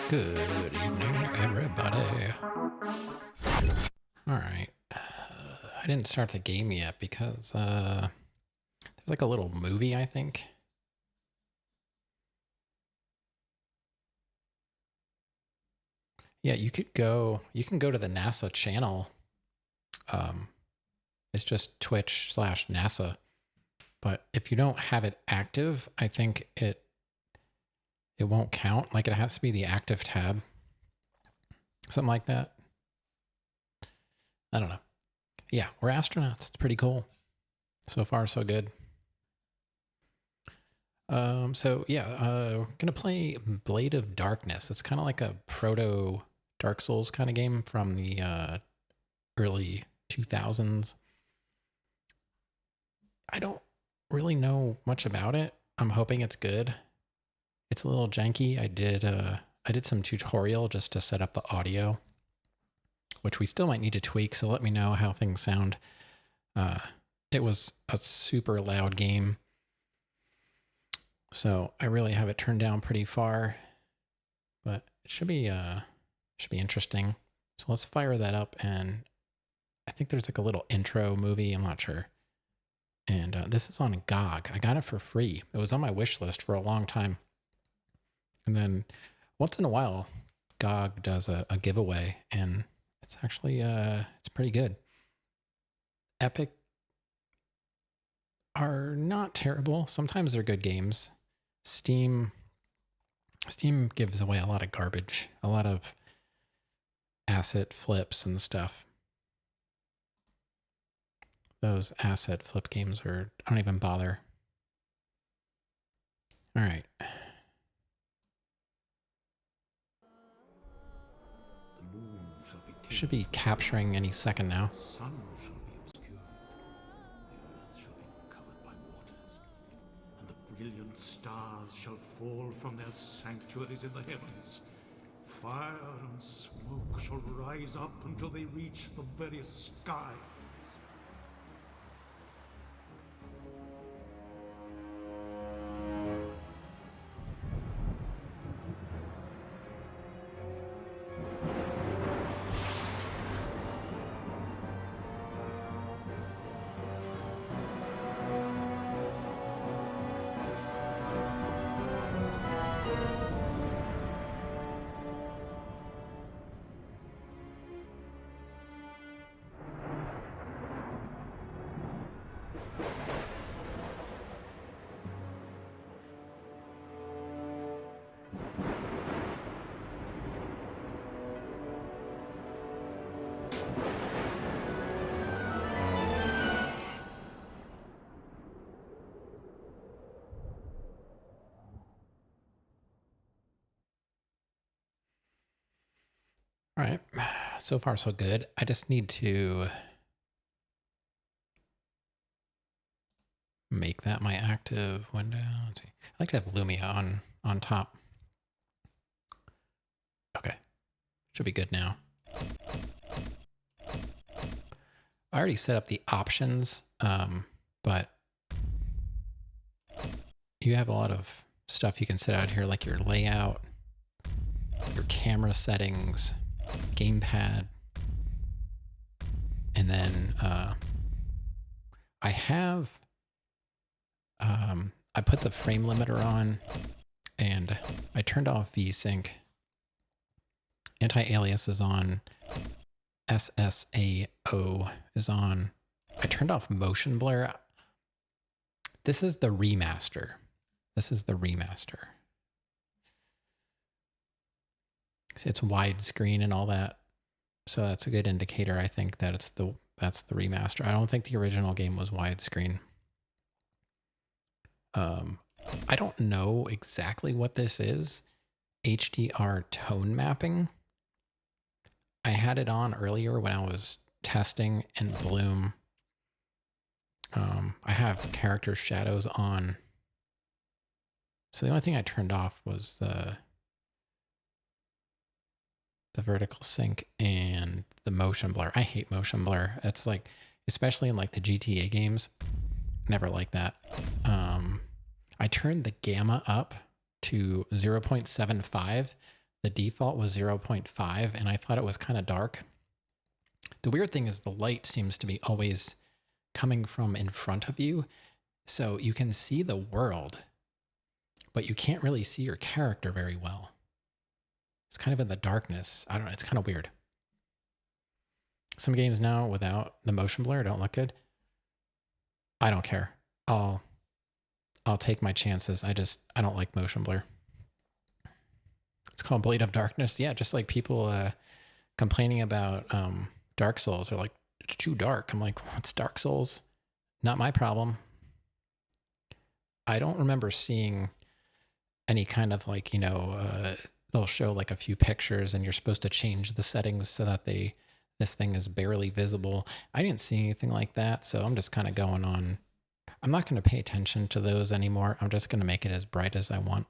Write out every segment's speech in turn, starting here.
Good evening, everybody. Alright. I didn't start the game yet because there's like a little movie, I think. Yeah, you can go to the NASA channel. Um, it's just Twitch/NASA. But if you don't have it active, I think it won't count. Like it has to be the active tab, something like that. I don't know. Yeah, we're astronauts. It's pretty cool. So far, so good. So yeah, we're gonna play Blade of Darkness. It's kind of like a proto Dark Souls kind of game from the early 2000s. I don't really know much about it. I'm hoping it's good. It's a little janky. I did some tutorial just to set up the audio, which we still might need to tweak. So let me know how things sound. Uh, it was a super loud game, so I really have it turned down pretty far, but it should be interesting. So let's fire that up, and I think there's like a little intro movie. I'm not sure. And this is on GOG. I got it for free. It was on my wish list for a long time. And then once in a while, GOG does a giveaway, and it's actually it's pretty good. Epic are not terrible. Sometimes they're good games. Steam gives away a lot of garbage, a lot of asset flips and stuff. Those asset flip games are, I don't even bother. All right. Should be capturing any second now. The sun shall be obscured, the earth shall be covered by waters, and the brilliant stars shall fall from their sanctuaries in the heavens. Fire and smoke shall rise up until they reach the very skies. All right. So far, so good. I just need to make that my active window. Let's see. I like to have Lumia on top. Okay. Should be good now. I already set up the options, but you have a lot of stuff you can set out here, like your layout, your camera settings, gamepad, and then I have I put the frame limiter on, and I turned off VSync. Anti-alias is on. SSAO is on. I turned off motion blur. This is the remaster. This is the remaster. See, it's widescreen and all that. So that's a good indicator, I think, that that's the remaster. I don't think the original game was widescreen. I don't know exactly what this is. HDR tone mapping. I had it on earlier when I was testing in Bloom. I have character shadows on. So the only thing I turned off was the vertical sync and the motion blur. I hate motion blur. It's like, especially in like the GTA games, never like that. I turned the gamma up to 0.75. The default was 0.5, and I thought it was kind of dark. The weird thing is the light seems to be always coming from in front of you, so you can see the world, but you can't really see your character very well. It's kind of in the darkness. I don't know. It's kind of weird. Some games now without the motion blur don't look good. I don't care. I'll take my chances. I don't like motion blur. It's called Blade of Darkness. Yeah, just like people complaining about Dark Souls. They're like, it's too dark. I'm like, well, it's Dark Souls. Not my problem. I don't remember seeing any kind of like, they'll show like a few pictures and you're supposed to change the settings so that this thing is barely visible. I didn't see anything like that. So I'm just kind of going on. I'm not going to pay attention to those anymore. I'm just going to make it as bright as I want,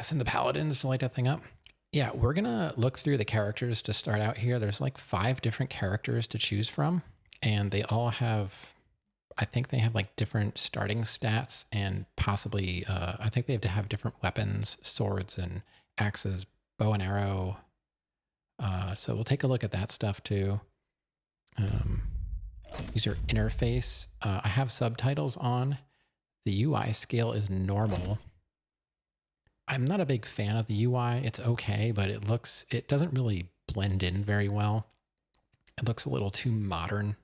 Send the paladins to light that thing up. Yeah, we're going to look through the characters to start out here. There's like 5 different characters to choose from, and they all have, I think they have like different starting stats, and possibly, I think they have to have different weapons, swords and axes, bow and arrow. So we'll take a look at that stuff too. User interface. I have subtitles on. The UI scale is normal. I'm not a big fan of the UI. It's okay, but it doesn't really blend in very well. It looks a little too modern.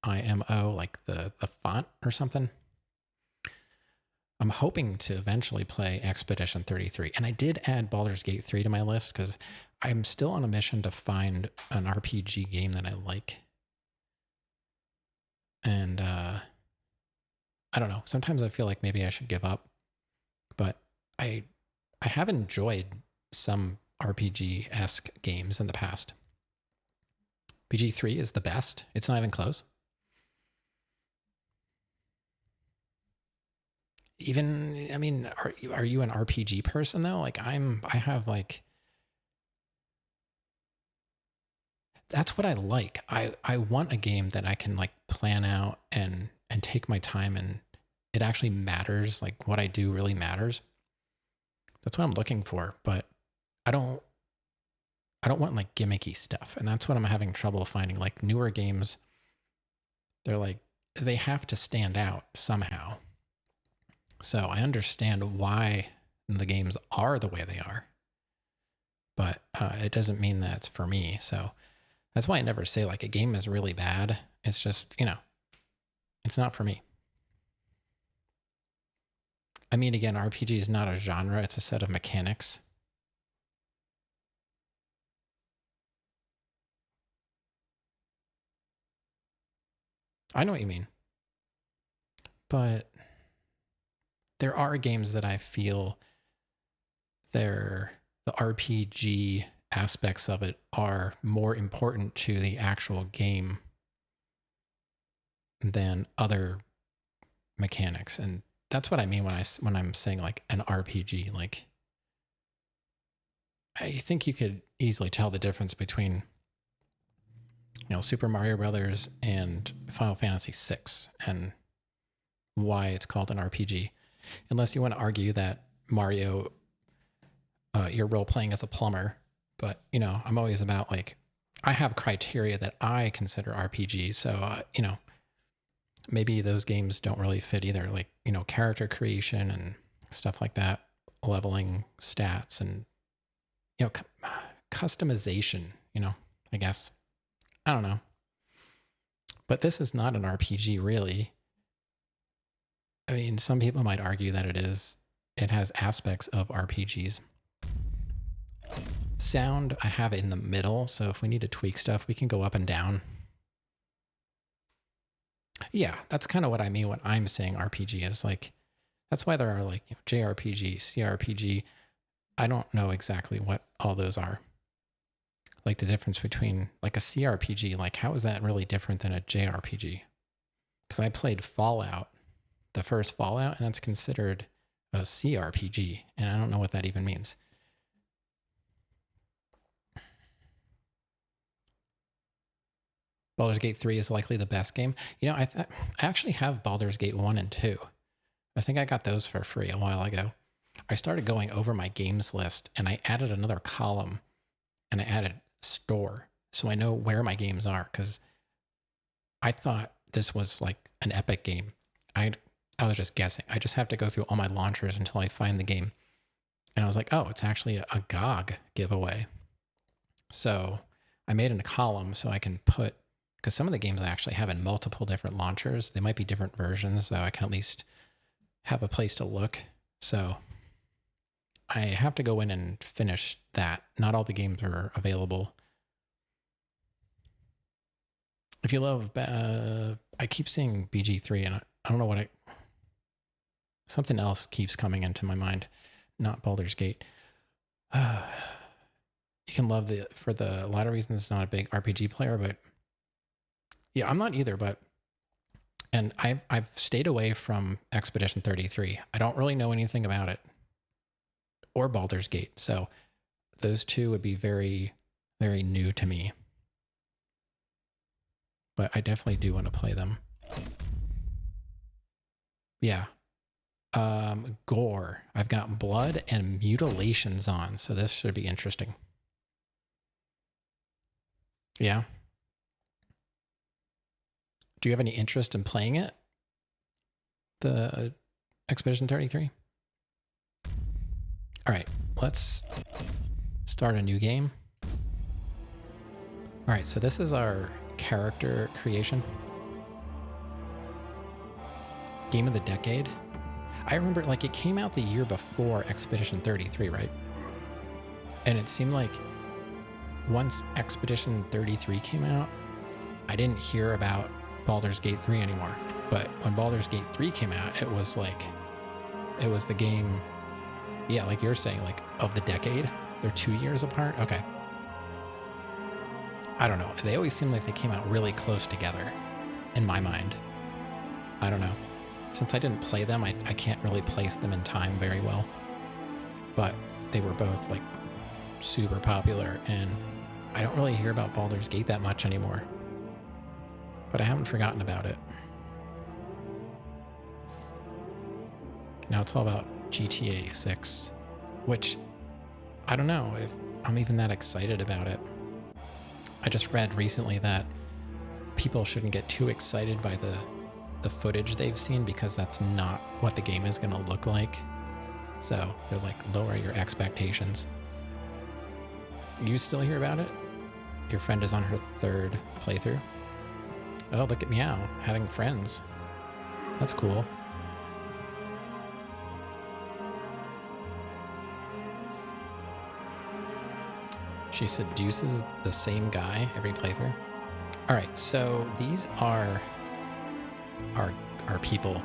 IMO, like the font or something. I'm hoping to eventually play Expedition 33. And I did add Baldur's Gate 3 to my list because I'm still on a mission to find an RPG game that I like. And I don't know. Sometimes I feel like maybe I should give up. But I have enjoyed some RPG-esque games in the past. BG3 is the best. It's not even close. Even, I mean, are you an RPG person though? Like I have like, that's what I like. I want a game that I can like plan out and take my time, and it actually matters. Like what I do really matters. That's what I'm looking for, but I don't want like gimmicky stuff. And that's what I'm having trouble finding. Like newer games, they're like, they have to stand out somehow. So I understand why the games are the way they are, but it doesn't mean that it's for me. So that's why I never say like a game is really bad. It's just, it's not for me. I mean, again, RPG is not a genre. It's a set of mechanics. I know what you mean. But there are games that I feel the RPG aspects of it are more important to the actual game than other mechanics. And that's what I mean when I'm saying like an RPG. Like, I think you could easily tell the difference between, Super Mario Brothers and Final Fantasy VI, and why it's called an RPG. Unless you want to argue that Mario, you're role playing as a plumber. But, I'm always about like, I have criteria that I consider RPGs. So, maybe those games don't really fit either. Like, character creation and stuff like that, leveling stats and, customization, I guess. I don't know. But this is not an RPG really. I mean, some people might argue that it is. It has aspects of RPGs. Sound, I have it in the middle. So if we need to tweak stuff, we can go up and down. Yeah, that's kind of what I mean when I'm saying RPG is like, that's why there are like JRPG, CRPG. I don't know exactly what all those are. Like the difference between like a CRPG, like how is that really different than a JRPG? Because I played Fallout, the first Fallout, and that's considered a CRPG, and I don't know what that even means. Baldur's Gate 3 is likely the best game. I actually have Baldur's Gate 1 and 2. I think I got those for free a while ago. I started going over my games list, and I added another column, and I added store, so I know where my games are, because I thought this was like an Epic game. I was just guessing. I just have to go through all my launchers until I find the game. And I was like, oh, it's actually a GOG giveaway. So I made a column so I can put, because some of the games I actually have in multiple different launchers. They might be different versions, so I can at least have a place to look. So I have to go in and finish that. Not all the games are available. If you love, I keep seeing BG3, and I don't know what something else keeps coming into my mind. Not Baldur's Gate. You can love for a lot of reasons, it's not a big RPG player, but yeah, I'm not either, and I've stayed away from Expedition 33. I don't really know anything about it or Baldur's Gate. So those two would be very, very new to me, but I definitely do want to play them. Yeah. Gore. I've got blood and mutilations on, so this should be interesting. Yeah. Do you have any interest in playing it? The Expedition 33? All right, let's start a new game. All right, so this is our character creation. Game of the decade. I remember, like, it came out the year before Expedition 33, right? And it seemed like once Expedition 33 came out, I didn't hear about Baldur's Gate 3 anymore. But when Baldur's Gate 3 came out, it was the game, yeah, like you're saying, like, of the decade. They're 2 years apart? Okay. I don't know. They always seem like they came out really close together in my mind. I don't know. Since I didn't play them, I can't really place them in time very well. But they were both, like, super popular, and I don't really hear about Baldur's Gate that much anymore. But I haven't forgotten about it. Now it's all about GTA 6, which I don't know if I'm even that excited about it. I just read recently that people shouldn't get too excited by the footage they've seen, because that's not what the game is going to look like. So they're like, lower your expectations. You still hear about it? Your friend is on her 3rd playthrough. Oh, look at Meow, having friends. That's cool. She seduces the same guy every playthrough. All right, so these are our people.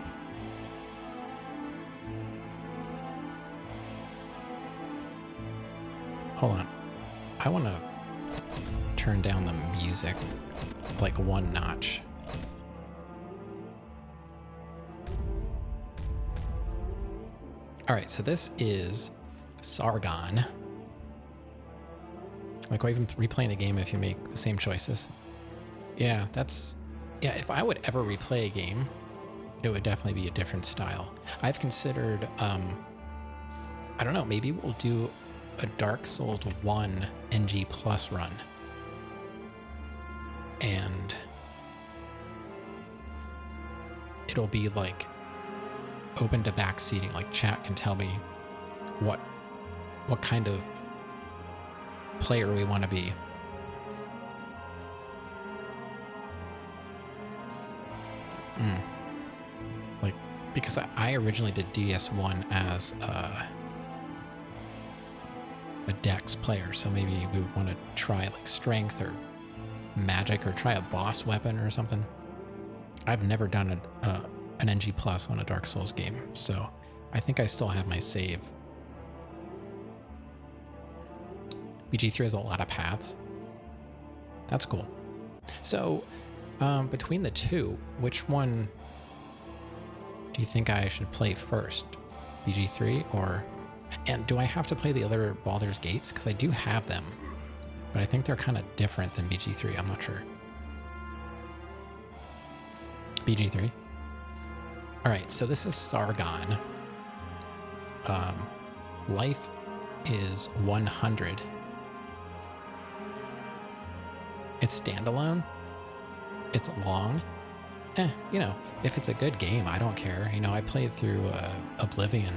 Hold on. I want to turn down the music like 1 notch. All right, so this is Sargon. Like, why even replaying the game if you make the same choices? Yeah, if I would ever replay a game, it would definitely be a different style. I've considered, I don't know, maybe we'll do a Dark Souls 1 NG Plus run. And it'll be like open to back seating, like chat can tell me what kind of player we want to be. Like, because I originally did DS1 as a Dex player, so maybe we would want to try like strength or magic, or try a boss weapon or something. I've never done an NG Plus on a Dark Souls game, so I think I still have my save. BG3 has a lot of paths. That's cool. So, between the two, which one do you think I should play first? BG3 or... And do I have to play the other Baldur's Gates? Because I do have them, but I think they're kind of different than BG3. I'm not sure. BG3. All right, so this is Sargon. Life is 100. It's standalone. It's long. You know, if it's a good game, I don't care. You know, I played through Oblivion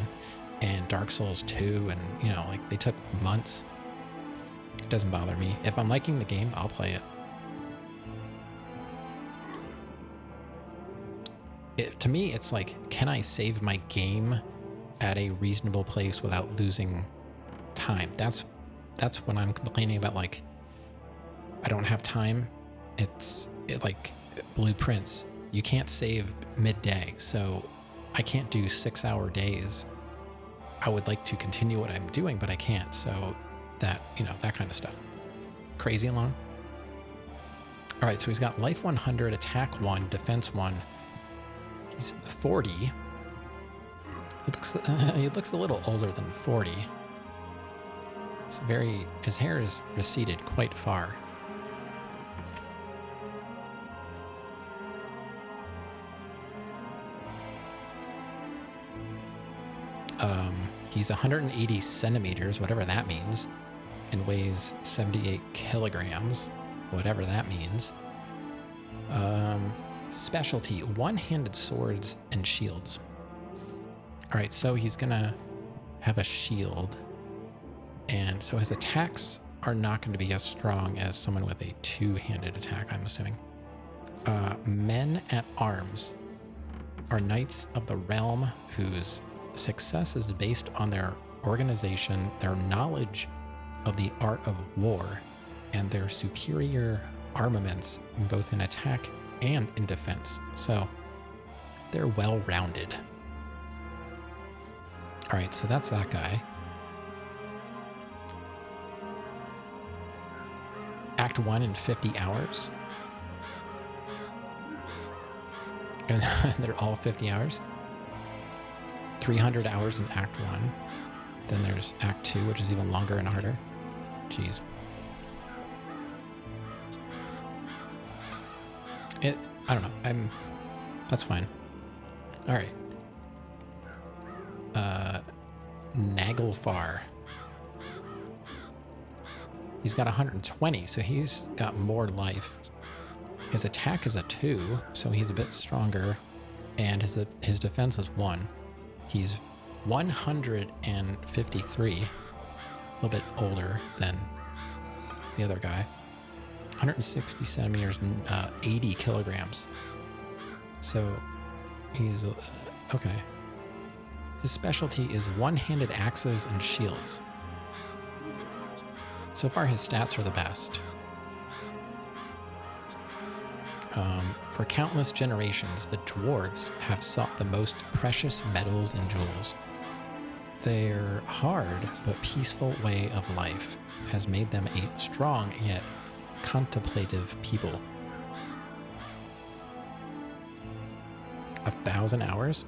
and Dark Souls 2, and, you know, like they took months. It doesn't bother me. If I'm liking the game, I'll play it. To me, it's like, can I save my game at a reasonable place without losing time? That's when I'm complaining about, like, I don't have time. Like Blueprints. You can't save midday, so I can't do 6-hour days. I would like to continue what I'm doing, but I can't. So that, you know, that kind of stuff. Crazy long. All right, so he's got life 100, attack 1, defense 1. He's 40. He looks a little older than 40. His hair is receded quite far. He's 180 centimeters, whatever that means, and weighs 78 kilograms, whatever that means. Specialty, one-handed swords and shields. All right, so he's gonna have a shield, and so his attacks are not going to be as strong as someone with a two-handed attack, I'm assuming. Men at arms are knights of the realm whose success is based on their organization, their knowledge of the art of war, and their superior armaments, both in attack and in defense. So they're well-rounded. All right, so that's that guy. Act 1 in 50 hours. And they're all 50 hours. 300 hours in Act 1. Then there's Act 2, which is even longer and harder. Jeez. I don't know. That's fine. All right. Naglfar. He's got 120, so he's got more life. His attack is a 2, so he's a bit stronger, and his defense is 1. He's 153, a little bit older than the other guy. 160 centimeters, 80 kilograms. So he's okay. His specialty is one-handed axes and shields. So far, his stats are the best. For countless generations, the dwarves have sought the most precious metals and jewels. Their hard but peaceful way of life has made them a strong yet contemplative people. 1,000 hours?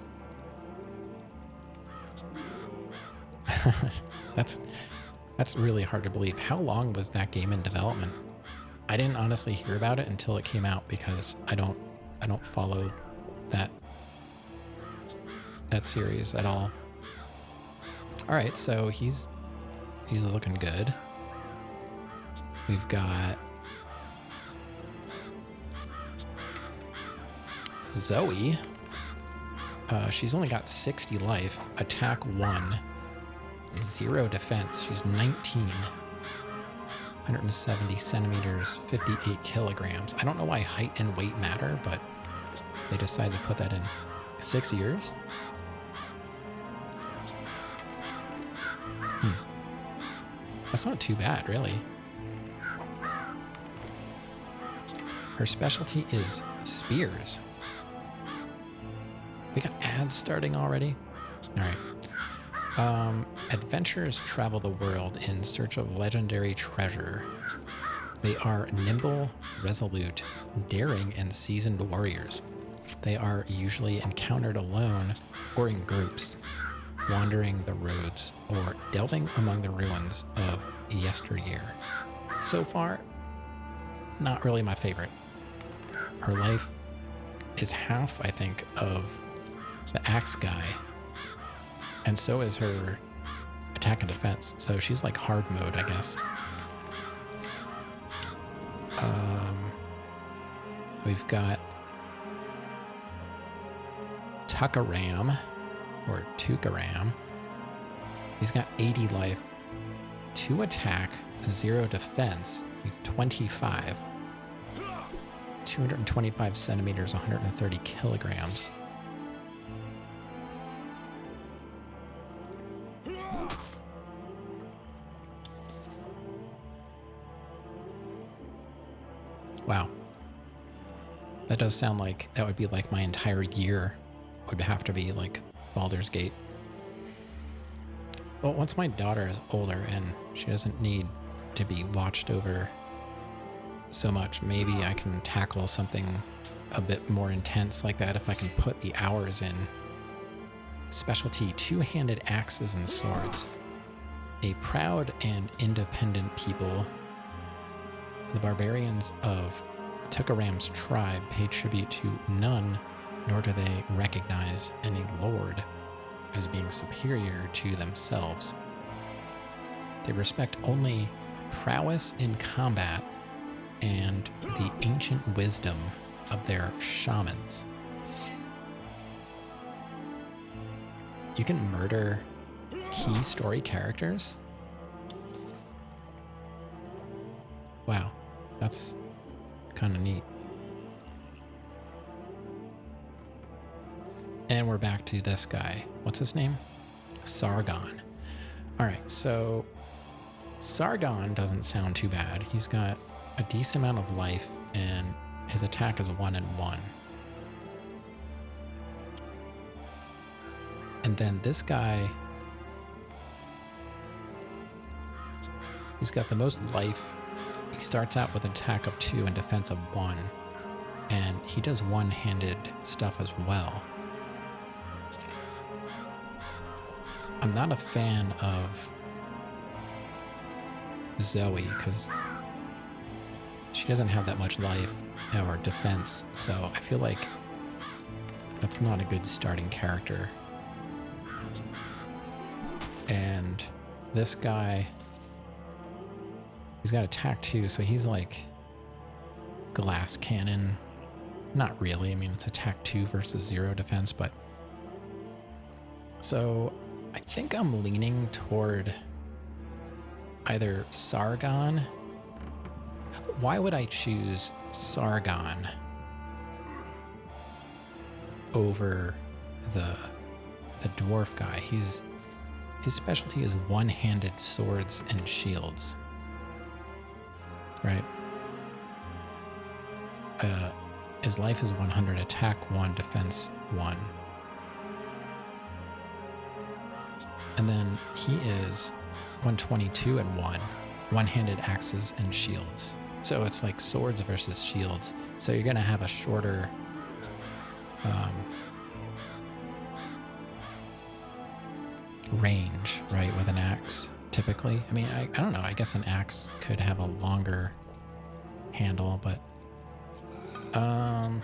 That's really hard to believe. How long was that game in development? I didn't honestly hear about it until it came out because I don't follow that series at all. All right, so he's looking good. We've got Zoe. She's only got 60 life, attack 1, 0 defense. She's 19, 170 centimeters, 58 kilograms. I don't know why height and weight matter, but they decided to put that in. 6 years? That's not too bad, really. Her specialty is spears. We got ads starting already? All right. Adventurers travel the world in search of legendary treasure. They are nimble, resolute, daring, and seasoned warriors. They are usually encountered alone or in groups, wandering the roads or delving among the ruins of yesteryear. So far, not really my favorite. Her life is half, I think, of the axe guy, and so is her attack and defense. So she's like hard mode, I guess. We've got Tukaram, or Tukaram. He's got 80 life, 2 attack, 0 defense. He's 25. 225 centimeters, 130 kilograms. Wow. That does sound like that would be like my entire year would have to be like Baldur's Gate. Well, once my daughter is older and she doesn't need to be watched over so much, maybe I can tackle something a bit more intense like that if I can put the hours in. Specialty: two-handed axes and swords. A proud and independent people, the barbarians of Tukaram's tribe pay tribute to none, nor do they recognize any lord as being superior to themselves. They respect only prowess in combat and the ancient wisdom of their shamans. You can murder key story characters? Wow, that's kind of neat. And we're back to this guy. What's his name? Sargon. All right, so Sargon doesn't sound too bad. He's got a decent amount of life, and his attack is 1 and 1. And then this guy, he's got the most life. He starts out with an attack of 2 and defense of 1, and he does one-handed stuff as well. I'm not a fan of Zoe because she doesn't have that much life or defense, so I feel like that's not a good starting character. And this guy, he's got attack 2, so he's like glass cannon. Not really, I mean, it's attack 2 versus 0 defense, but so I think I'm leaning toward either Sargon. Why would I choose Sargon over the dwarf guy? His specialty is one-handed swords and shields, right? His life is 100, attack 1, defense 1. And then he is 122 and 1, one-handed axes and shields. So it's like swords versus shields. So you're going to have a shorter range, right, with an axe, typically. I mean, I don't know. I guess an axe could have a longer handle, but I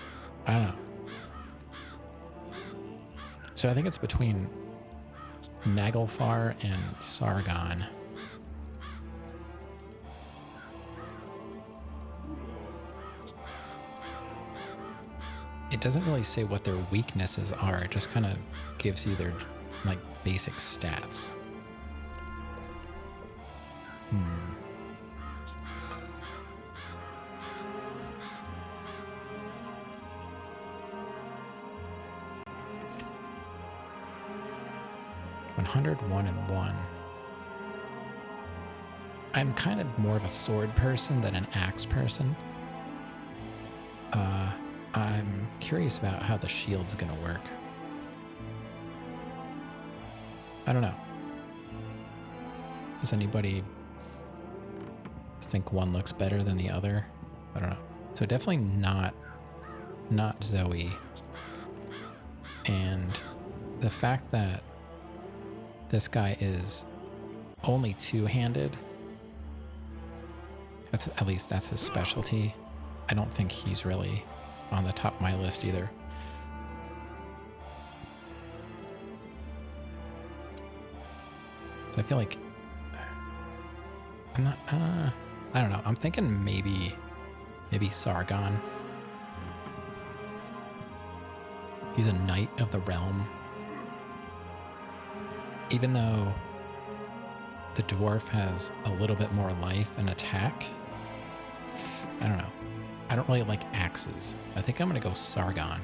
don't know. So I think it's between Naglfar and Sargon. It doesn't really say what their weaknesses are. It just kind of gives you their like basic stats. 101 and 1. I'm kind of more of a sword person than an axe person. I'm curious about how the shield's gonna work. I don't know. Does anybody think one looks better than the other? I don't know. So definitely not Zoe. And the fact that this guy is only two-handed, at least that's his specialty. I don't think he's really on the top of my list either. So I feel like I'm not, I don't know. I'm thinking maybe Sargon. He's a knight of the realm. Even though the dwarf has a little bit more life and attack, I don't know. I don't really like axes. I think I'm going to go Sargon.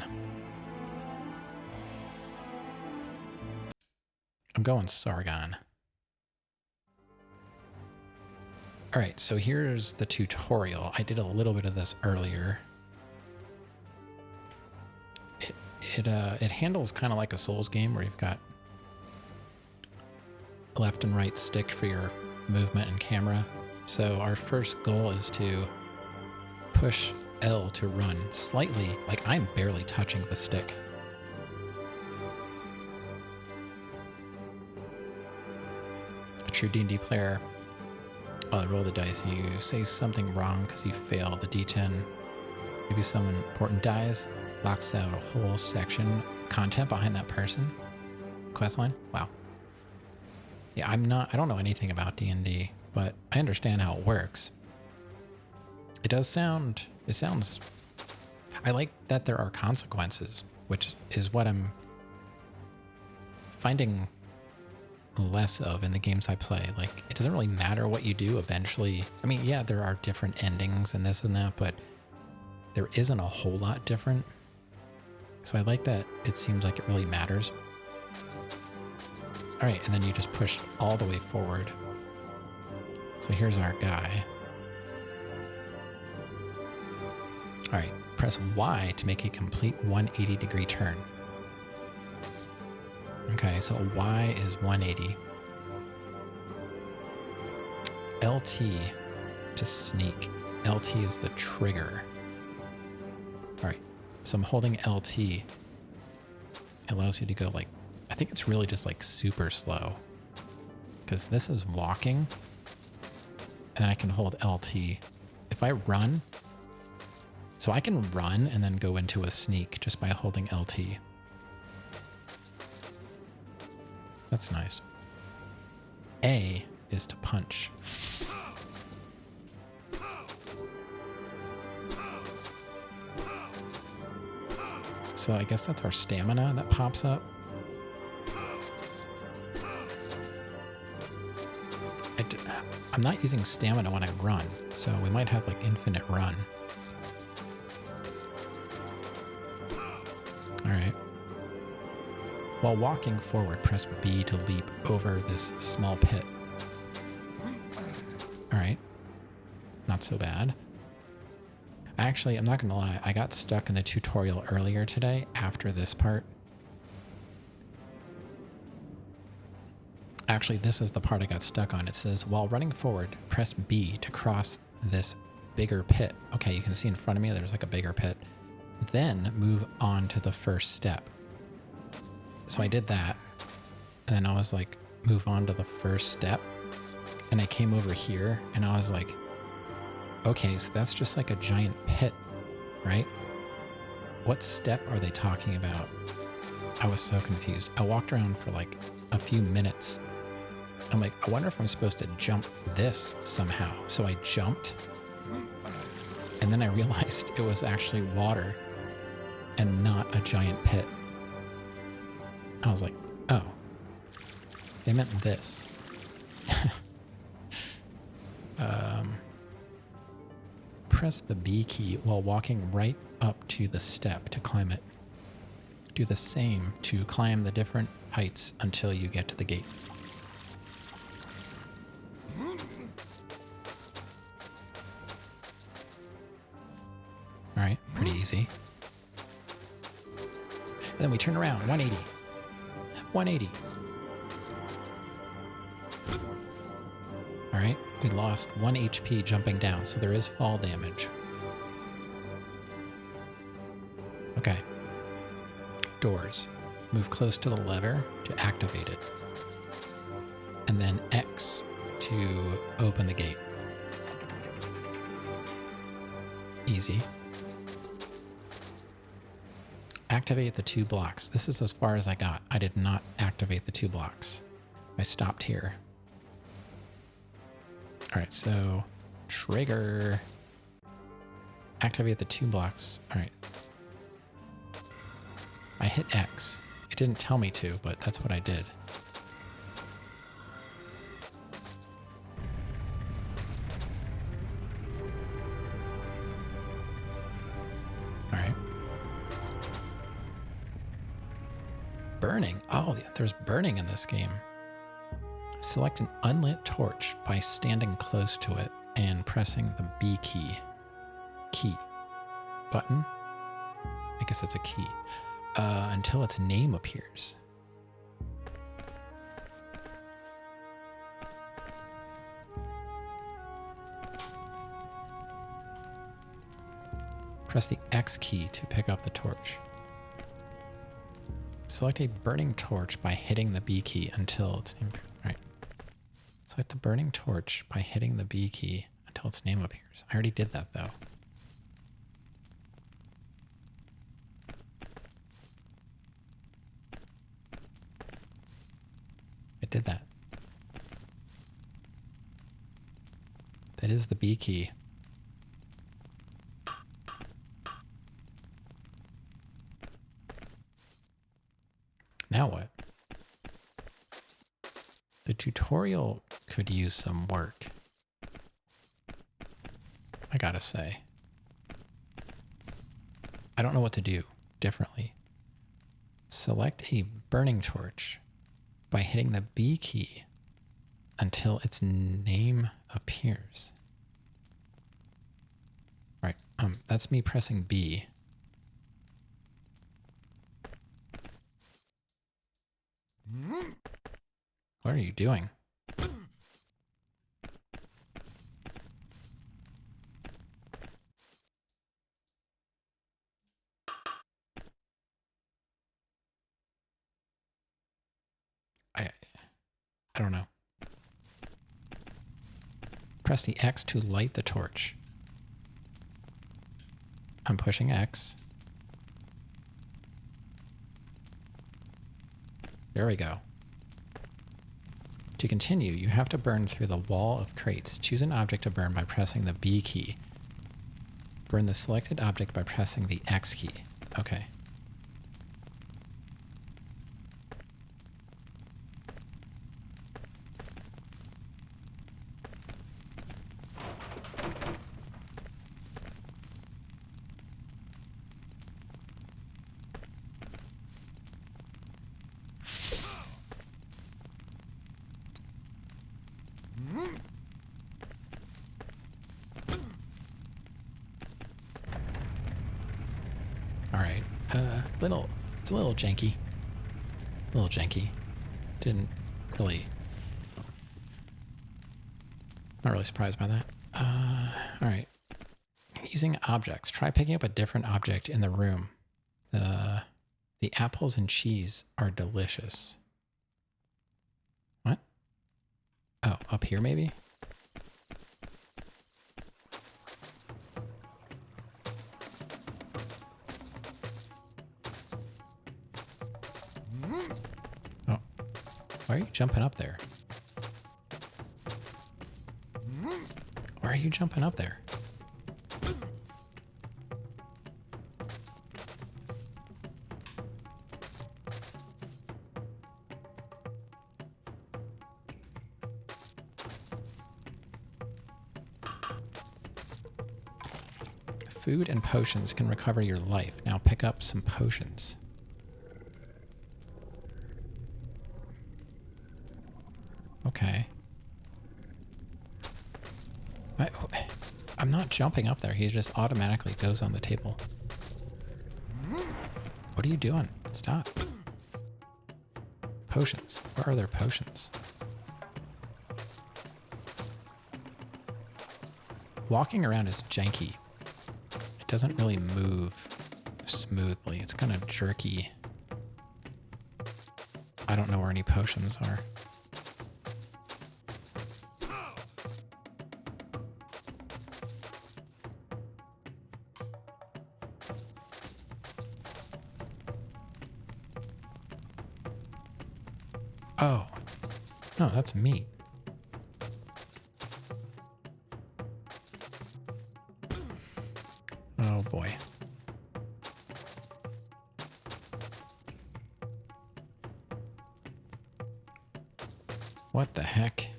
I'm going Sargon. All right, so here's the tutorial. I did a little bit of this earlier. It handles kind of like a Souls game where you've got left and right stick for your movement and camera. So our first goal is to push L to run slightly, like I'm barely touching the stick. A true D&D player, while I roll the dice, you say something wrong because you fail the D10. Maybe someone important dies, locks out a whole section of content behind that person. Questline? Wow. Yeah, I don't know anything about D&D, but I understand how it works. It sounds, I like that there are consequences, which is what I'm finding less of in the games I play. Like, it doesn't really matter what you do eventually. I mean, yeah, there are different endings and this and that, but there isn't a whole lot different. So I like that it seems like it really matters. All right, and then you just push all the way forward. So here's our guy. All right, press Y to make a complete 180-degree turn. Okay, so Y is 180. LT to sneak. LT is the trigger. All right, so I'm holding LT. It allows you to go like, I think it's really just like super slow, because this is walking and I can hold LT. If I run, so I can run and then go into a sneak just by holding LT. That's nice. A is to punch. So I guess that's our stamina that pops up. I'm not using stamina when I run, so we might have like infinite run. All right. While walking forward, press B to leap over this small pit. All right. Not so bad. Actually, I'm not going to lie. I got stuck in the tutorial earlier today after this part. Actually, this is the part I got stuck on. It says, while running forward, press B to cross this bigger pit. Okay, you can see in front of me, there's like a bigger pit. Then move on to the first step. So I did that. And then I was like, move on to the first step. And I came over here and I was like, okay, so that's just like a giant pit, right? What step are they talking about? I was so confused. I walked around for like a few minutes. I'm like, I wonder if I'm supposed to jump this somehow. So I jumped, and then I realized it was actually water and not a giant pit. I was like, oh, they meant this. Press the B key while walking right up to the step to climb it. Do the same to climb the different heights until you get to the gate. All right, pretty easy. And then we turn around, 180. 180. All right, we lost 1 HP jumping down, so there is fall damage. Okay. Doors. Move close to the lever to activate it. And then X to open the gate. Easy. Activate the 2 blocks. This is as far as I got. I did not activate the 2 blocks. I stopped here. All right, so trigger. Activate the 2 blocks. All right. I hit X. It didn't tell me to, but that's what I did. All right. Burning. Oh, there's burning in this game. Select an unlit torch by standing close to it and pressing the B key. Key. Button? I guess that's a key. Until its name appears. Press the X key to pick up the torch. Select a burning torch by hitting the B key until its name appears. All right. Select the burning torch by hitting the B key until its name appears. I already did that though. I did that. That is the B key. Now what? The tutorial could use some work, I gotta say. I don't know what to do differently. Select a burning torch by hitting the B key until its name appears. Right, that's me pressing B. What are you doing? I don't know. Press the X to light the torch. I'm pushing X. There we go. To continue, you have to burn through the wall of crates. Choose an object to burn by pressing the B key. Burn the selected object by pressing the X key. Okay. Alright, it's a little janky. A little janky. Didn't really, not really surprised by that. Alright. Using objects. Try picking up a different object in the room. The apples and cheese are delicious. What? Oh, up here maybe? Oh. Why are you jumping up there? Why are you jumping up there? Food and potions can recover your life. Now pick up some potions. Okay. I'm not jumping up there. He just automatically goes on the table. What are you doing? Stop. Potions. Where are there potions? Walking around is janky. It doesn't really move smoothly. It's kind of jerky. I don't know where any potions are. Oh. No, that's meat. Oh boy. What the heck?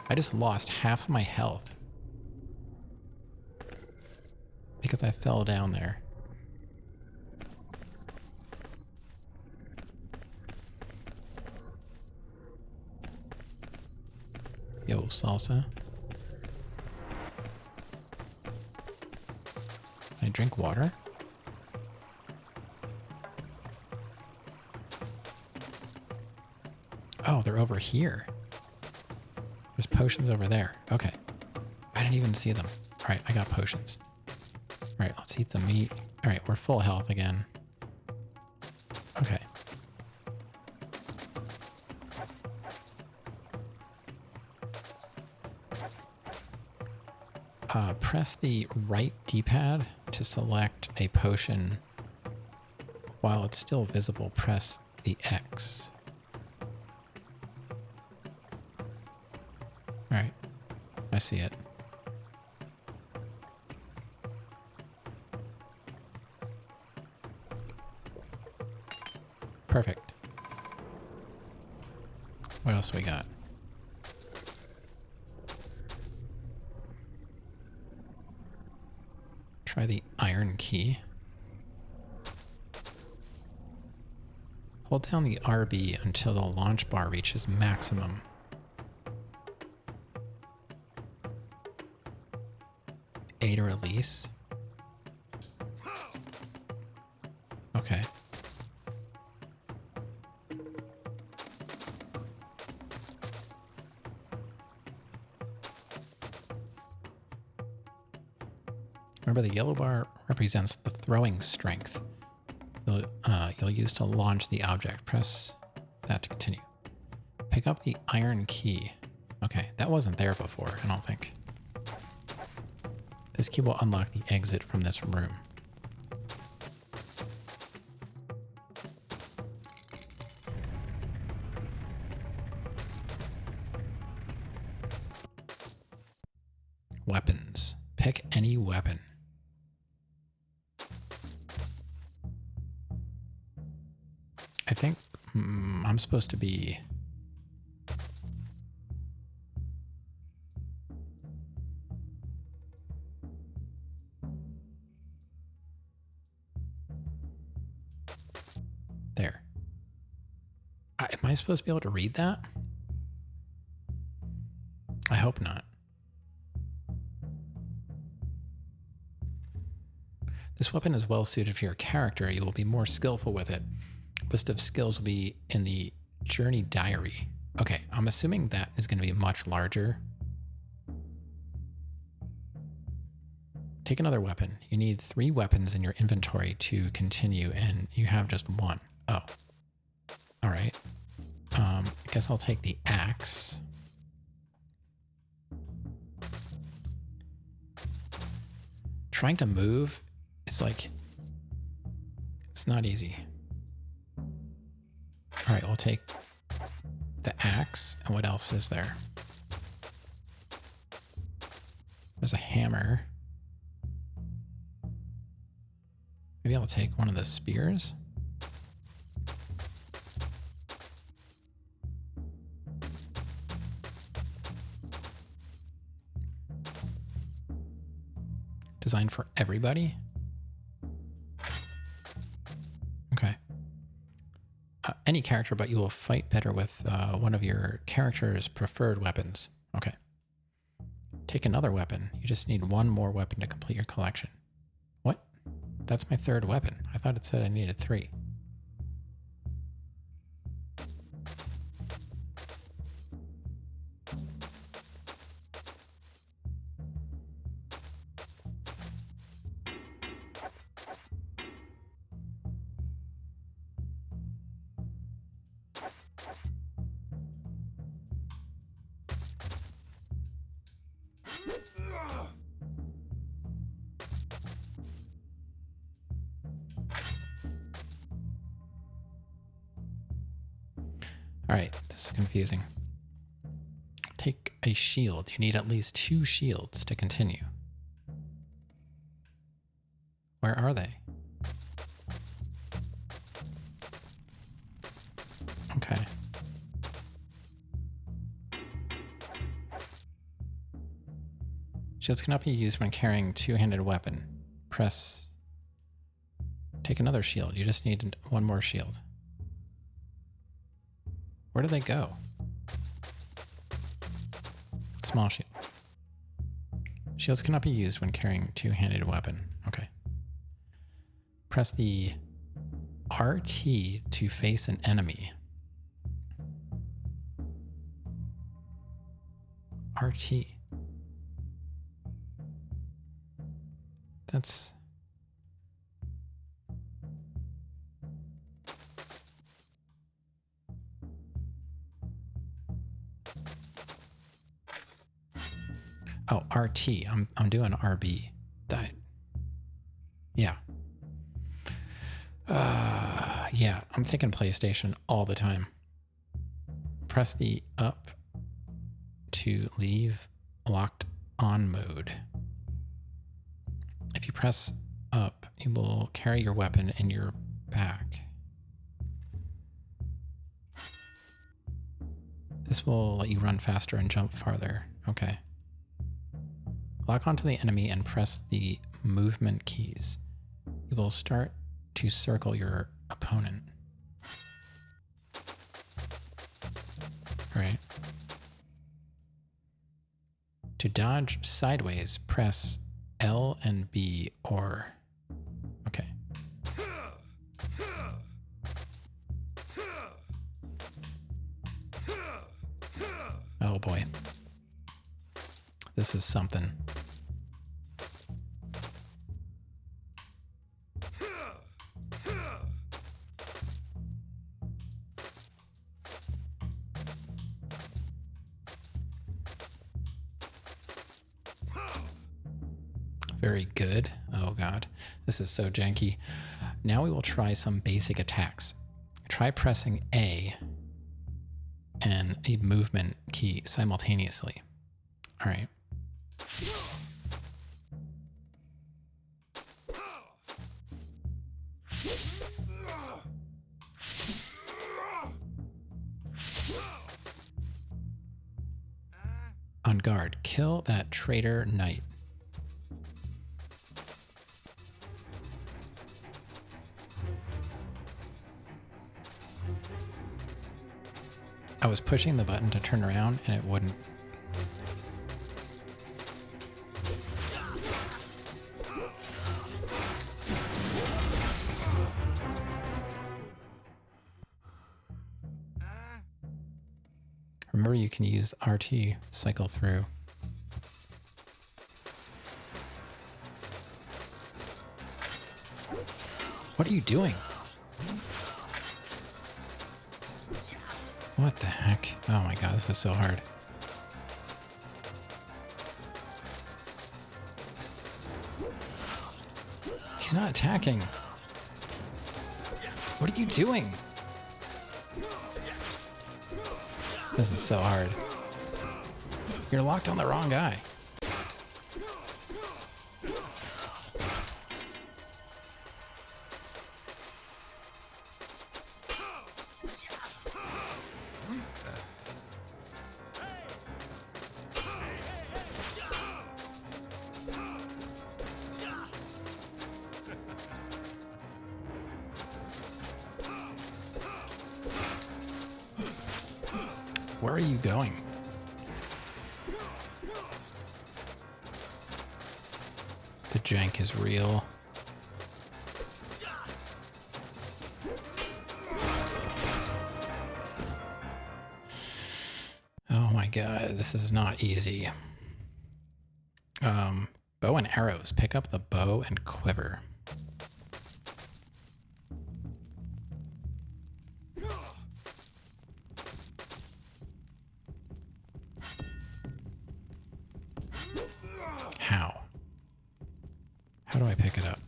I just lost half my health because I fell down there. Yo, salsa. Can I drink water? Oh, they're over here. There's potions over there. Okay. I didn't even see them. All right, I got potions. All right, let's eat the meat. All right, we're full health again. Okay. Press the right D-pad to select a potion. While it's still visible, press the X. All right, I see it. Perfect. What else we got? Try the iron key. Hold down the RB until the launch bar reaches maximum. A to release. Okay. Remember, the yellow bar represents the throwing strength you'll use to launch the object. Press that to continue. Pick up the iron key. Okay, that wasn't there before, I don't think. This key will unlock the exit from this room. Weapons. Pick any weapon. I think I'm supposed to be... There. Am I supposed to be able to read that? I hope not. This weapon is well suited for your character. You will be more skillful with it. List of skills will be in the journey diary. Okay, I'm assuming that is going to be much larger. Take another weapon. You need 3 weapons in your inventory to continue, and you have just 1. Oh. All right. I guess I'll take the axe. Trying to move is like... It's not easy. All right, we'll take the axe. And what else is there? There's a hammer. Maybe I'll take one of the spears. Designed for everybody? Okay. Any character, but you will fight better with one of your character's preferred weapons. Okay. Take another weapon. You just need 1 more weapon to complete your collection. What? That's my 3rd weapon. I thought it said I needed 3. All right, this is confusing. Take a shield. You need at least 2 shields to continue. Where are they? Okay. Shields cannot be used when carrying two-handed weapon. Press. Take another shield. You just need one more shield. Where do they go? Small shield. Shields cannot be used when carrying two-handed weapon. Okay. Press the RT to face an enemy. RT. That's... Oh, RT. I'm doing RB. That. Yeah. Yeah, I'm thinking PlayStation all the time. Press the up to leave locked on mode. If you press up, you will carry your weapon in your back. This will let you run faster and jump farther. Okay. Lock onto the enemy and press the movement keys. You will start to circle your opponent. All right. To dodge sideways, press L and B or... Okay. Oh boy. This is something. Very good. Oh god, this is so janky. Now we will try some basic attacks. Try pressing A and a movement key simultaneously. All right. On guard, kill that traitor knight. I was pushing the button to turn around and it wouldn't. Remember, you can use RT, cycle through. What are you doing? What the heck? Oh my god, this is so hard. He's not attacking. What are you doing? This is so hard. You're locked on the wrong guy. Where are you going? The jank is real. Oh my god, this is not easy. Bow and arrows. Pick up the bow and quiver. How? How do I pick it up?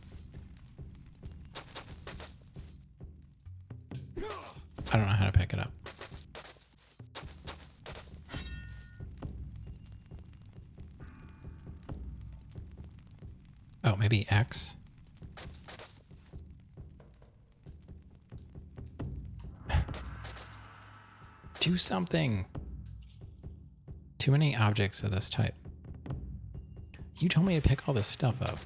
I don't know how to pick it up. Oh, maybe X? Do something! Too many objects of this type. You told me to pick all this stuff up.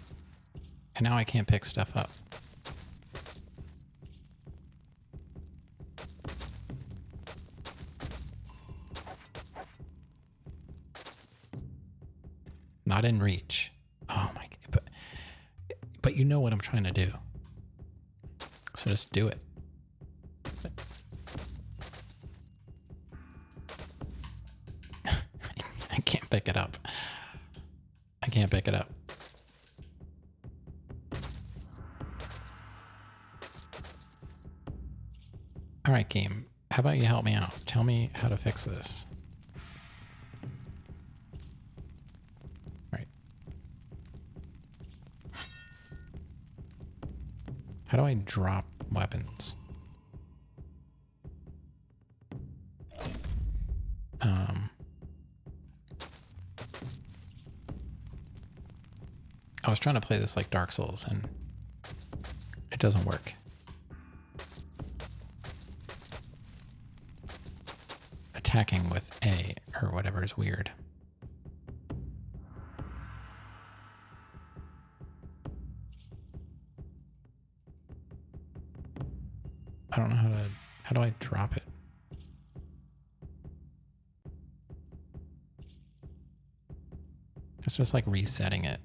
And now I can't pick stuff up. Not in reach. Oh my god. But you know what I'm trying to do. So just do it. I can't pick it up. I can't pick it up. All right, game. How about you help me out? Tell me how to fix this. All right. How do I drop weapons? I was trying to play this like Dark Souls and it doesn't work. Attacking with A or whatever is weird. I don't know how do I drop it? It's just like resetting it.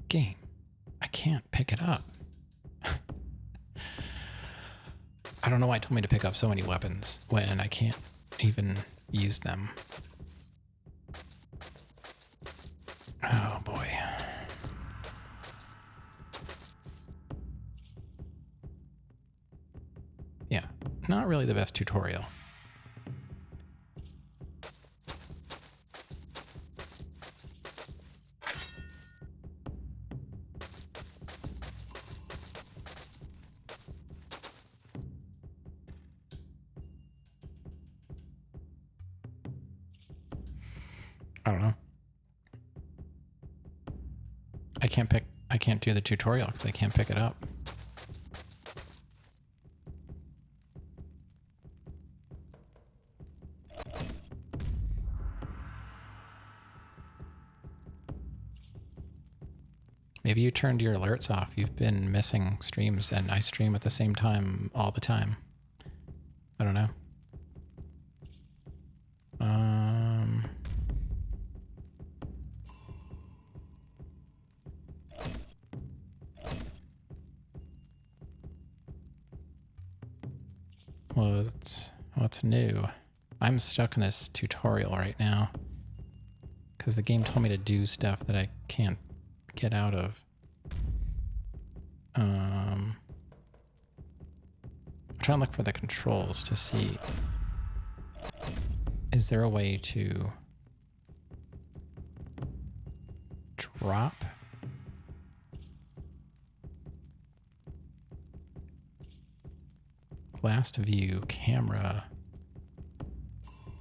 Game. I can't pick it up. I don't know why it told me to pick up so many weapons when I can't even use them. Oh boy. Yeah, not really the best tutorial. I don't know. I can't do the tutorial because I can't pick it up. Maybe you turned your alerts off. You've been missing streams and I stream at the same time all the time. I don't know. What's new? I'm stuck in this tutorial right now because the game told me to do stuff that I can't get out of. I'm trying to look for the controls to see, is there a way to drop? Last view, camera,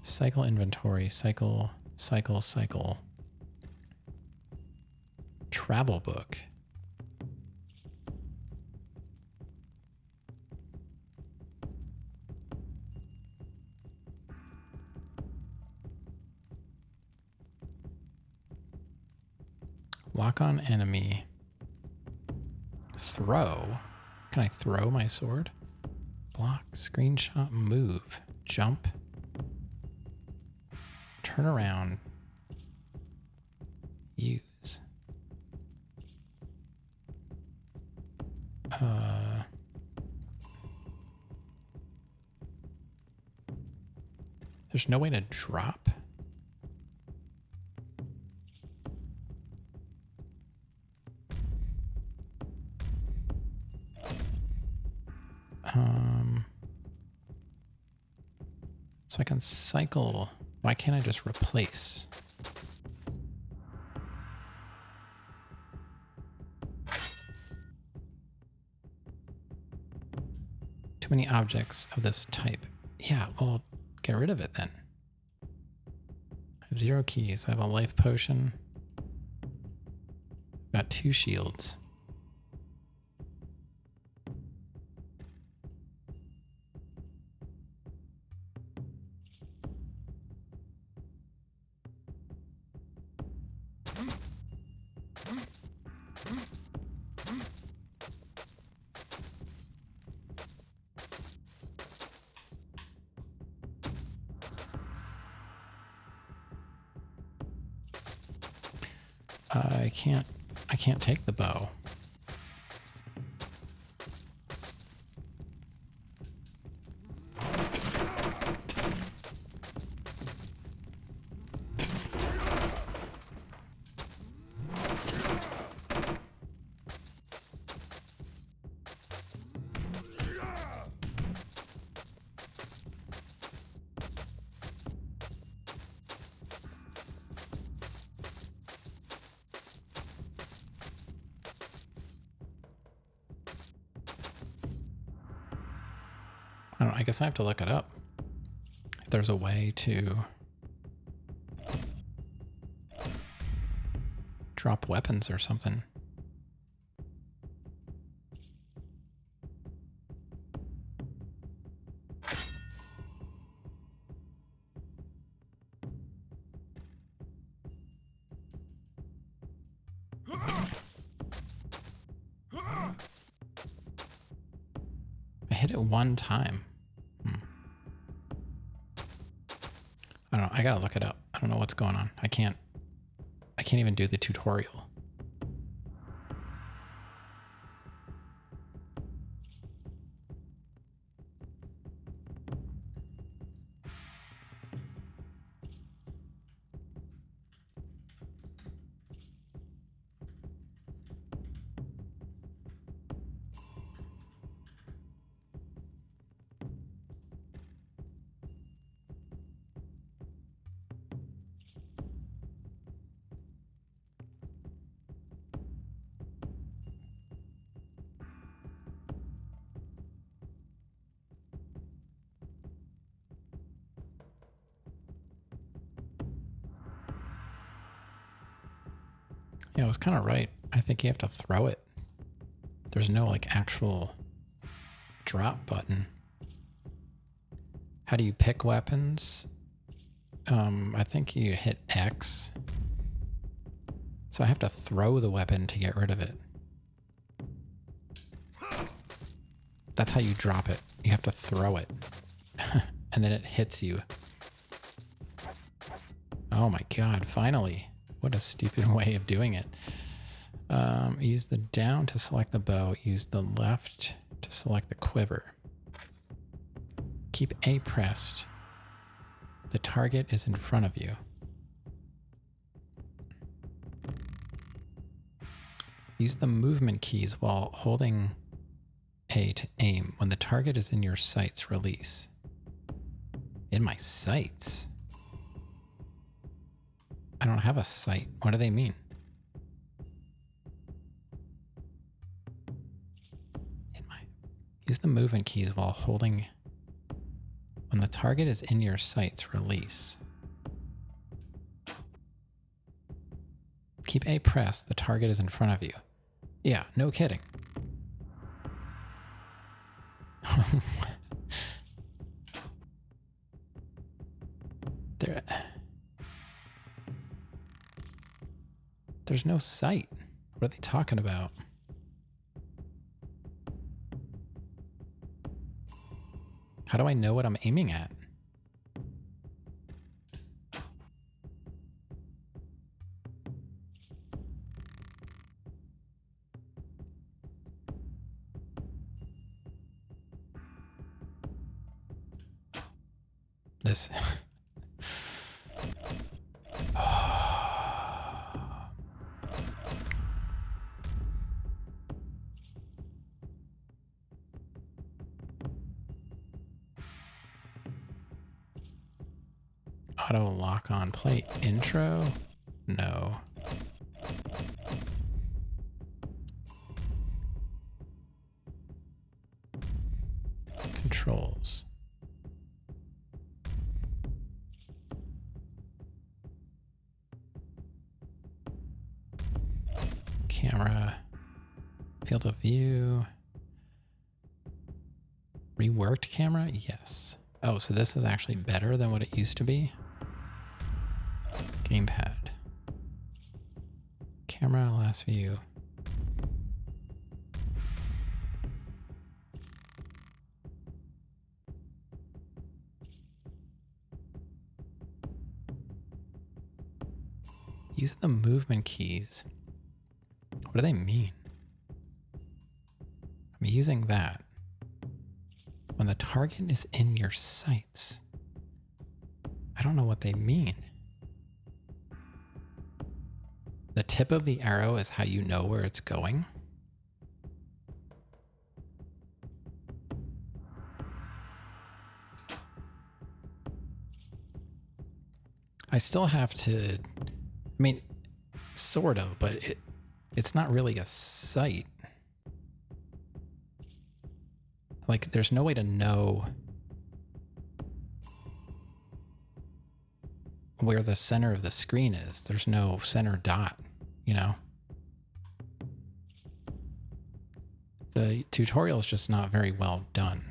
cycle inventory, cycle, travel book. Lock on enemy. Throw. Can I throw my sword? Block, screenshot, move, jump, turn around, use. There's no way to drop. So I can cycle. Why can't I just replace? Too many objects of this type. Yeah, well, get rid of it then. I have 0 keys. I have a life potion. I've got 2 shields. I can't take the bow. I don't know, I guess I have to look it up. If there's a way to drop weapons or something. I hit it one time. I don't know. I gotta look it up. I don't know what's going on. I can't even do the tutorial. Yeah, I was kind of right. I think you have to throw it. There's no like actual drop button. How do you pick weapons? I think you hit X. So I have to throw the weapon to get rid of it. That's how you drop it. You have to throw it. And then it hits you. Oh my god, finally. What a stupid way of doing it. Use the down to select the bow. Use the left to select the quiver. Keep A pressed. The target is in front of you. Use the movement keys while holding A to aim. When the target is in your sights, release. In my sights? I don't have a sight. What do they mean? Use the movement keys while holding. When the target is in your sights, release. Keep A pressed. The target is in front of you. Yeah, no kidding. There's no sight. What are they talking about? How do I know what I'm aiming at? This. Auto lock on plate intro? No. Controls. Camera. Field of view. Reworked camera? Yes. Oh, so this is actually better than what it used to be? Gamepad. Camera, last view. using the movement keys. What do they mean? I'm using that. When the target is in your sights. I don't know what they mean. The tip of the arrow is how you know where it's going. I still have to, I mean, sort of, but it's not really a sight. Like, there's no way to know where the center of the screen is. There's no center dot, you know? The tutorial is just not very well done.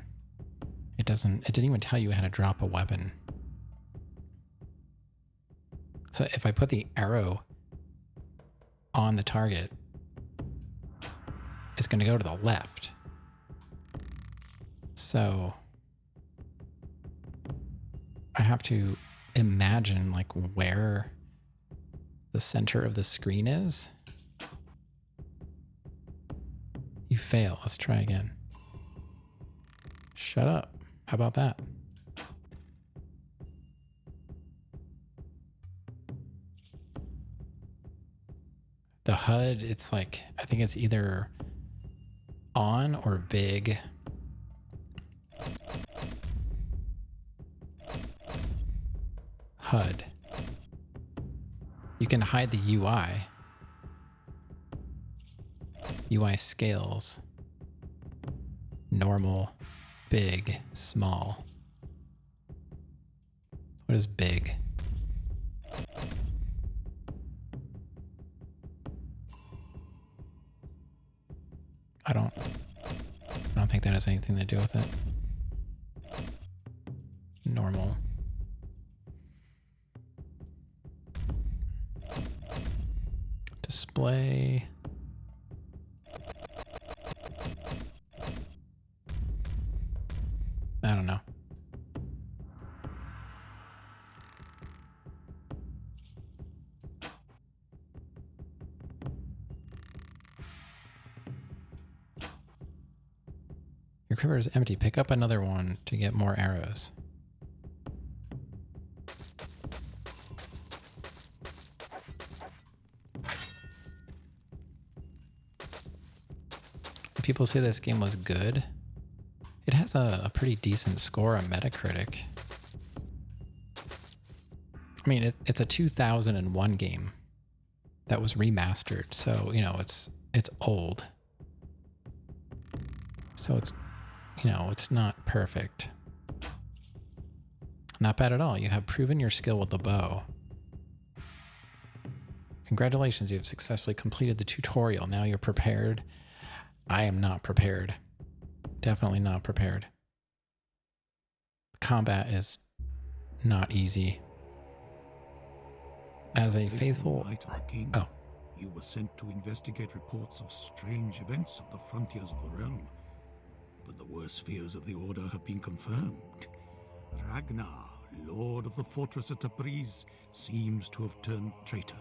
It didn't even tell you how to drop a weapon. So if I put the arrow on the target, it's going to go to the left. So I have to imagine like where the center of the screen is. You fail. Let's try again. Shut up. How about that? The HUD, it's like, I think it's either on or big. HUD. You can hide the UI. UI scales. Normal, big, small. What is big? I don't think that has anything to do with it. Normal. Display. I don't know. Your quiver is empty. Pick up another one to get more arrows. People say this game was good. It has a pretty decent score on Metacritic. I mean, it's a 2001 game that was remastered, so you know it's old. So it's, you know, it's not perfect. Not bad at all. You have proven your skill with the bow. Congratulations, you have successfully completed the tutorial. Now you're prepared. I am not prepared. Definitely not prepared. Combat is not easy. As a faithful... Oh. You were sent to investigate reports of strange events at the frontiers of the realm. But the worst fears of the Order have been confirmed. Ragnar, Lord of the Fortress at Tabriz, seems to have turned traitor.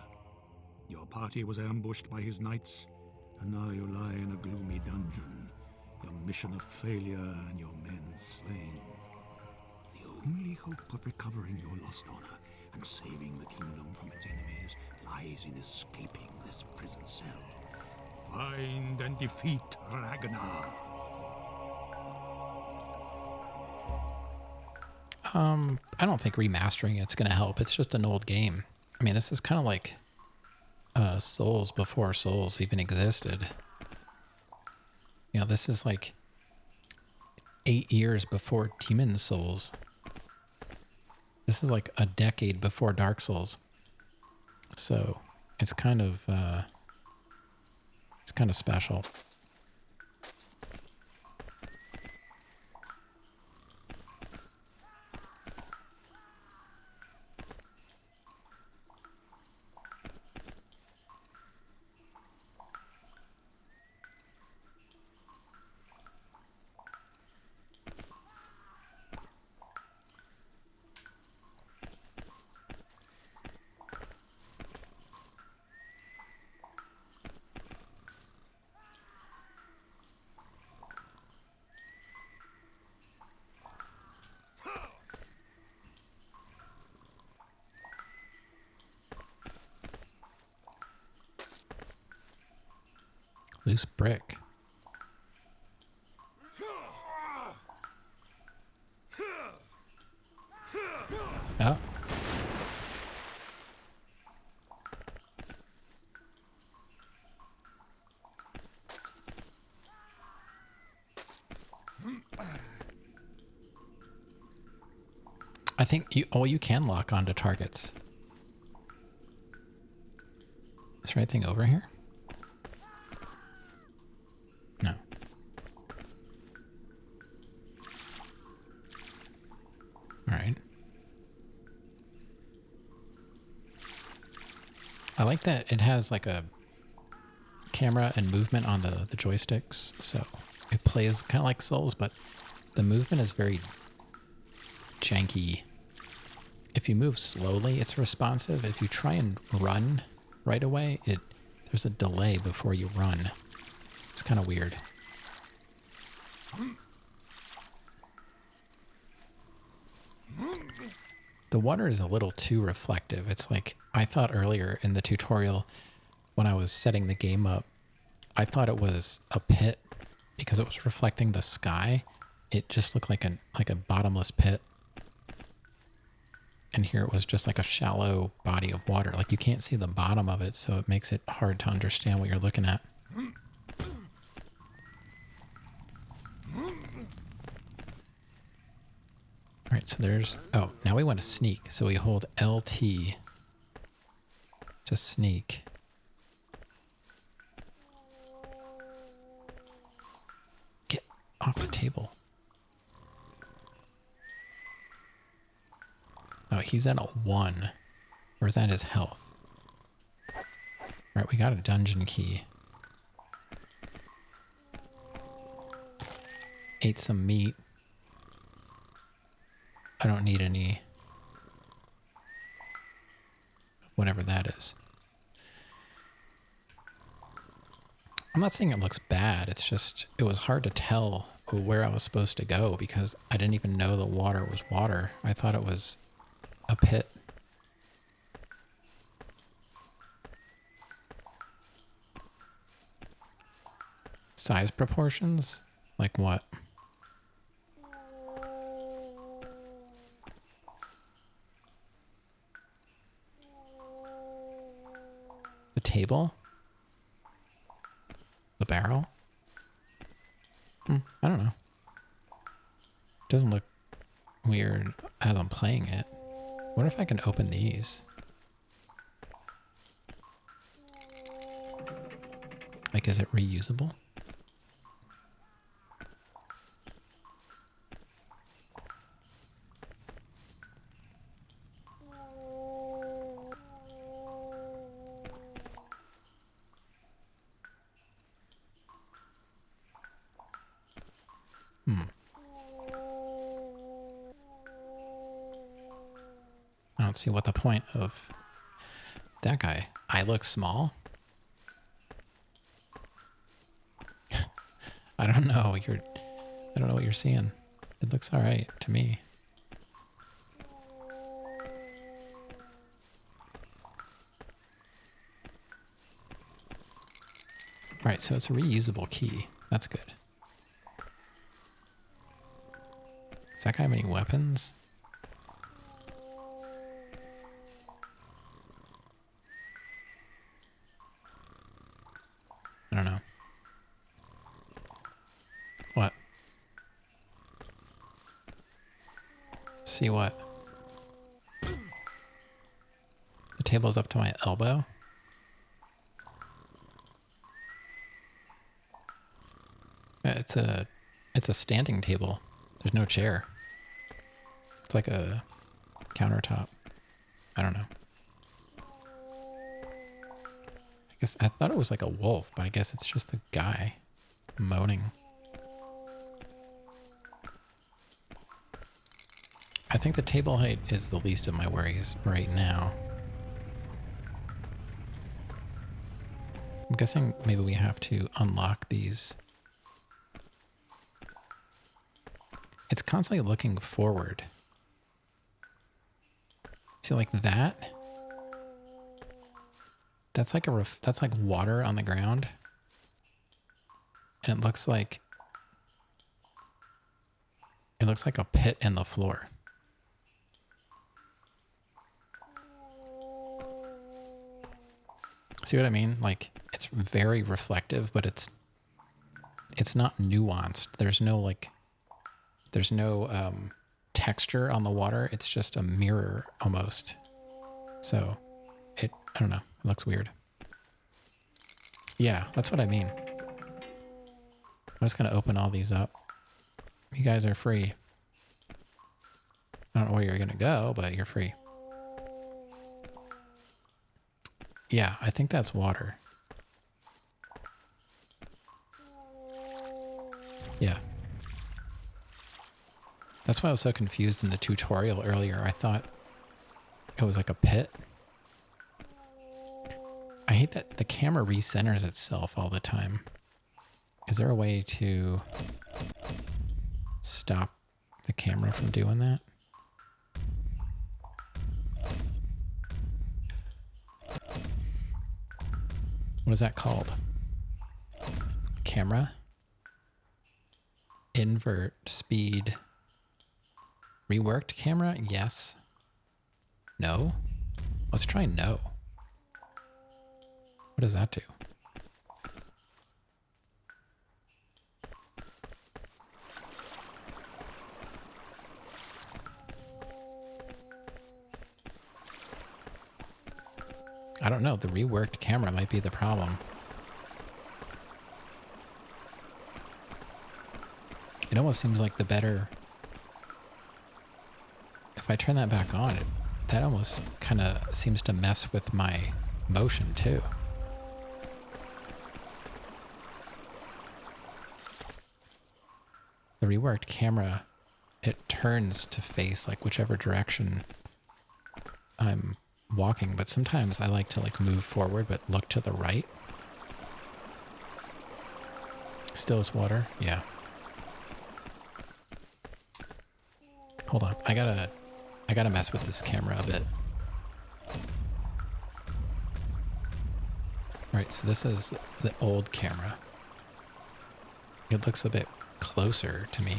Your party was ambushed by his knights, and now you lie in a gloomy dungeon, your mission a failure and your men slain. The only hope of recovering your lost honor and saving the kingdom from its enemies lies in escaping this prison cell. Find and defeat Ragnar. I don't think remastering it's going to help. It's just an old game. I mean, this is kind of like Souls before Souls even existed. You know, this is like 8 years before Demon's Souls. This is like a decade before Dark Souls. So it's kind of special. Loose brick. Oh. I think you can lock onto targets. Is there anything over here? No. All right. I like that it has like a camera and movement on the joysticks, so it plays kind of like Souls, but the movement is very janky. If you move slowly, it's responsive. If you try and run right away, there's a delay before you run. It's kind of weird. The water is a little too reflective. It's like, I thought earlier in the tutorial when I was setting the game up, I thought it was a pit because it was reflecting the sky. It just looked like a bottomless pit. And here it was just like a shallow body of water. Like you can't see the bottom of it, so it makes it hard to understand what you're looking at. All right, so there's... Oh, now we want to sneak. So we hold LT to sneak. Get off the table. Oh, he's at a 1. Or is that his health? All right, we got a dungeon key. Ate some meat. I don't need any... whatever that is. I'm not saying it looks bad. It's just, it was hard to tell where I was supposed to go because I didn't even know the water was water. I thought it was a pit. Size proportions? Like what? The table? The barrel? I don't know. Doesn't look weird as I'm playing it. What if I can open these? Like, is it reusable? I don't see what the point of that guy. I look small? I don't know. I don't know what you're seeing. It looks all right to me. All right, so it's a reusable key. That's good. Does that guy have any weapons? I don't know. What? See what? The table's up to my elbow. It's a standing table. There's no chair. It's like a countertop. I don't know. I guess I thought it was like a wolf, but I guess it's just the guy moaning. I think the table height is the least of my worries right now. I'm guessing maybe we have to unlock these. It's constantly looking forward. See, like that? That's like that's like water on the ground. And it looks like a pit in the floor. See what I mean? Like, it's very reflective, but it's not nuanced. There's no texture on the water. It's just a mirror almost. So I don't know. It looks weird. Yeah, that's what I mean. I'm just going to open all these up. You guys are free. I don't know where you're going to go, but you're free. Yeah, I think that's water. Yeah. That's why I was so confused in the tutorial earlier. I thought it was like a pit. I hate that the camera recenters itself all the time. Is there a way to stop the camera from doing that? What is that called? Camera? Invert speed. Reworked camera? Yes. No? Let's try no. What does that do? I don't know. The reworked camera might be the problem. It almost seems like the better... If I turn that back on, that almost kind of seems to mess with my motion too. The reworked camera, it turns to face like whichever direction I'm walking, but sometimes I like to like move forward but look to the right. Still is water? Yeah. Hold on. I gotta mess with this camera a bit. Alright, so this is the old camera. It looks a bit closer to me.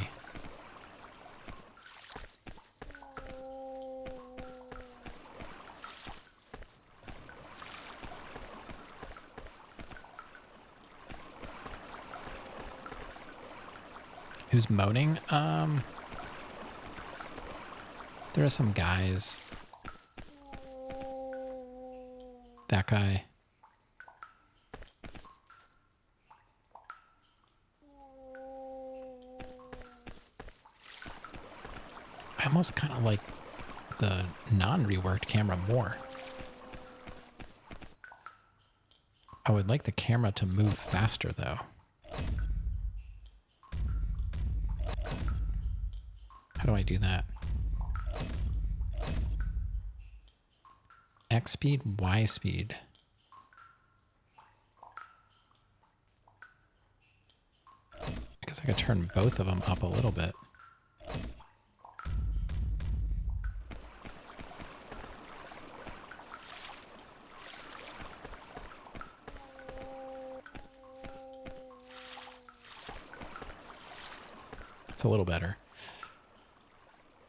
Who's moaning? There are some guys. That guy. I almost kind of like the non-reworked camera more. I would like the camera to move faster though. How do I do that? X speed, Y speed. I guess I could turn both of them up a little bit. It's a little better.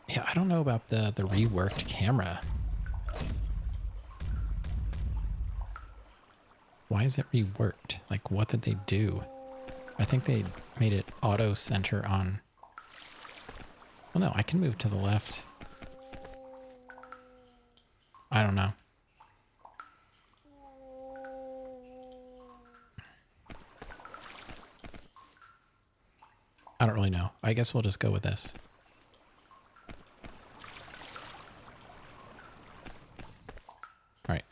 Yeah, I don't know about the reworked camera. Why is it reworked? Like, what did they do? I think they made it auto center on... Well, no, I can move to the left. I don't know. I don't really know. I guess we'll just go with this. All right.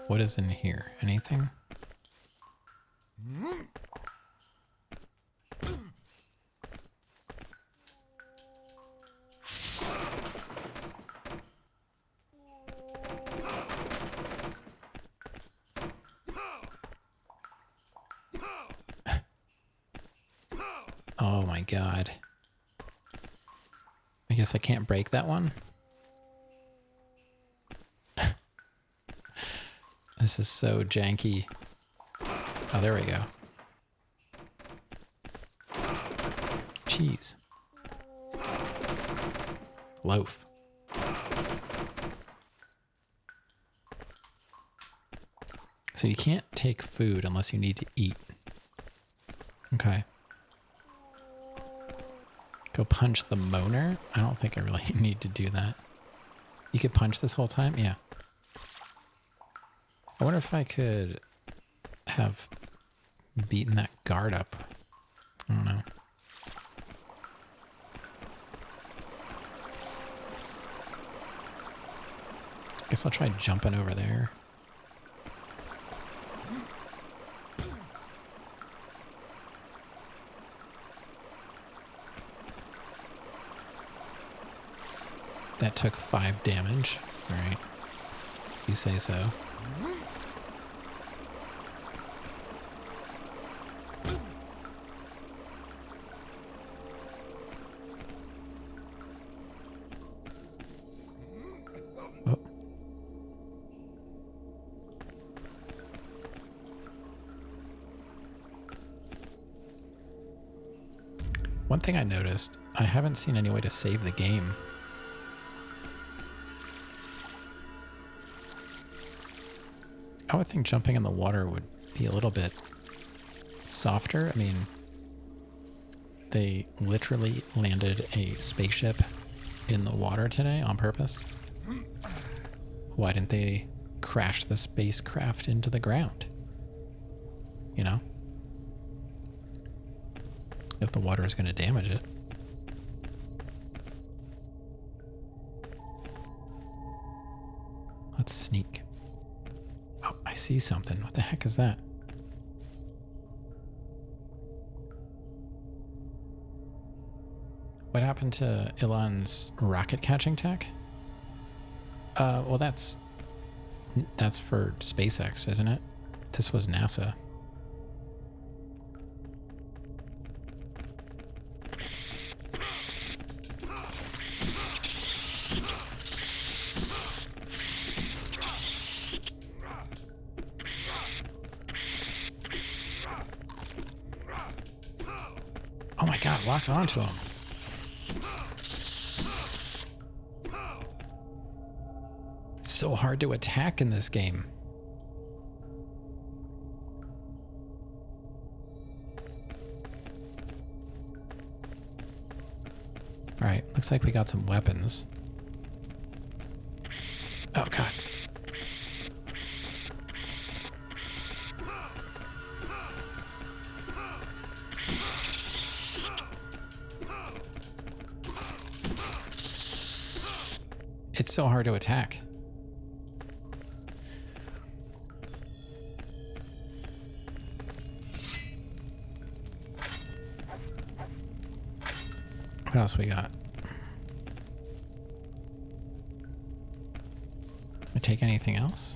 What is in here? Anything? Oh my god. I guess I can't break that one. This is so janky. Oh, there we go. cheese. Loaf. So you can't take food unless you need to eat. Okay. Go punch the moaner? I don't think I really need to do that. You could punch this whole time? Yeah. I wonder if I could have beaten that guard up. I don't know. Guess I'll try jumping over there. That took 5 damage. All right. You say so. Oh. One thing I noticed, I haven't seen any way to save the game. I would think jumping in the water would be a little bit softer. I mean, they literally landed a spaceship in the water today on purpose. Why didn't they crash the spacecraft into the ground? You know? If the water is going to damage it. Let's sneak. Oh, I see something. What the heck is that? What happened to Elon's rocket catching tech? Well, that's for SpaceX, isn't it? This was NASA. Oh my God, lock onto him. It's so hard to attack in this game. All right, looks like we got some weapons. Oh God. It's so hard to attack. What else we got? I take anything else?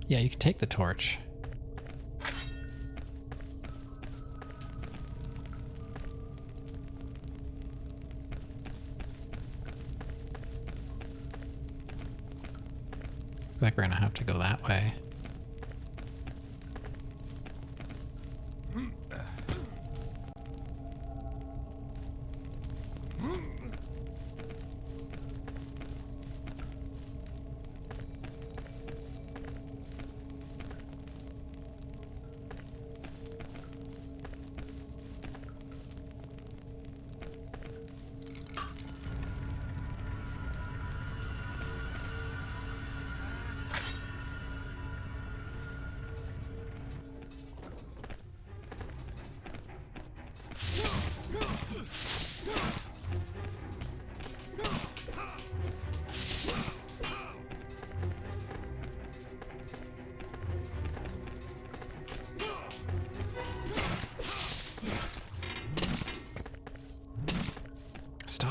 Yeah, you can take the torch. Looks like we're gonna have to go that way.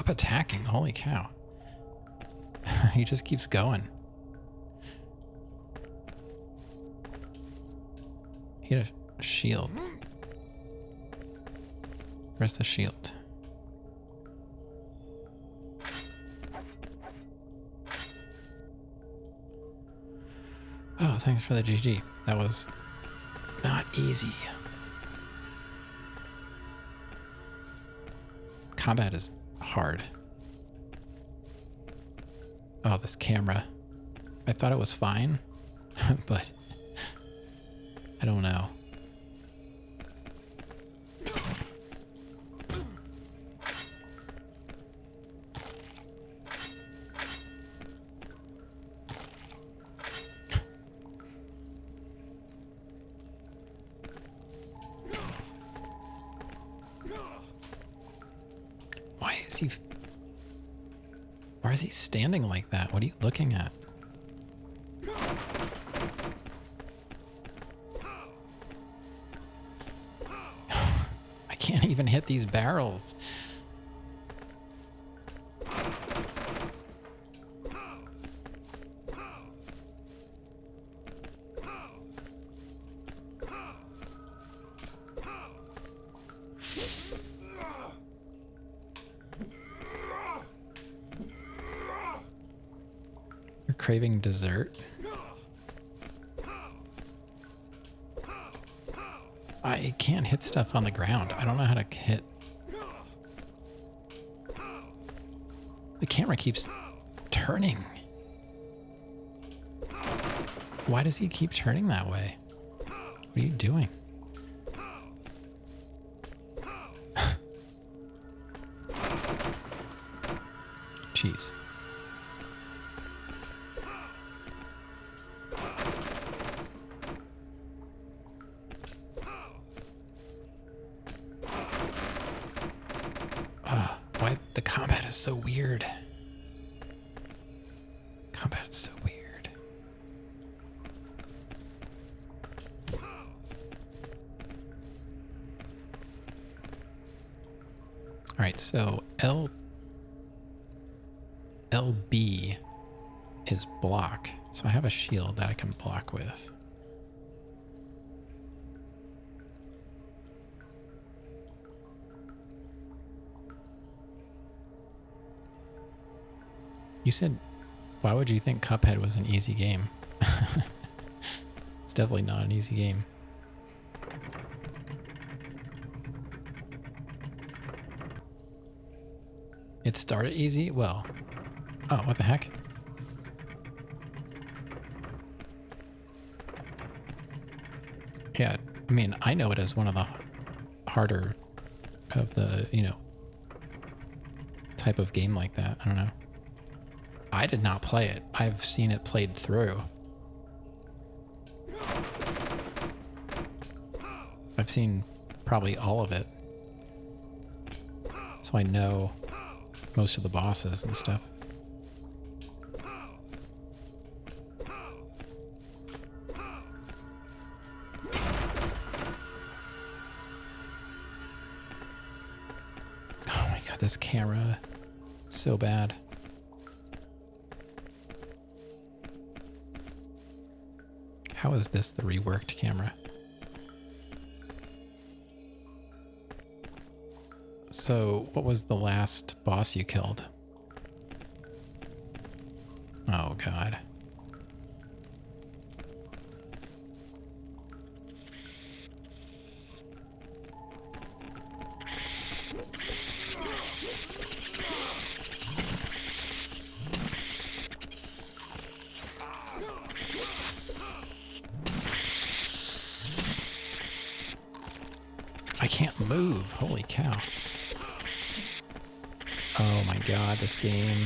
Stop attacking. Holy cow. He just keeps going. He had a shield. Where's the shield? Oh, thanks for the GG. That was not easy. Combat is hard. Oh, this camera. I thought it was fine, but I don't know. Why is he standing like that? What are you looking at? I can't even hit these barrels. Craving dessert. I can't hit stuff on the ground. I don't know how to hit. The camera keeps turning. Why does he keep turning that way? What are you doing? Jeez. The combat is so weird. Combat is so weird. All right, so LB is block. So I have a shield that I can block with. You said, why would you think Cuphead was an easy game? It's definitely not an easy game. It started easy? Well, oh, what the heck? Yeah, I mean, I know it as one of the harder of the, type of game like that. I don't know. I did not play it. I've seen it played through. I've seen probably all of it. So I know most of the bosses and stuff. Oh my god, this camera is so bad. How is this the reworked camera? So, what was the last boss you killed? Oh, God. I can't move. Holy cow. Oh my god, this game.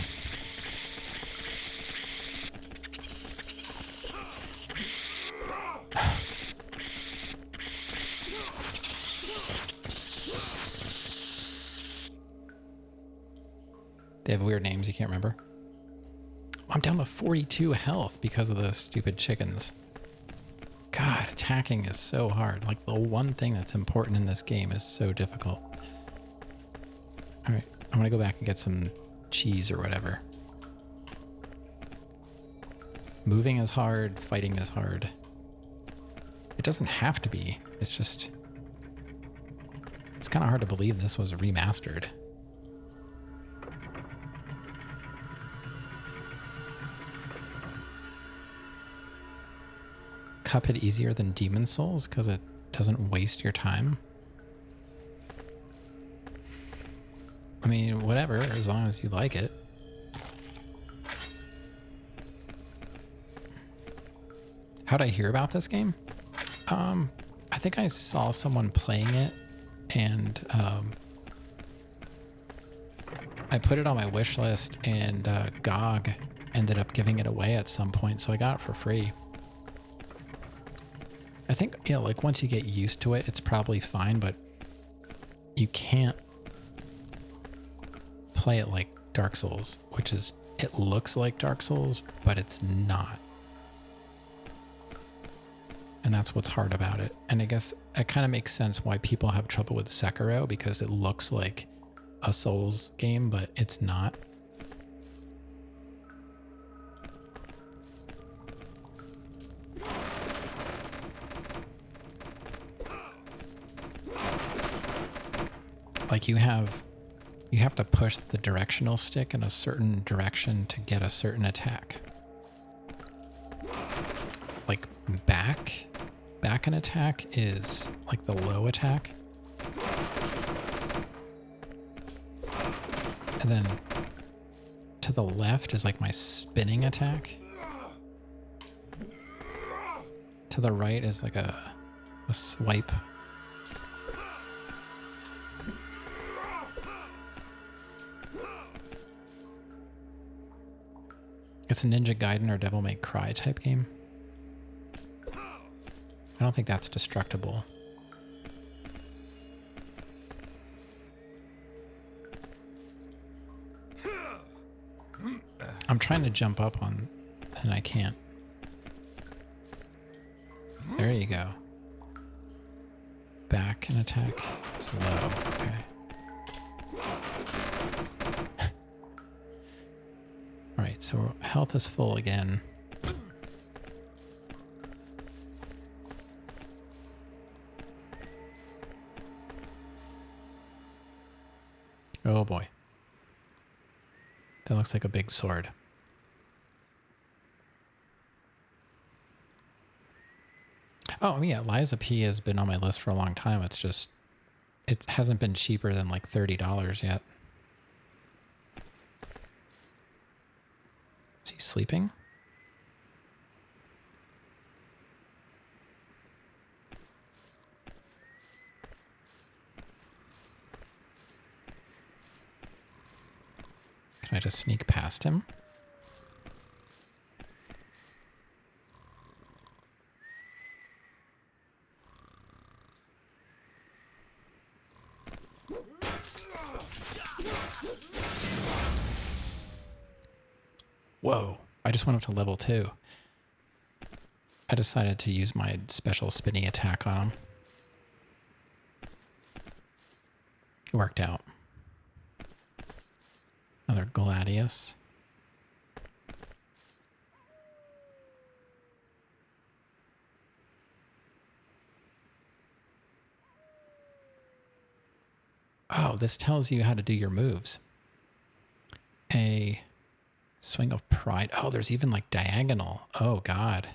They have weird names you can't remember. I'm down to 42 health because of those stupid chickens. God, attacking is so hard. Like, the one thing that's important in this game is so difficult. All right, I'm gonna go back and get some cheese or whatever. Moving is hard, fighting is hard. It doesn't have to be. It's just... It's kind of hard to believe this was remastered. Cuphead easier than Demon Souls because it doesn't waste your time? I mean, whatever, as long as you like it. How'd I hear about this game? I think I saw someone playing it, and I put it on my wish list, and GOG ended up giving it away at some point, so I got it for free. I think, you know, like once you get used to it, it's probably fine, but you can't play it like Dark Souls, which is, it looks like Dark Souls, but it's not. And that's what's hard about it. And I guess it kind of makes sense why people have trouble with Sekiro, because it looks like a Souls game, but it's not. Like you have to push the directional stick in a certain direction to get a certain attack. Like back an attack is like the low attack. And then to the left is like my spinning attack. To the right is like a swipe. It's a Ninja Gaiden or Devil May Cry type game. I don't think that's destructible. I'm trying to jump up on, and I can't. There you go. Back and attack. It's low. Okay. Alright, so health is full again. Oh boy. That looks like a big sword. Oh yeah, Liza P has been on my list for a long time. It's just, it hasn't been cheaper than like $30 yet. Is he sleeping? Can I just sneak past him? Whoa, I just went up to level 2. I decided to use my special spinning attack on him. It worked out. Another Gladius. Oh, this tells you how to do your moves. A swing of pride. Oh, there's even like diagonal. Oh, God.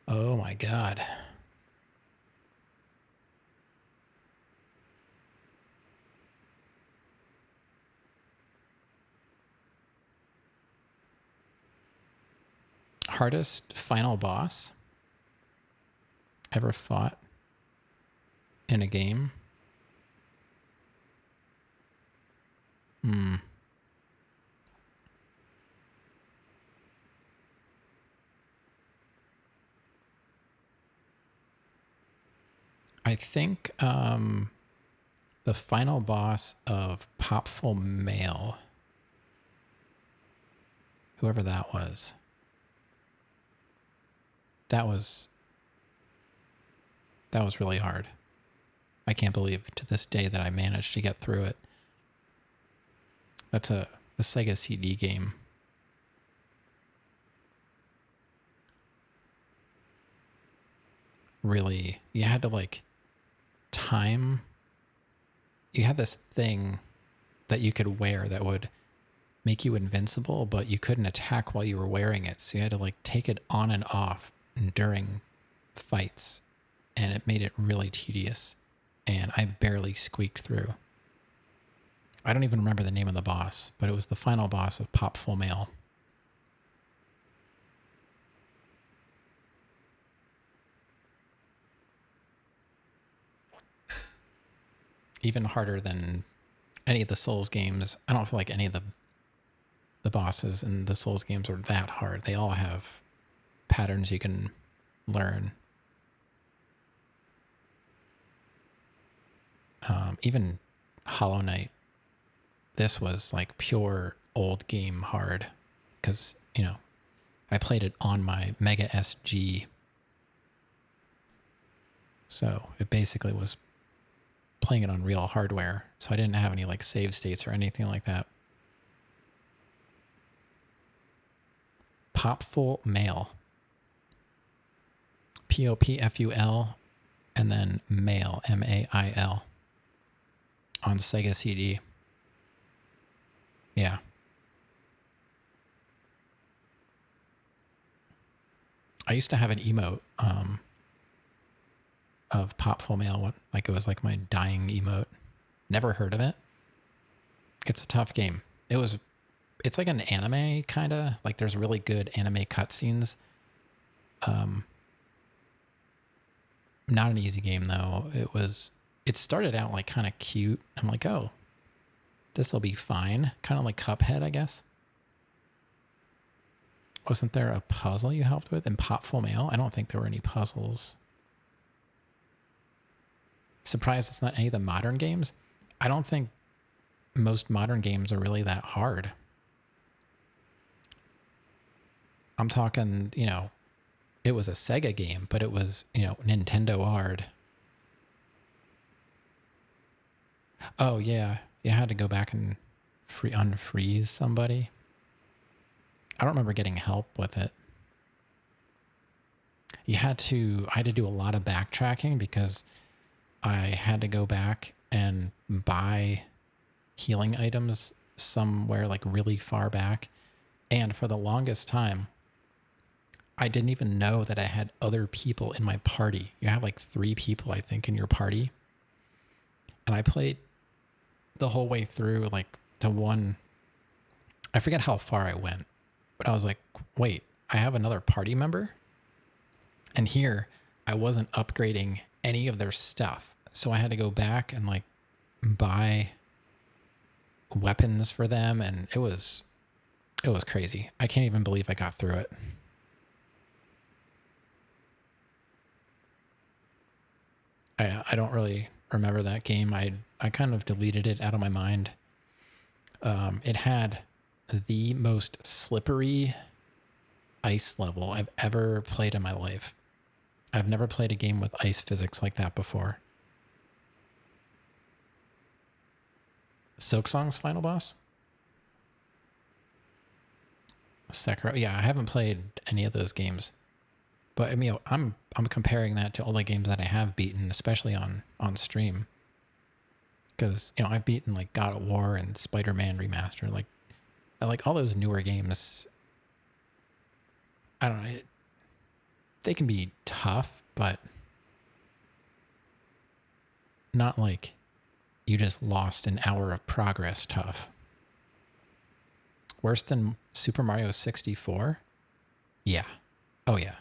Oh, my God. Hardest final boss ever fought in a game? I think the final boss of Popful Mail, whoever that was really hard. I can't believe to this day that I managed to get through it. That's a Sega CD game. Really, you had to like time. You had this thing that you could wear that would make you invincible, but you couldn't attack while you were wearing it. So you had to like take it on and off during fights, and it made it really tedious. And I barely squeaked through. I don't even remember the name of the boss, but it was the final boss of Pop Full Mail. Even harder than any of the Souls games. I don't feel like any of the bosses in the Souls games are that hard. They all have patterns you can learn. Even Hollow Knight, this was like pure old game hard because, you know, I played it on my Mega SG. So it basically was playing it on real hardware. So I didn't have any like save states or anything like that. Popful Mail. Popful and then Mail, Mail, on Sega CD. Yeah. I used to have an emote of Popful Mail, like it was like my dying emote. Never heard of it. It's a tough game. It's like an anime kind of, like there's really good anime cutscenes. Not an easy game though. It started out like kind of cute. I'm like, oh, this will be fine. Kind of like Cuphead, I guess. Wasn't there a puzzle you helped with in Popful Mail? I don't think there were any puzzles. Surprised it's not any of the modern games. I don't think most modern games are really that hard. I'm talking, you know, it was a Sega game, but it was, you know, Nintendo hard. Oh yeah, you had to go back and unfreeze somebody. I don't remember getting help with it. I had to do a lot of backtracking because I had to go back and buy healing items somewhere like really far back. And for the longest time, I didn't even know that I had other people in my party. You have like 3 people, I think, in your party. And I played the whole way through like to one. I forget how far I went, but I was like, wait, I have another party member? And here I wasn't upgrading any of their stuff. So I had to go back and like buy weapons for them. And it was crazy. I can't even believe I got through it. I don't really remember that game. I kind of deleted it out of my mind. It had the most slippery ice level I've ever played in my life. I've never played a game with ice physics like that before. Silksong's final boss? Sekiro. Yeah, I haven't played any of those games. But I mean, I'm comparing that to all the games that I have beaten, especially on stream. Because, you know, I've beaten like God of War and Spider-Man Remastered, like all those newer games. I don't know. They can be tough, but not like you just lost an hour of progress tough. Worse than Super Mario 64? Yeah. Oh, yeah.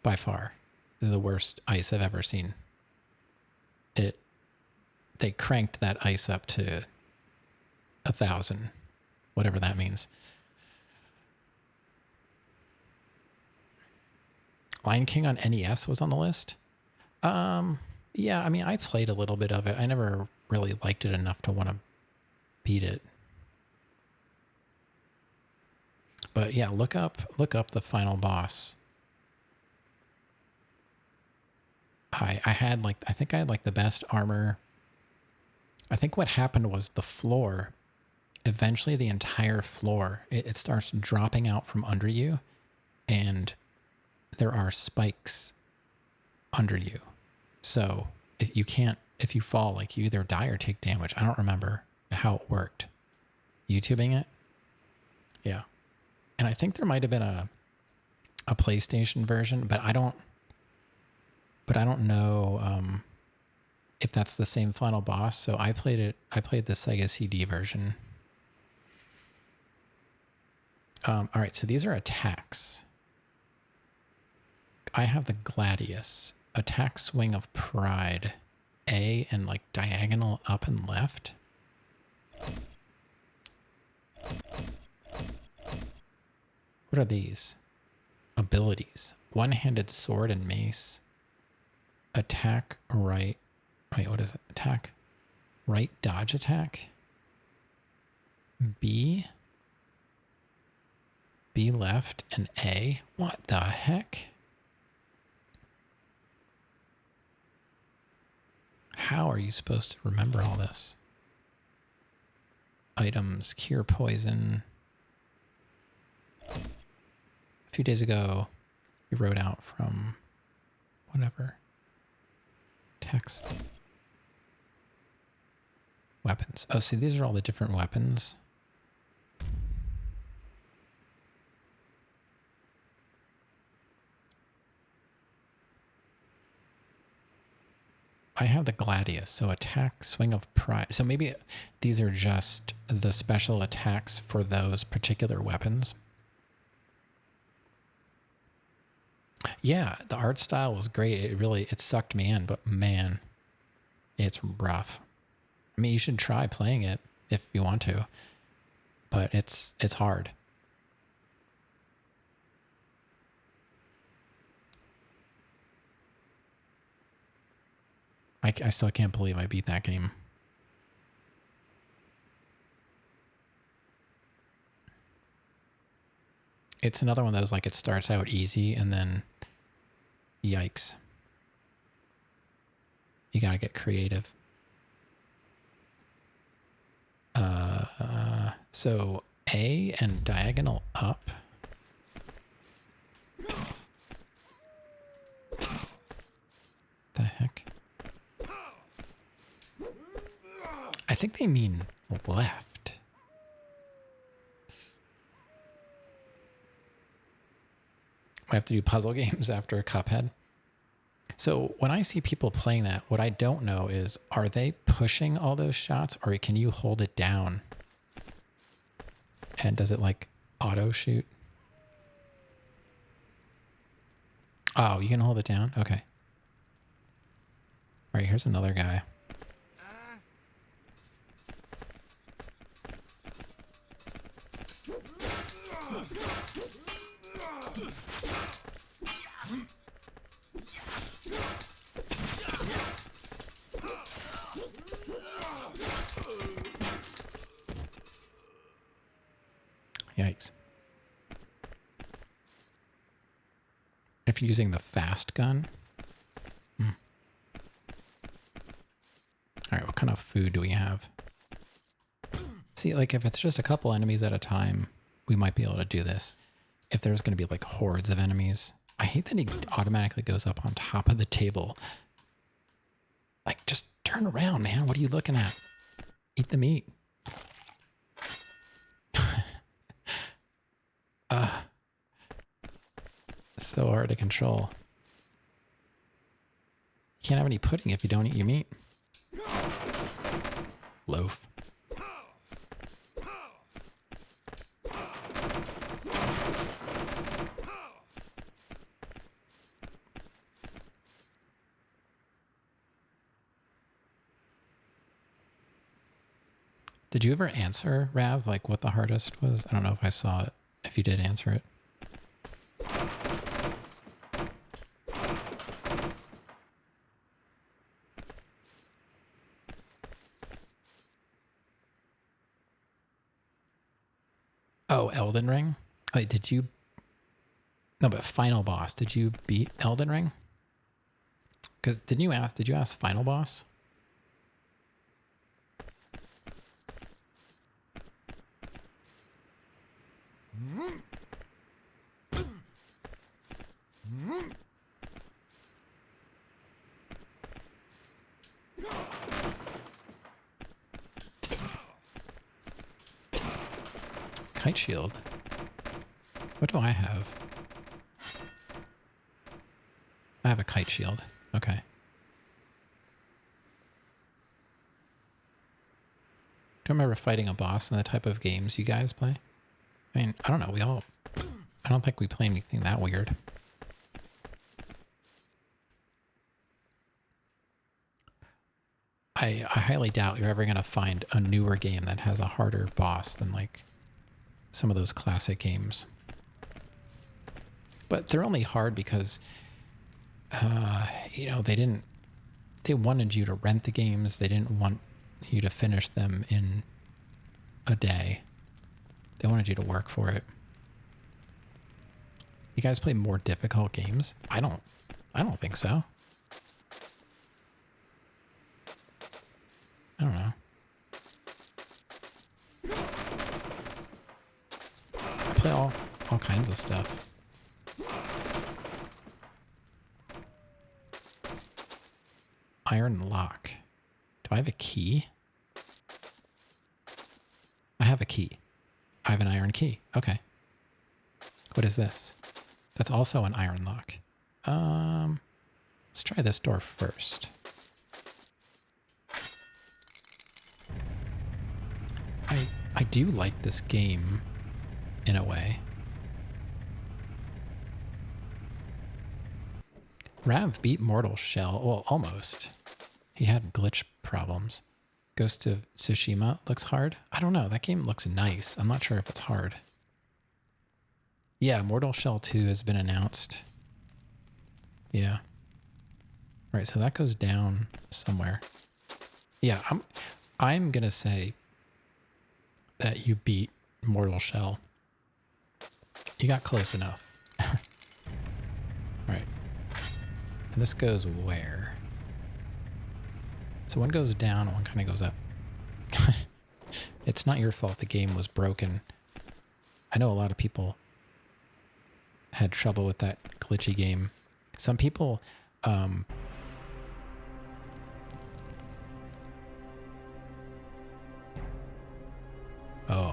By far. They're the worst ice I've ever seen. They cranked that ice up to 1,000, whatever that means. Lion King on NES was on the list. Yeah, I mean, I played a little bit of it. I never really liked it enough to want to beat it. But yeah, look up the final boss. I had like, I think I had like the best armor. I think what happened was the floor, eventually the entire floor, it starts dropping out from under you, and there are spikes under you. So if you can't, if you fall, like you either die or take damage. I don't remember how it worked. YouTubing it. Yeah. And I think there might have been a PlayStation version, but I don't know if that's the same final boss. So I played the Sega CD version. All right, so these are attacks. I have the Gladius. Attack Swing of Pride. A and like diagonal up and left. What are these? Abilities. One-handed sword and mace. Attack right. Wait, what is it? Attack right dodge attack. B. B left and A. What the heck? How are you supposed to remember all this? Items, cure poison. A few days ago, we wrote out from whatever. Text. Weapons. Oh, see, these are all the different weapons. I have the Gladius, so attack, swing of pride. So maybe these are just the special attacks for those particular weapons. Yeah, the art style was great. It sucked me in, but man, it's rough. I mean, you should try playing it if you want to, but it's hard. I still can't believe I beat that game. It's another one of those, like, it starts out easy and then yikes. You gotta get creative. So A and diagonal up. The heck? I think they mean left. I have to do puzzle games after Cuphead. So when I see people playing that, what I don't know is, are they pushing all those shots, or can you hold it down? And does it like auto shoot? Oh, you can hold it down? Okay. All right, here's another guy. Yikes. If you're using the fast gun. All right, what kind of food do we have? See, like if it's just a couple enemies at a time, we might be able to do this. If there's going to be like hordes of enemies. I hate that he automatically goes up on top of the table. Like, just turn around, man. What are you looking at? Eat the meat. So hard to control. You can't have any pudding if you don't eat your meat. Loaf. Did you ever answer, Rav, like what the hardest was? I don't know if I saw it, if you did answer it. Oh, Elden Ring? Like, did you... No, but final boss. Did you beat Elden Ring? Because did you ask final boss? Kite shield. What do I have? I have a kite shield. Okay. Do you remember fighting a boss in the type of games you guys play? I mean, I don't know. I don't think we play anything that weird. I highly doubt you're ever going to find a newer game that has a harder boss than like some of those classic games. But they're only hard because, you know, they wanted you to rent the games. They didn't want you to finish them in a day. They wanted you to work for it. You guys play more difficult games? I don't think so. I don't know. I play all kinds of stuff. Iron lock. Do I have a key? I have a key. I have an iron key. Okay. What is this? That's also an iron lock. Let's try this door first. I do like this game in a way. Rav beat Mortal Shell. Well, almost. He had glitch problems. Ghost of Tsushima looks hard. I don't know. That game looks nice. I'm not sure if it's hard. Yeah, Mortal Shell 2 has been announced. Yeah. Right, so that goes down somewhere. Yeah, I'm gonna say that you beat Mortal Shell. You got close enough. Right. And this goes where? So one goes down and one kind of goes up. It's not your fault the game was broken. I know a lot of people had trouble with that glitchy game. Some people, oh,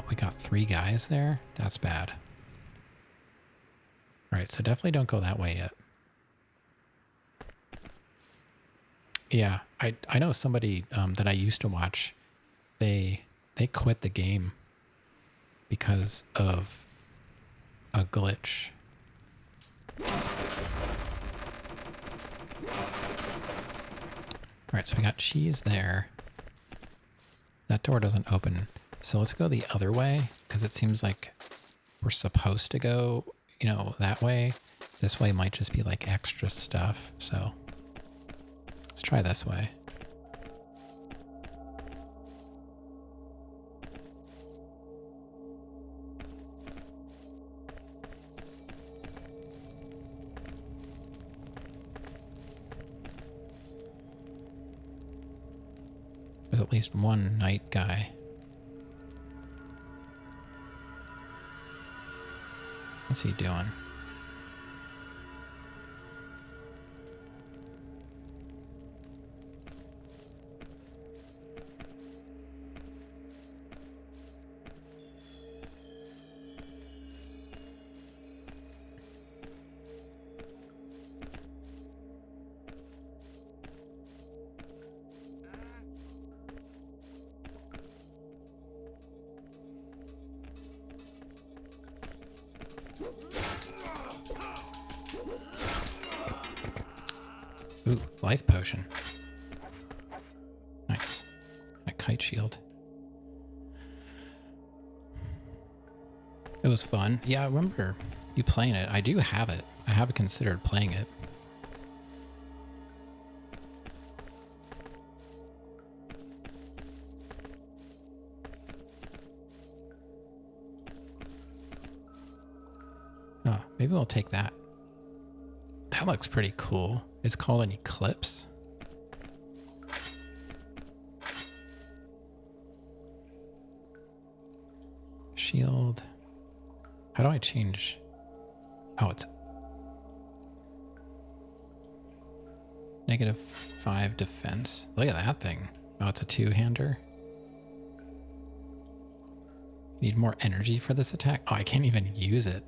we got 3 guys there? That's bad. All right, so definitely don't go that way yet. Yeah, I know somebody that I used to watch, they quit the game because of a glitch. All right, so we got cheese there. That door doesn't open. So let's go the other way because it seems like we're supposed to go, you know, that way. This way might just be like extra stuff. So let's try this way. There's at least one night guy. What's he doing? Ooh, life potion. Nice. A kite shield. It was fun. Yeah, I remember you playing it. I do have it. I have considered playing it. Oh, maybe we'll take that. That looks pretty cool. It's called an Eclipse. Shield. How do I change? Oh, it's -5 defense. Look at that thing. Oh, it's a two-hander. Need more energy for this attack? Oh, I can't even use it.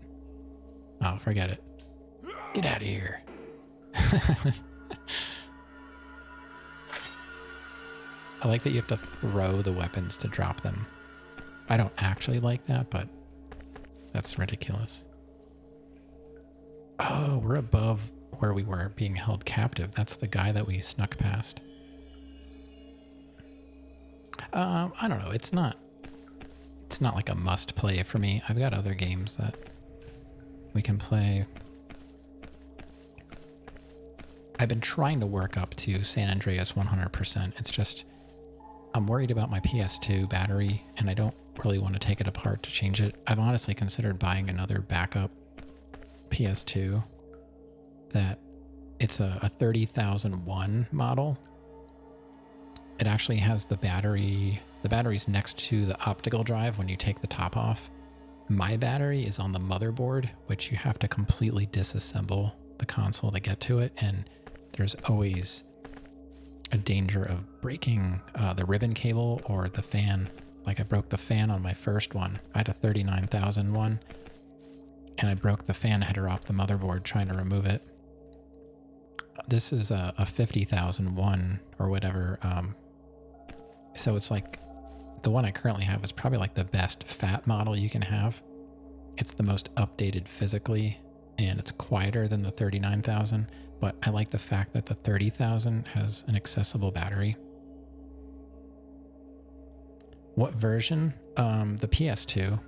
Oh, forget it. Get out of here. I like that you have to throw the weapons to drop them. I don't actually like that, but that's ridiculous. Oh, we're above where we were being held captive. That's the guy that we snuck past. I don't know. It's not like a must play for me. I've got other games that we can play. I've been trying to work up to San Andreas 100%. It's just, I'm worried about my PS2 battery and I don't really want to take it apart to change it. I've honestly considered buying another backup PS2 that it's a 30,001 model. It actually has the battery. The battery's next to the optical drive when you take the top off. My battery is on the motherboard, which you have to completely disassemble the console to get to it. And there's always a danger of breaking the ribbon cable or the fan. Like I broke the fan on my first one. I had a 39,001 and I broke the fan header off the motherboard trying to remove it. This is a 50,001 or whatever. So it's like the one I currently have is probably like the best fat model you can have. It's the most updated physically and it's quieter than the 39,000, but I like the fact that the 30,000 has an accessible battery. What version? The PS2.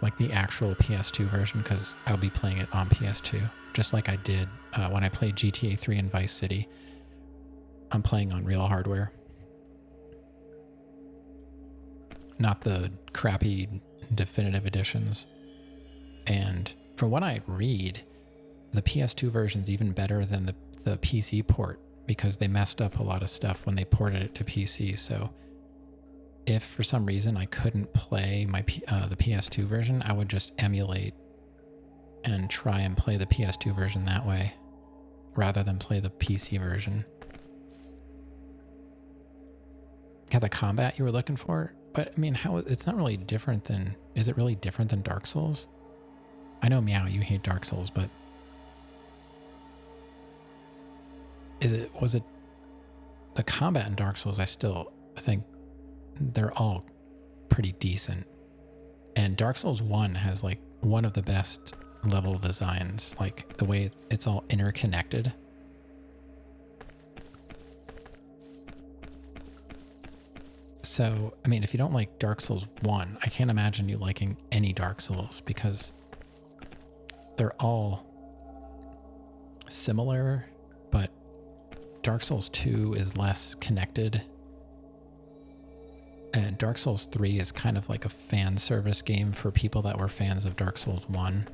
Like the actual PS2 version, because I'll be playing it on PS2, just like I did when I played GTA 3 and Vice City. I'm playing on real hardware. Not the crappy definitive editions. And from what I read, the PS2 version is even better than the PC port because they messed up a lot of stuff when they ported it to PC. So if for some reason I couldn't play the PS2 version, I would just emulate and try and play the PS2 version that way rather than play the PC version. Yeah, the combat you were looking for? But I mean, it's not really different than, is it really different than Dark Souls? I know, Meow, you hate Dark Souls, but was it the combat in Dark Souls? I think they're all pretty decent. And Dark Souls 1 has like one of the best level designs, like the way it's all interconnected. So, I mean, if you don't like Dark Souls 1, I can't imagine you liking any Dark Souls because they're all similar, but Dark Souls 2 is less connected. And Dark Souls 3 is kind of like a fan service game for people that were fans of Dark Souls 1.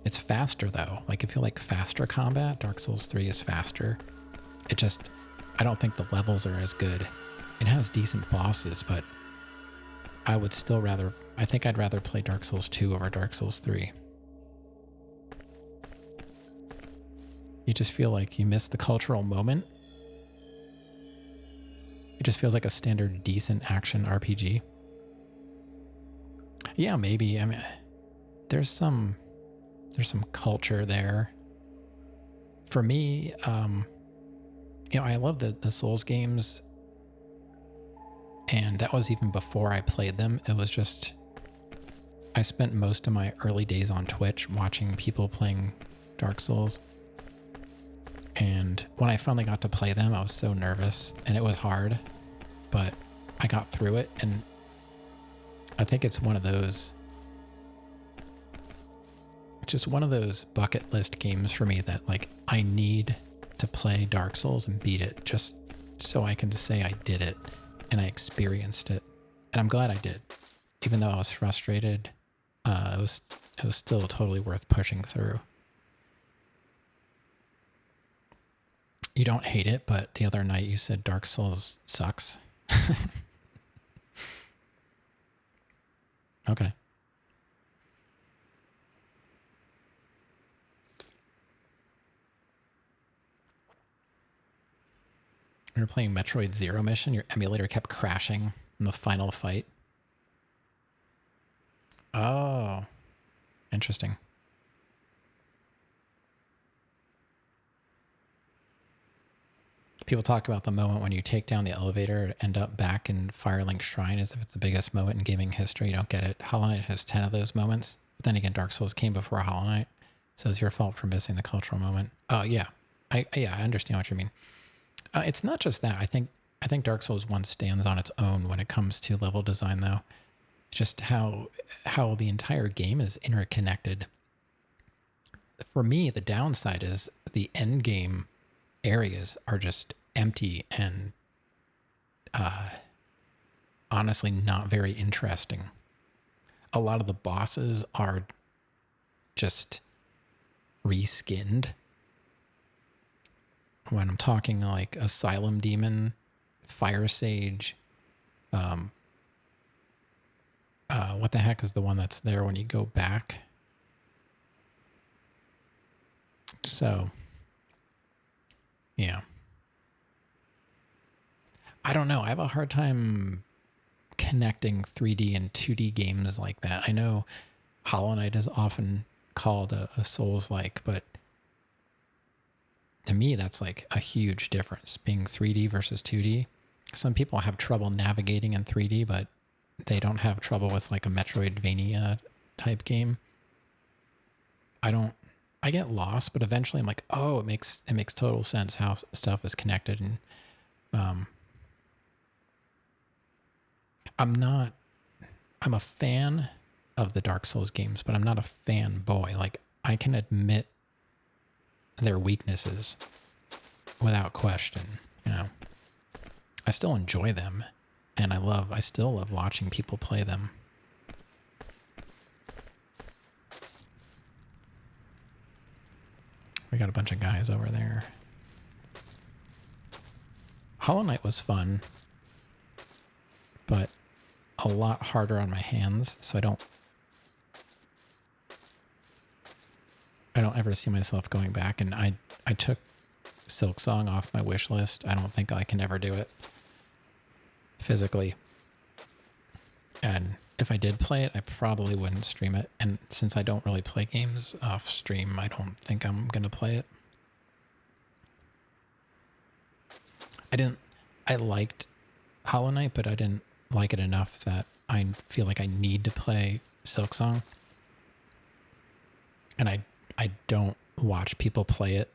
It's faster though. Like if you like faster combat, Dark Souls 3 is faster. I don't think the levels are as good. It has decent bosses, but I think I'd rather play Dark Souls 2 over Dark Souls 3. You just feel like you missed the cultural moment. It just feels like a standard decent action RPG. Yeah, maybe. I mean, there's some culture there. For me, I love the Souls games. And that was even before I played them. It was just, I spent most of my early days on Twitch watching people playing Dark Souls. And when I finally got to play them, I was so nervous and it was hard, but I got through it. And I think it's one of those bucket list games for me that like I need to play Dark Souls and beat it just so I can say I did it. And I experienced it, and I'm glad I did. Even though I was frustrated, it was still totally worth pushing through. You don't hate it, but the other night you said Dark Souls sucks. Okay. We were playing Metroid Zero Mission. Your emulator kept crashing in the final fight. Oh, interesting. People talk about the moment when you take down the elevator, end up back in Firelink Shrine as if it's the biggest moment in gaming history. You don't get it. Hollow Knight has 10 of those moments. But then again, Dark Souls came before Hollow Knight. So it's your fault for missing the cultural moment. Oh, yeah. I understand what you mean. It's not just that. I think Dark Souls 1 stands on its own when it comes to level design, though. Just how the entire game is interconnected. For me, the downside is the end game areas are just empty and honestly not very interesting. A lot of the bosses are just reskinned. When I'm talking like Asylum Demon, Fire Sage, what the heck is the one that's there when you go back? So, yeah. I don't know. I have a hard time connecting 3D and 2D games like that. I know Hollow Knight is often called a Souls-like, but to me, that's like a huge difference, being 3D versus 2D. Some people have trouble navigating in 3D, but they don't have trouble with like a Metroidvania type game. I get lost, but eventually I'm like, oh, it makes total sense how stuff is connected. And I'm a fan of the Dark Souls games, but I'm not a fanboy. Like, I can admit their weaknesses without question, you know. I still enjoy them, and I still love watching people play them. We got a bunch of guys over there. Hollow Knight was fun, but a lot harder on my hands, so I don't ever see myself going back. And I took Silksong off my wish list. I don't think I can ever do it physically. And if I did play it, I probably wouldn't stream it. And since I don't really play games off stream, I don't think I'm going to play it. I liked Hollow Knight, but I didn't like it enough that I feel like I need to play Silksong. And I don't watch people play it.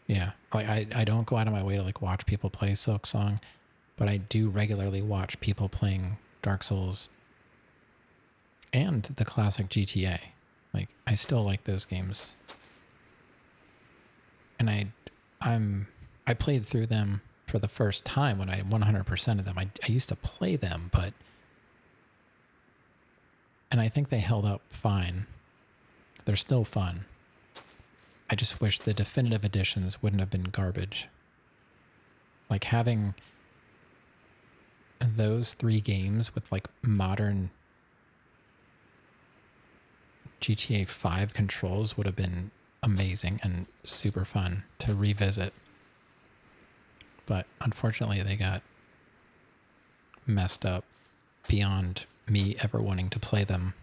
Yeah, like I don't go out of my way to like watch people play Silksong, but I do regularly watch people playing Dark Souls and the classic GTA. Like, I still like those games. And I played through them for the first time when I 100% of them. I used to play them, and I think they held up fine. They're still fun. I just wish the definitive editions wouldn't have been garbage. Like, having those 3 games with like modern GTA 5 controls would have been amazing and super fun to revisit. But unfortunately, they got messed up beyond me ever wanting to play them.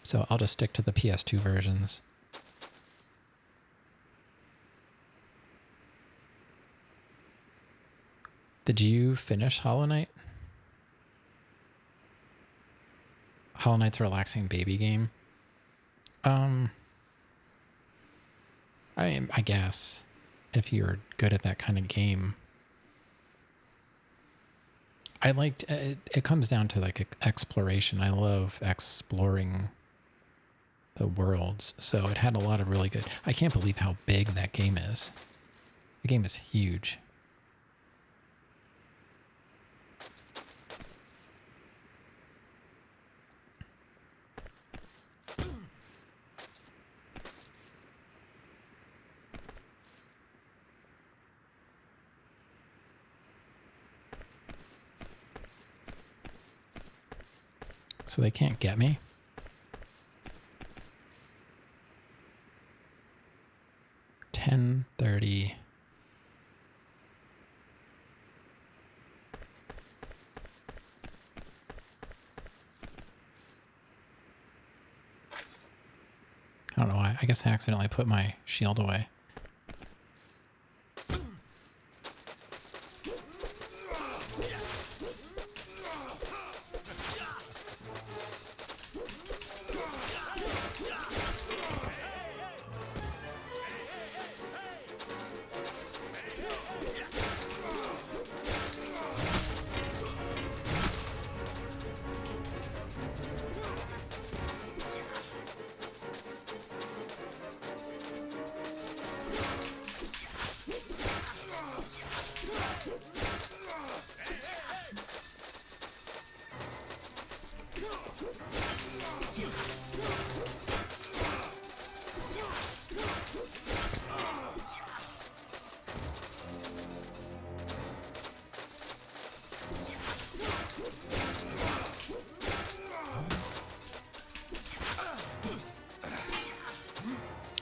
So I'll just stick to the PS2 versions. Did you finish Hollow Knight? Hollow Knight's a relaxing baby game. I guess if you're good at that kind of game. I liked it comes down to like exploration. I love exploring the worlds. So it had a lot of really good. I can't believe how big that game is. The game is huge. So they can't get me. $10.30. I don't know why. I guess I accidentally put my shield away.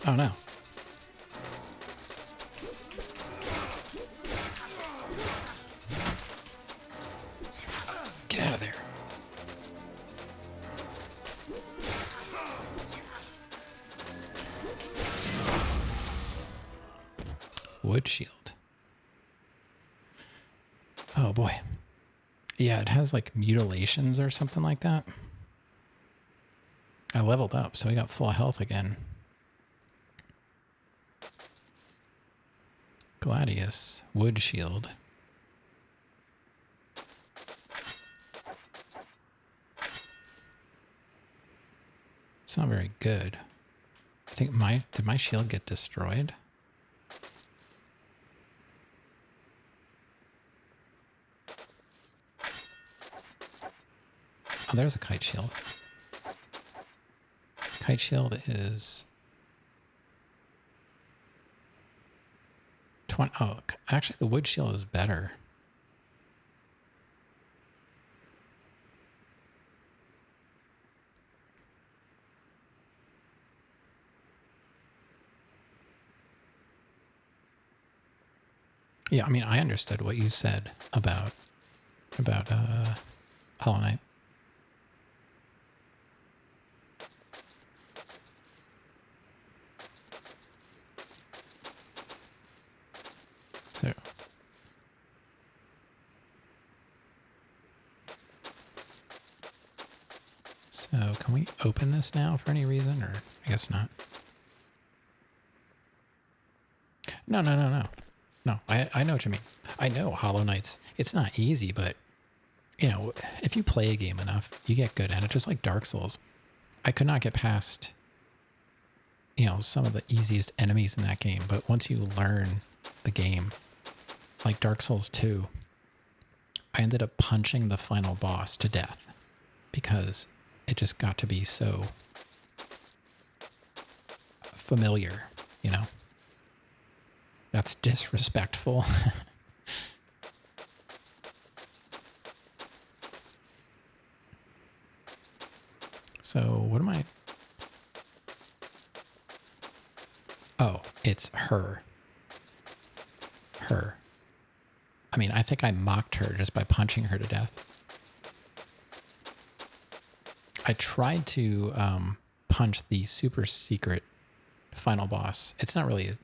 Oh no. Get out of there. Wood shield. Oh boy. Yeah, it has like mutilations or something like that. I leveled up, so we got full health again. Gladius, wood shield. It's not very good. I think did my shield get destroyed? Oh, there's a kite shield. Kite shield is 20. Oh, actually the wood shield is better. Yeah, I mean, I understood what you said about Hollow Knight. So can we open this now for any reason, or I guess not? No. No, I know what you mean. I know Hollow Knight's, it's not easy, but you know, if you play a game enough, you get good at it, just like Dark Souls. I could not get past, you know, some of the easiest enemies in that game, but once you learn the game, like Dark Souls 2, I ended up punching the final boss to death because it just got to be so familiar, you know? That's disrespectful. So what am I? Oh, it's her. Her. I mean, I think I mocked her just by punching her to death. I tried to punch the super secret final boss. It's not really a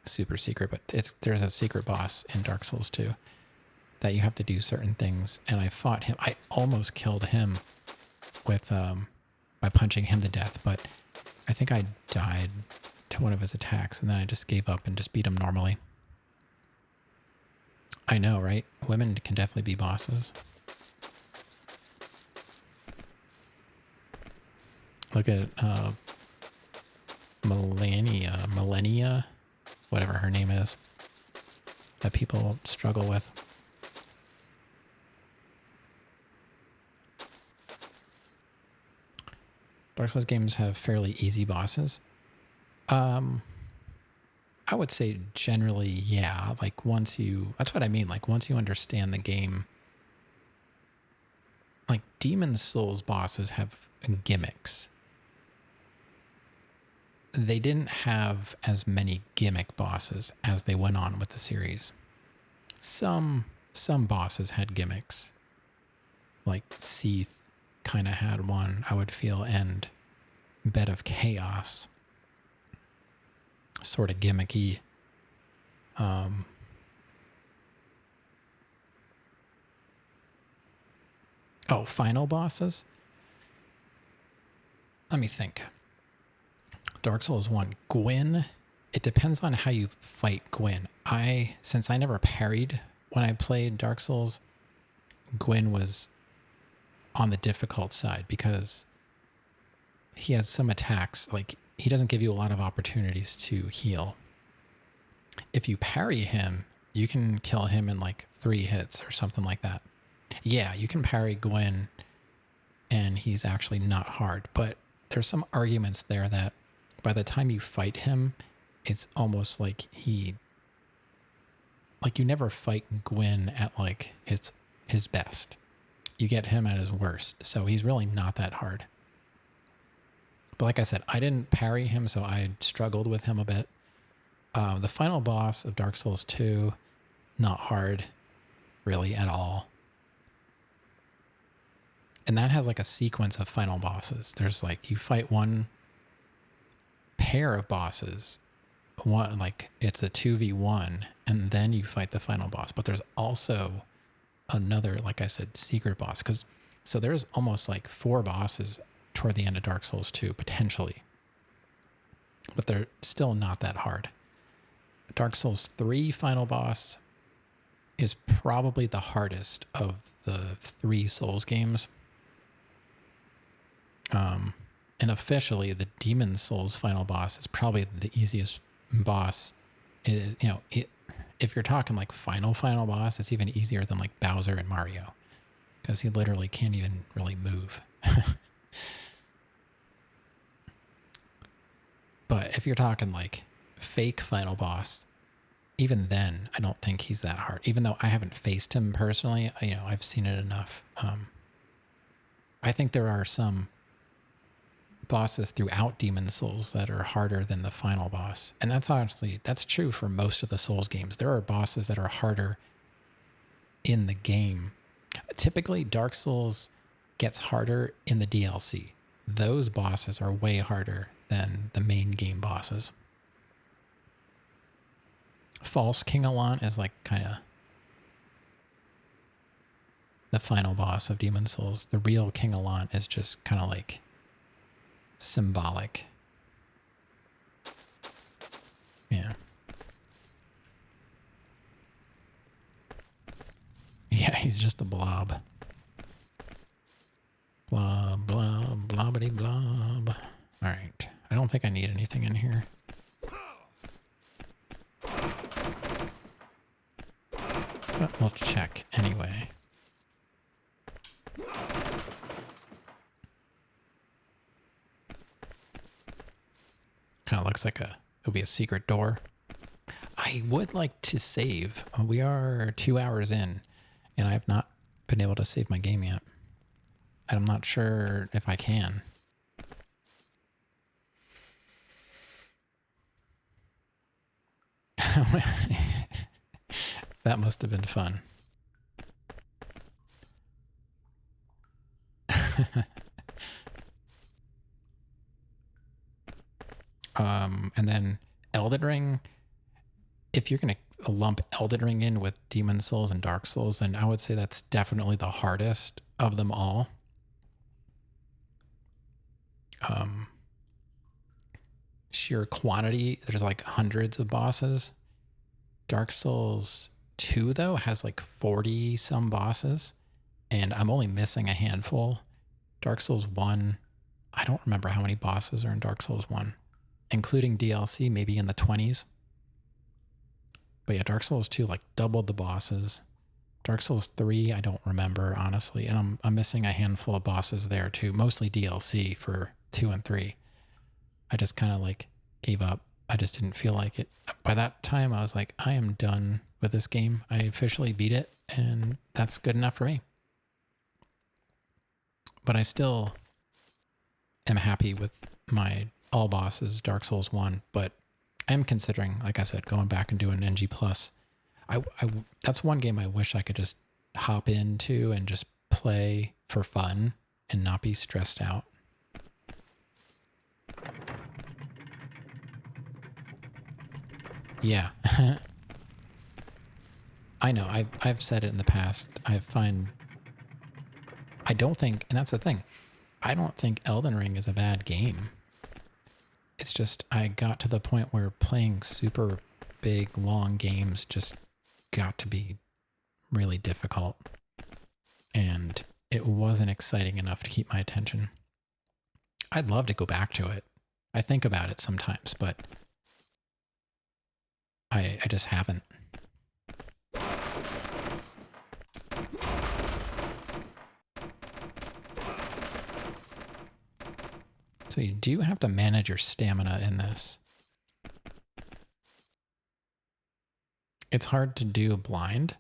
super secret, but there's a secret boss in Dark Souls 2 that you have to do certain things. And I fought him. I almost killed him with by punching him to death, but I think I died to one of his attacks, and then I just gave up and just beat him normally. I know, right? Women can definitely be bosses. Look at Millennia, whatever her name is, that people struggle with. Dark Souls games have fairly easy bosses. I would say generally, yeah. Like once you, that's what I mean. Like once you understand the game, like Demon Souls bosses have gimmicks. They didn't have as many gimmick bosses as they went on with the series. Some bosses had gimmicks. Like Seath kind of had one, I would feel, and Bed of Chaos. Sort of gimmicky. Oh, final bosses? Let me think. Dark Souls 1. Gwyn. It depends on how you fight Gwyn. Since I never parried when I played Dark Souls, Gwyn was on the difficult side because he has some attacks. Like, he doesn't give you a lot of opportunities to heal. If you parry him, you can kill him in like 3 hits or something like that. Yeah, you can parry Gwyn and he's actually not hard. But there's some arguments there that by the time you fight him, it's almost like you never fight Gwyn at like his best. You get him at his worst. So he's really not that hard. But like I said, I didn't parry him, so I struggled with him a bit. The final boss of Dark Souls 2, not hard really at all. And that has like a sequence of final bosses. There's like, you fight one pair of bosses, one like it's a 2v1, and then you fight the final boss. But there's also another, like I said, secret boss. So there's almost like 4 bosses toward the end of Dark Souls 2, potentially. But they're still not that hard. Dark Souls 3 final boss is probably the hardest of the 3 Souls games. And officially, the Demon Souls final boss is probably the easiest boss. If you're talking like final boss, it's even easier than like Bowser and Mario, because he literally can't even really move. But if you're talking like fake final boss, even then, I don't think he's that hard. Even though I haven't faced him personally, I've seen it enough. I think there are some bosses throughout Demon Souls that are harder than the final boss. And that's true for most of the Souls games. There are bosses that are harder in the game. Typically, Dark Souls gets harder in the DLC. Those bosses are way harder than the main game bosses. False King Allant is like kind of the final boss of Demon Souls. The real King Allant is just kind of like symbolic. Yeah. Yeah, he's just a blob. Blob, blob, blobbity blob. All right. I don't think I need anything in here. But we'll check anyway. Kind of looks like it'll be a secret door. I would like to save. We are 2 hours in, and I have not been able to save my game yet. And I'm not sure if I can. That must have been fun. And then Elden Ring, if you're going to lump Elden Ring in with Demon Souls and Dark Souls, then I would say that's definitely the hardest of them all. Sheer quantity, there's like hundreds of bosses. Dark Souls 2, though, has like 40 some bosses, and I'm only missing a handful. Dark Souls 1, I don't remember how many bosses are in Dark Souls 1, including DLC, maybe in the 20s. But yeah, Dark Souls 2, like doubled the bosses. Dark Souls 3, I don't remember, honestly. And I'm missing a handful of bosses there too, mostly DLC for 2 and 3. I just kind of like gave up. I just didn't feel like it. By that time, I was like, I am done with this game. I officially beat it, and that's good enough for me. but I still am happy with my all bosses Dark Souls 1, but I am considering, like I said, going back and doing NG Plus. That's one game I wish I could just hop into and just play for fun and not be stressed out. Yeah. I know. I've said it in the past. I don't think, and that's the thing, I don't think Elden Ring is a bad game. It's just I got to the point where playing super big, long games just got to be really difficult. And it wasn't exciting enough to keep my attention. I'd love to go back to it. I think about it sometimes, but I just haven't. So do you have to manage your stamina in this? It's hard to do blind.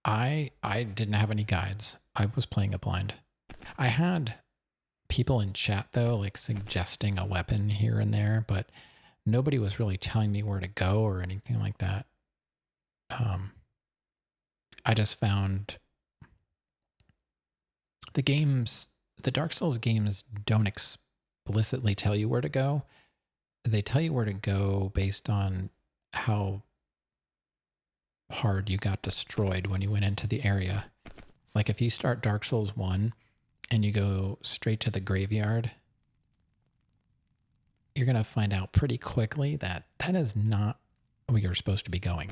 I didn't have any guides. I was playing it blind. I had people in chat though, like suggesting a weapon here and there, but nobody was really telling me where to go or anything like that. I just found the Dark Souls games don't explicitly tell you where to go. They tell you where to go based on how hard you got destroyed when you went into the area. Like if you start Dark Souls 1 and you go straight to the graveyard, you're going to find out pretty quickly that that is not where you're supposed to be going.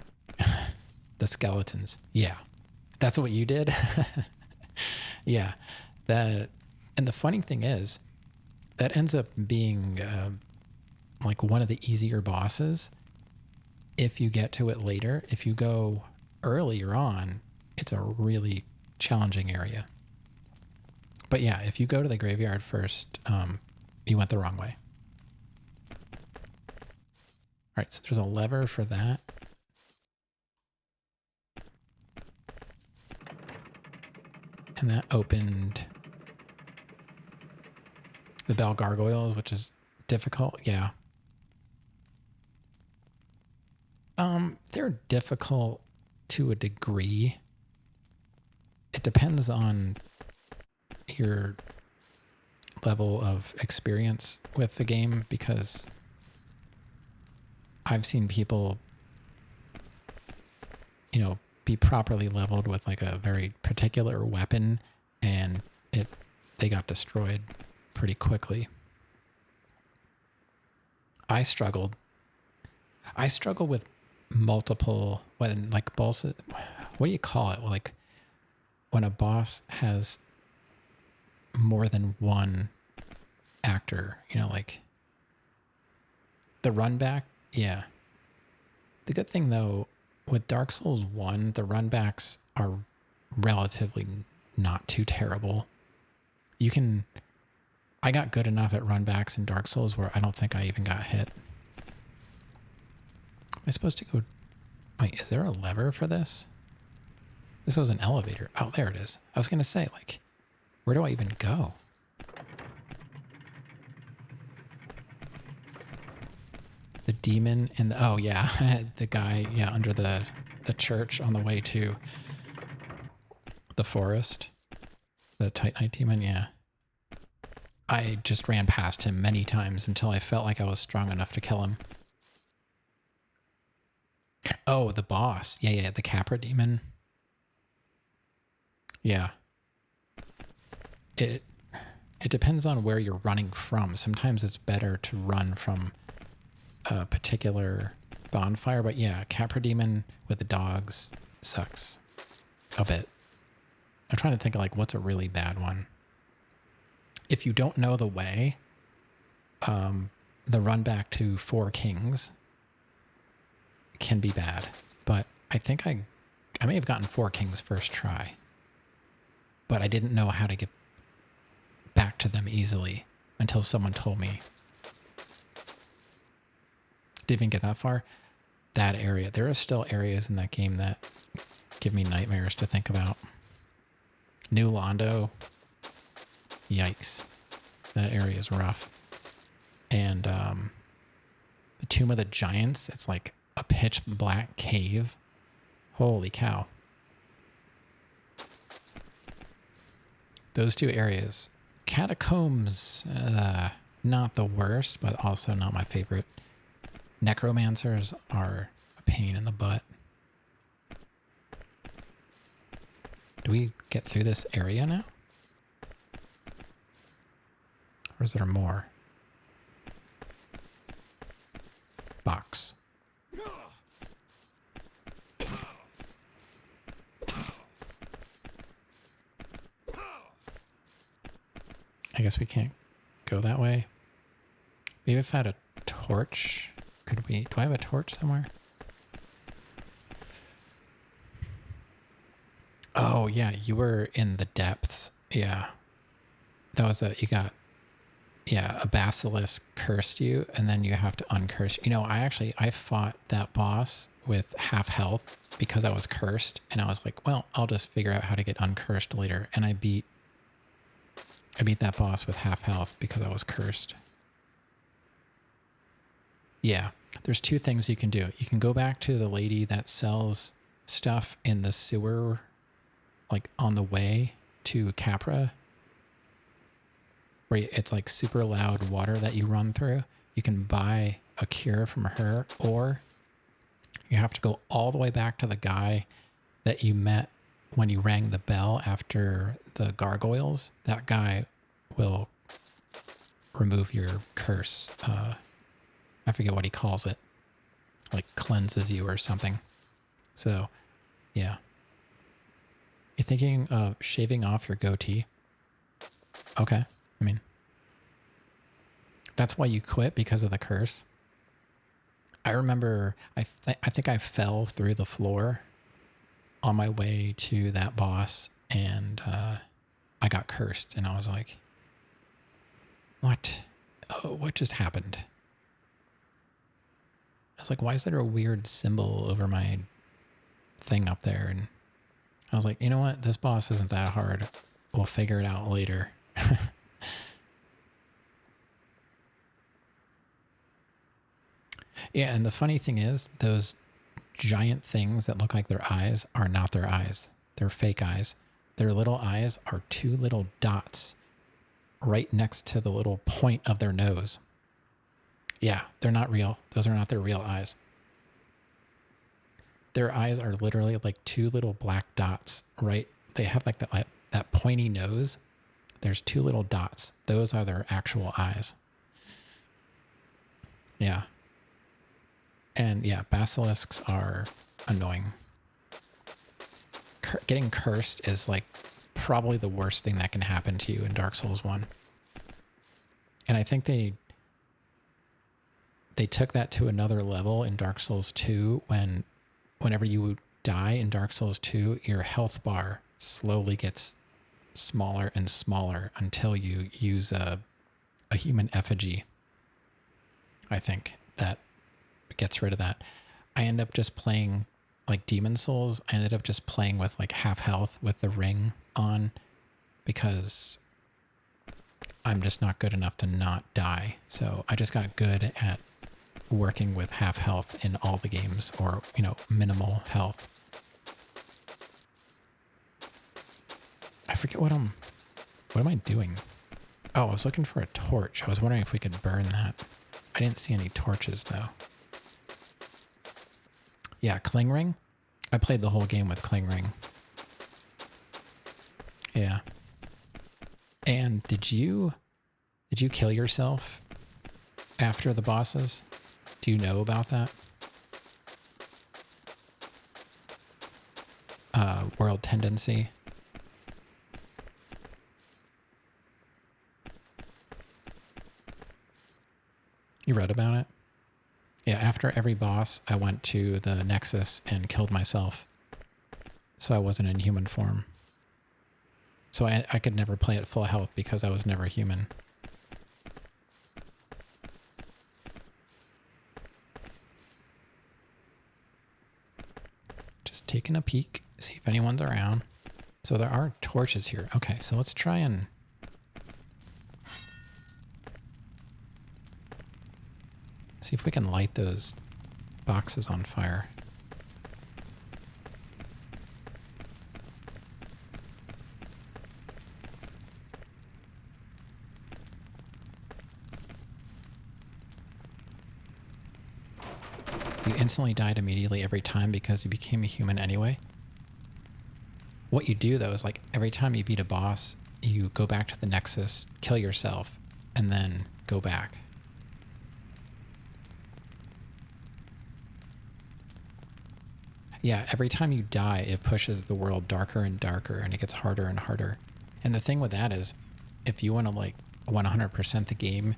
The skeletons. Yeah. That's what you did? Yeah. And the funny thing is, that ends up being like one of the easier bosses if you get to it later. If you go earlier on, it's a really challenging area. But yeah, if you go to the graveyard first, you went the wrong way. All right, so there's a lever for that. And that opened the Bell Gargoyles, which is difficult. Yeah. They're difficult to a degree. It depends on your level of experience with the game, because I've seen people, be properly leveled with like a very particular weapon, and they got destroyed pretty quickly. I struggle with multiple, when like bosses, what do you call it? Like when a boss has more than one actor, like the run back. Yeah. The good thing though, with Dark Souls 1, the run backs are relatively not too terrible. I got good enough at run backs in Dark Souls where I don't think I even got hit. Am I supposed to go? Wait, is there a lever for this? This was an elevator. Oh, there it is. I was going to say, like, where do I even go? The demon in the, oh yeah, the guy, yeah, under the church on the way to the forest. The Titanite demon, yeah. I just ran past him many times until I felt like I was strong enough to kill him. Oh, the boss. Yeah, the Capra demon. Yeah. It depends on where you're running from. Sometimes it's better to run from a particular bonfire, but yeah, Capra demon with the dogs sucks a bit. I'm trying to think of like what's a really bad one. If you don't know the way, the run back to Four Kings can be bad, but I think I may have gotten Four Kings first try, but I didn't know how to get back to them easily until someone told me. Didn't even get that far. That area, there are still areas in that game that give me nightmares to think about. New Londo. Yikes. That area is rough. And the Tomb of the Giants, it's like a pitch black cave. Holy cow. Those two areas. Catacombs, not the worst, but also not my favorite. Necromancers are a pain in the butt. Do we get through this area now? Or is there more? Box. I guess we can't go that way. Maybe if I had a torch, could we? Do I have a torch somewhere? Oh, yeah, you were in the depths. Yeah. That was a basilisk cursed you, and then you have to uncurse. You know, I fought that boss with half health because I was cursed, and I was like, well, I'll just figure out how to get uncursed later. And I beat that boss with half health because I was cursed. Yeah, there's two things you can do. You can go back to the lady that sells stuff in the sewer, like on the way to Capra, where it's like super loud water that you run through. You can buy a cure from her, or you have to go all the way back to the guy that you met when you rang the bell after the gargoyles. That guy will remove your curse. I forget what he calls it. Like cleanses you or something. So, yeah. You're thinking of shaving off your goatee? Okay. I mean, that's why you quit, because of the curse. I remember I think I fell through the floor on my way to that boss, and I got cursed, and I was like, what? Oh, what just happened? I was like, why is there a weird symbol over my thing up there? And I was like, you know what? This boss isn't that hard. We'll figure it out later. Yeah, and the funny thing is, those giant things that look like their eyes are not their eyes. They're fake eyes. Their little eyes are two little dots right next to the little point of their nose. Yeah, they're not real. Those are not their real eyes. Their eyes are literally like two little black dots, right? They have like that pointy nose. There's two little dots. Those are their actual eyes. Yeah. And yeah, basilisks are annoying. Getting cursed is like probably the worst thing that can happen to you in Dark Souls 1. And I think they took that to another level in Dark Souls 2 whenever you die in Dark Souls 2, your health bar slowly gets smaller and smaller until you use a human effigy. I think that gets rid of that. I end up just playing like Demon Souls. I ended up just playing with like half health with the ring on because I'm just not good enough to not die. So I just got good at working with half health in all the games, or, you know, minimal health. I forget what am I doing? Oh, I was looking for a torch. I was wondering if we could burn that. I didn't see any torches though. Yeah, Cling Ring. I played the whole game with Cling Ring. Yeah. And did you kill yourself after the bosses? Do you know about that? World Tendency. You read about it? Yeah, after every boss, I went to the Nexus and killed myself. So I wasn't in human form. So I could never play at full health because I was never human. Just taking a peek, see if anyone's around. So there are torches here. Okay, so let's try and See if we can light those boxes on fire. You instantly died immediately every time because you became a human anyway. What you do though is like every time you beat a boss, you go back to the Nexus, kill yourself, and then go back. Yeah, every time you die, it pushes the world darker and darker, and it gets harder and harder. And the thing with that is, if you want to like 100% the game,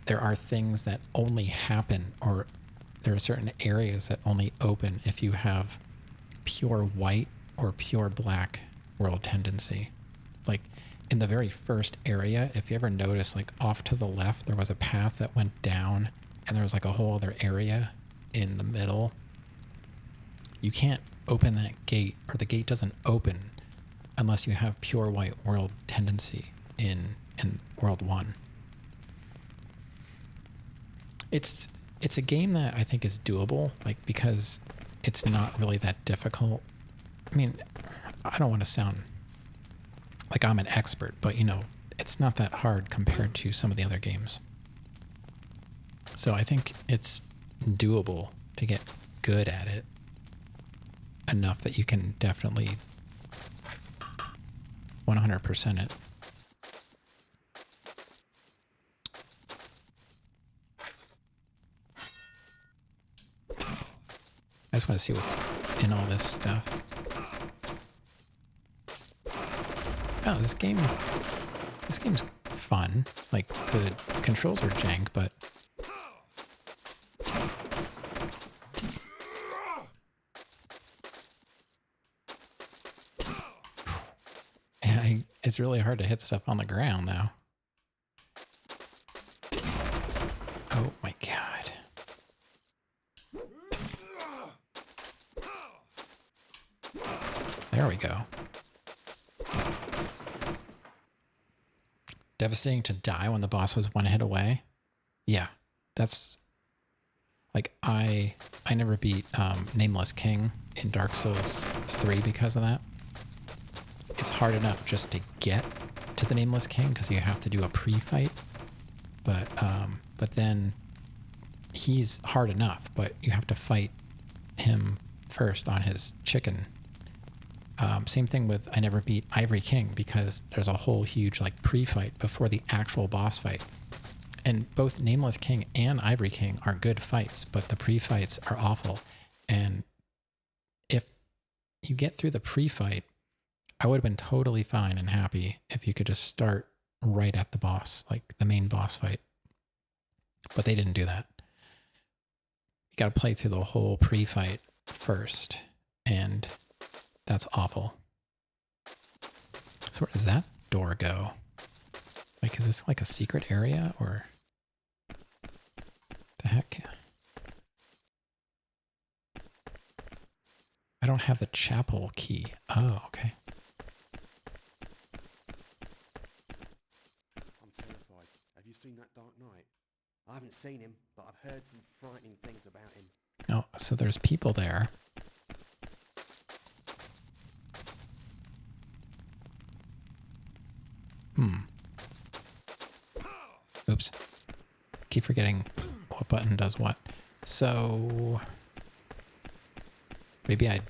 there are things that only happen, or there are certain areas that only open if you have pure white or pure black world tendency. Like in the very first area, if you ever notice, like off to the left, there was a path that went down and there was like a whole other area in the middle. You can't open that gate, or the gate doesn't open unless you have pure white world tendency in World 1. It's a game that I think is doable, like because it's not really that difficult. I mean, I don't want to sound like I'm an expert, but you know, it's not that hard compared to some of the other games. So I think it's doable to get good at it enough that you can definitely 100% it. I just want to see what's in all this stuff. Oh, this game's fun. Like, the controls are jank, but it's really hard to hit stuff on the ground now. Oh my god. There we go. Devastating to die when the boss was one hit away. Yeah, that's like I never beat Nameless King in Dark Souls 3 because of that. It's hard enough just to get to the Nameless King because you have to do a pre-fight, but then he's hard enough, but you have to fight him first on his chicken. Same thing with I never beat Ivory King because there's a whole huge like pre-fight before the actual boss fight. And both Nameless King and Ivory King are good fights, but the pre-fights are awful. And if you get through the pre-fight, I would have been totally fine and happy if you could just start right at the boss, like the main boss fight. But they didn't do that. You got to play through the whole pre-fight first, and that's awful. So where does that door go? Like, is this like a secret area, or the heck? I don't have the chapel key. Oh, okay. I'm terrified. Have you seen that Dark Knight? I haven't seen him, but I've heard some frightening things about him. Oh, so there's people there. Oops. Keep forgetting what button does what. So maybe I'd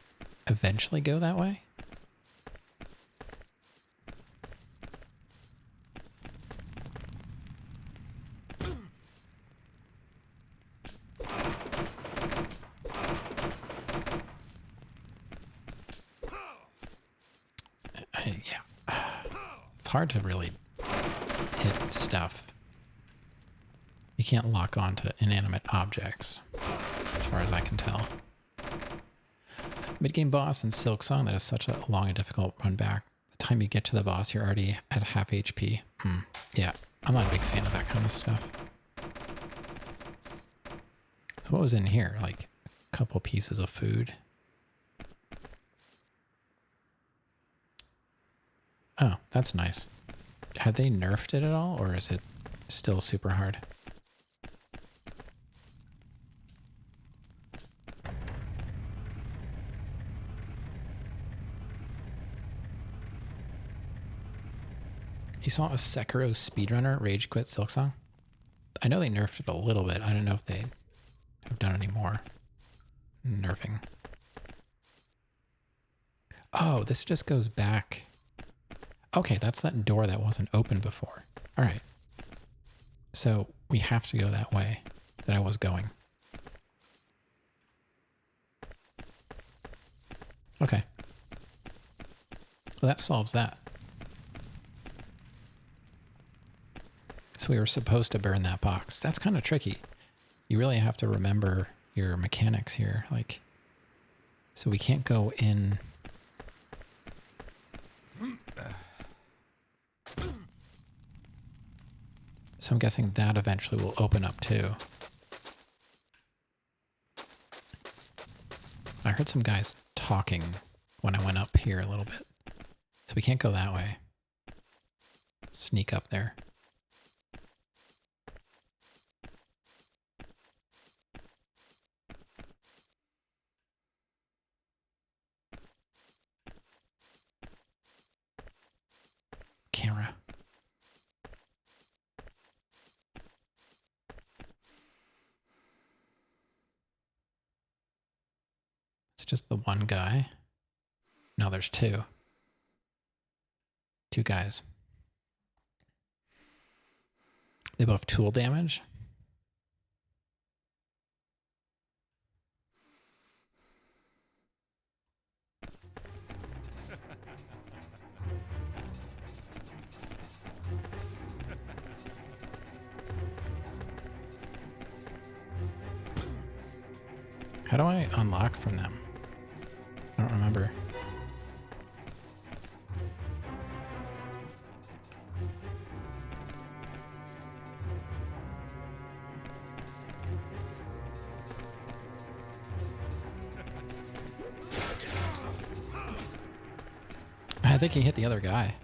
eventually go that way? Yeah. It's hard to really hit stuff. You can't lock onto inanimate objects, as far as I can tell. Mid-game boss in Silksong, that is such a long and difficult run back. The time you get to the boss, you're already at half HP. Yeah, I'm not a big fan of that kind of stuff. So what was in here? Like a couple pieces of food. Oh, that's nice. Have they nerfed it at all, or is it still super hard? You saw a Sekiro speedrunner rage quit Silksong? I know they nerfed it a little bit. I don't know if they have done any more nerfing. Oh, this just goes back. Okay, that's that door that wasn't open before. All right. So we have to go that way that I was going. Okay. Well, that solves that. So we were supposed to burn that box. That's kind of tricky. You really have to remember your mechanics here. Like, so we can't go in. So I'm guessing that eventually will open up too. I heard some guys talking when I went up here a little bit. So we can't go that way. Sneak up there. Camera. It's just the one guy. No, there's two. Two guys. They both have tool damage. How do I unlock from them? I don't remember. I think he hit the other guy.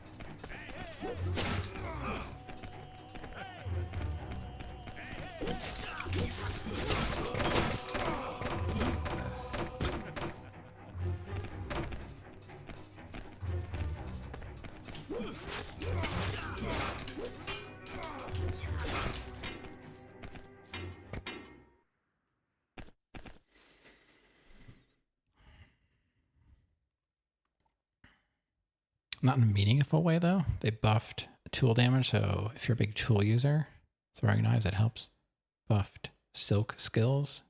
Not in a meaningful way, though. They buffed tool damage, so if you're a big tool user, throwing knives, it helps. Buffed silk skills.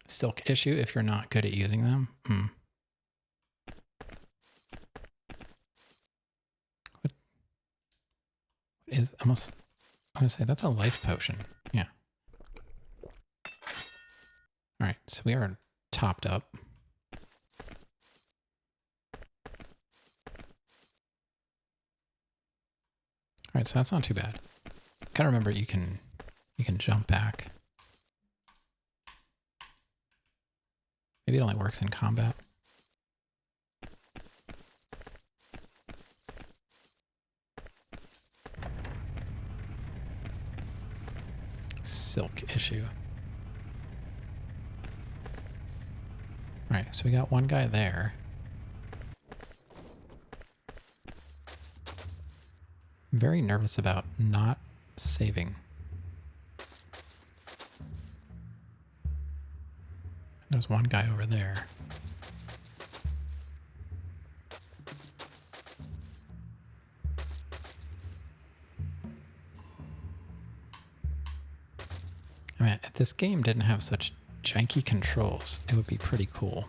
Silk issue if you're not good at using them. What is almost, I'm going to say that's a life potion. Yeah. All right, so we are topped up. All right, so that's not too bad. Gotta remember you can jump back. Maybe it only works in combat. Silk issue. All right, so we got one guy there. I'm very nervous about not saving. There's one guy over there. I mean, if this game didn't have such janky controls, it would be pretty cool.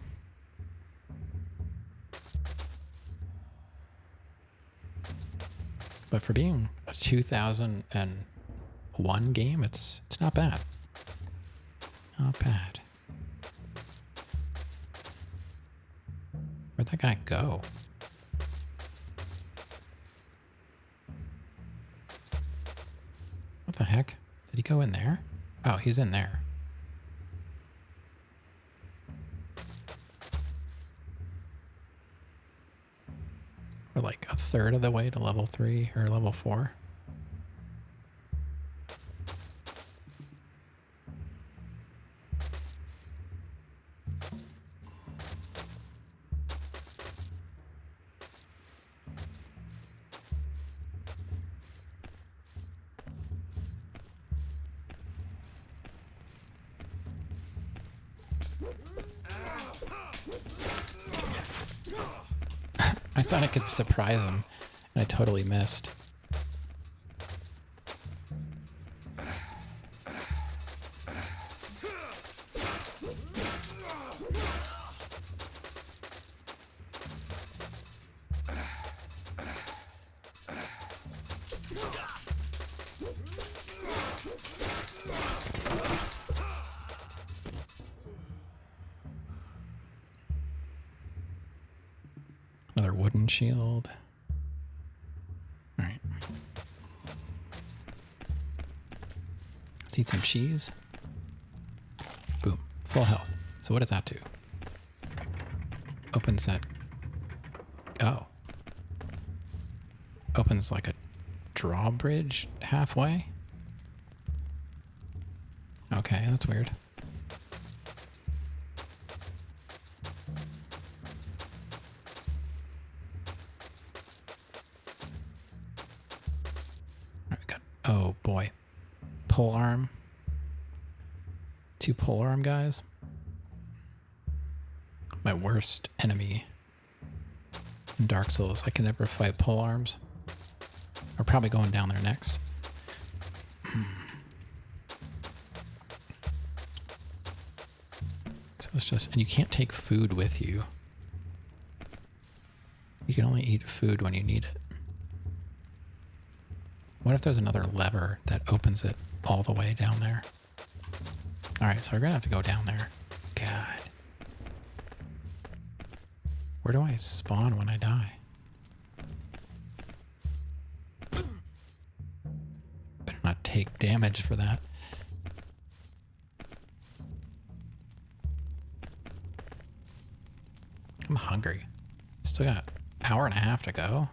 But for being a 2001 game, it's not bad. Not bad. Where'd that guy go? What the heck? Did he go in there? Oh, he's in there. We're like a third of the way to level 3 or level 4. I thought I could surprise him, and I totally missed. Another wooden shield. All right. Let's eat some cheese. Boom. Full health. So what does that do? Opens that... Oh. Opens like a drawbridge halfway? Okay, that's weird. Oh boy. Pole arm. 2 pole arm guys. My worst enemy in Dark Souls. I can never fight pole arms. We're probably going down there next. So it's just, and you can't take food with you. You can only eat food when you need it. What if there's another lever that opens it all the way down there? All right, so we're gonna have to go down there. God. Where do I spawn when I die? Better not take damage for that. I'm hungry. Still got an hour and a half to go.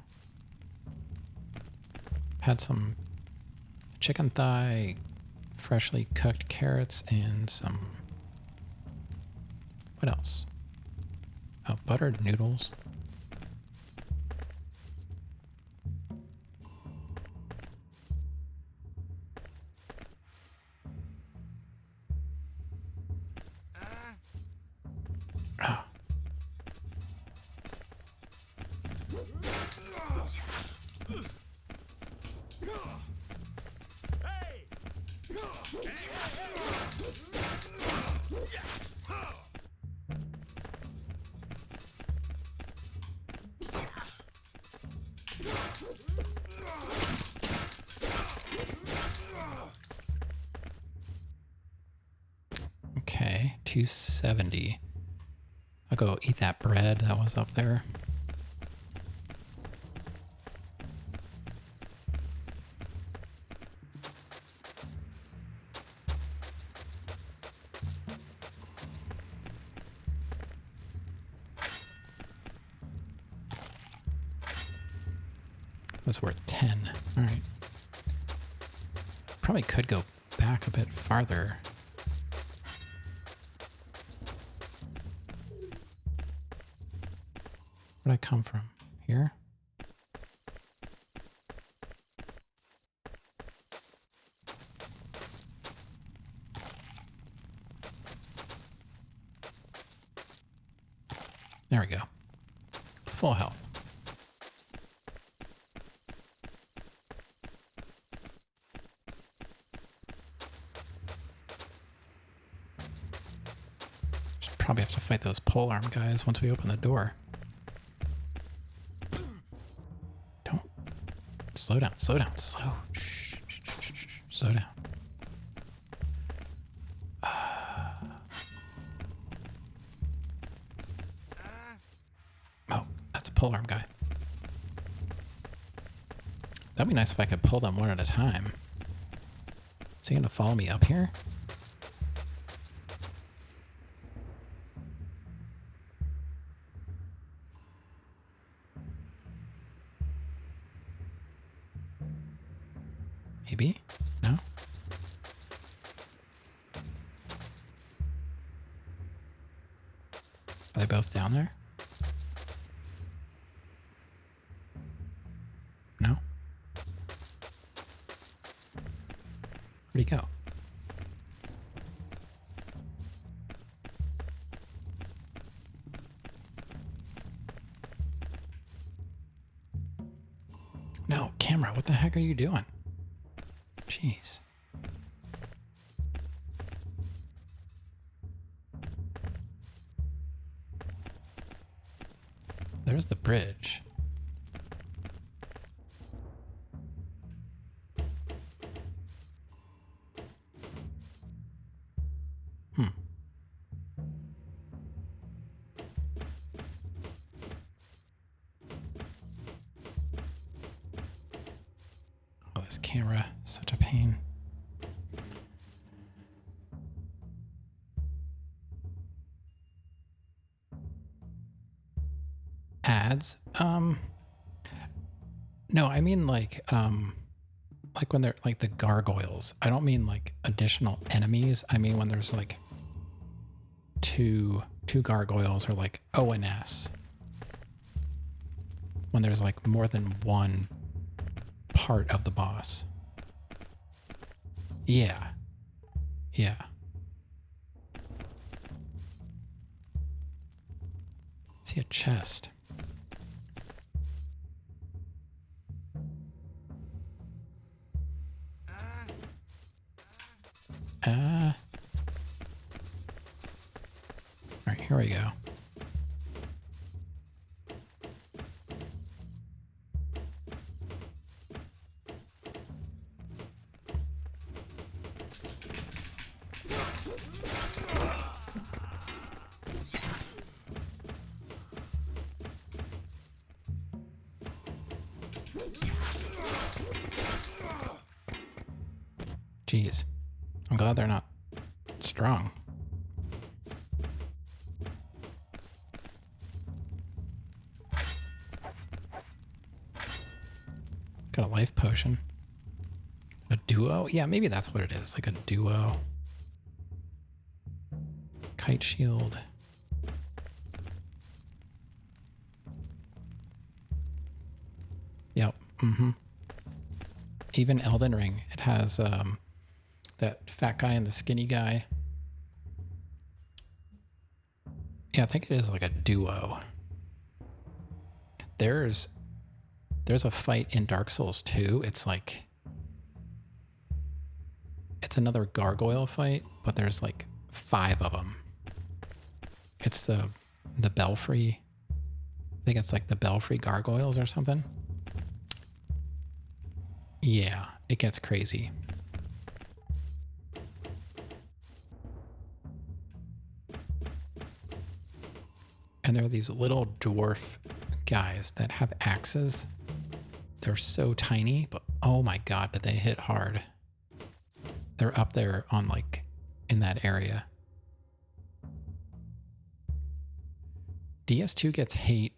Had some chicken thigh, freshly cooked carrots, and some... What else? Oh, buttered noodles. Ah. Okay, 270. I'll go eat that bread that was up there. That's worth 10. All right. Probably could go back a bit farther. Where'd I come from? Here? There we go. Full health. Should probably have to fight those polearm guys once we open the door. Don't. Slow down, slow down, slow. Shh, shh, shh, shh, shh. Slow down. Oh, that's a polearm guy. That'd be nice if I could pull them one at a time. Is he gonna follow me up here? Maybe? No? Are they both down there? No? Where'd he go? camera. What the heck are you doing? Jeez. There's the bridge. Oh, this camera, such a pain. Ads? No, I mean like when they're like the gargoyles. I don't mean like additional enemies. I mean when there's like two gargoyles or like O and S. When there's like more than one part of the boss. Yeah. Yeah. See a chest. All right, here we go. Jeez. I'm glad they're not strong. Got a life potion. A duo? Yeah, maybe that's what it is. Like a duo. Kite shield. Yep. Mm-hmm. Even Elden Ring, it has that fat guy and the skinny guy. Yeah, I think it is like a duo. There's a fight in Dark Souls 2. It's like it's another gargoyle fight, but there's like 5 of them. It's the Belfry. I think it's like the Belfry gargoyles or something. Yeah, it gets crazy. And there are these little dwarf guys that have axes. They're so tiny, but oh my god, did they hit hard. They're up there on like in that area. DS2 gets hate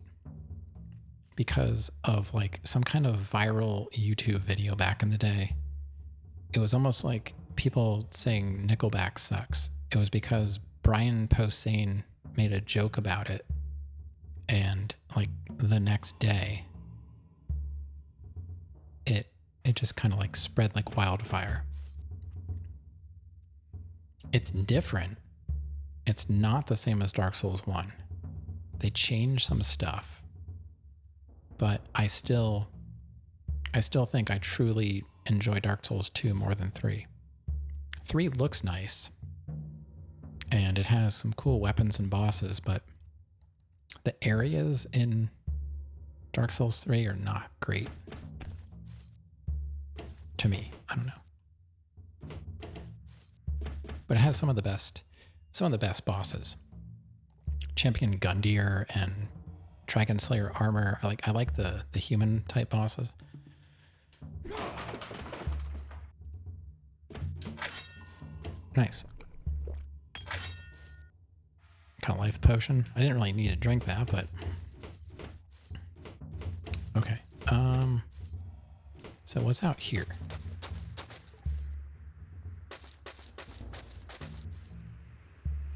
because of like some kind of viral YouTube video back in the day. It was almost like people saying Nickelback sucks. It was because Brian Posehn made a joke about it, and like the next day it just kind of like spread like wildfire. It's different. It's not the same as Dark Souls 1. They changed some stuff, but I still think I truly enjoy Dark Souls 2 more than 3. 3 looks nice, and it has some cool weapons and bosses, but the areas in Dark Souls 3 are not great. To me, I don't know. But it has some of the best bosses. Champion Gundyr and Dragon Slayer armor. I like the human type bosses. Nice. Got a life potion. I didn't really need to drink that, but okay. So what's out here?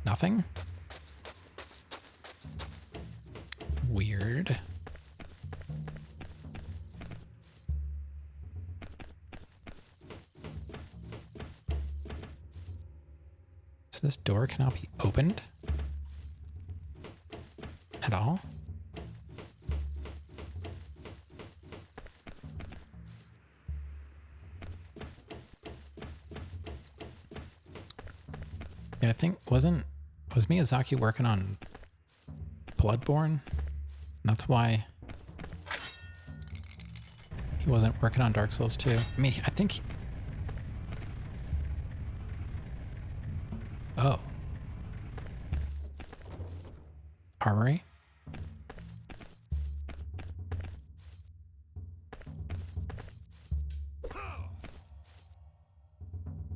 Nothing? Weird. So this door cannot be opened at all? Yeah, I think was Miyazaki working on Bloodborne? That's why he wasn't working on Dark Souls 2. I mean, I think... Oh. Armory?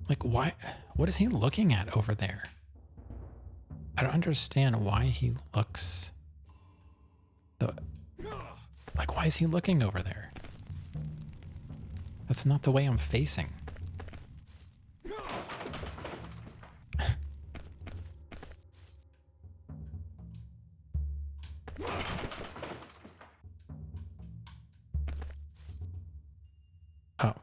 Like, why? What is he looking at over there? I don't understand why he looks... Like, why is he looking over there? That's not the way I'm facing. Oh.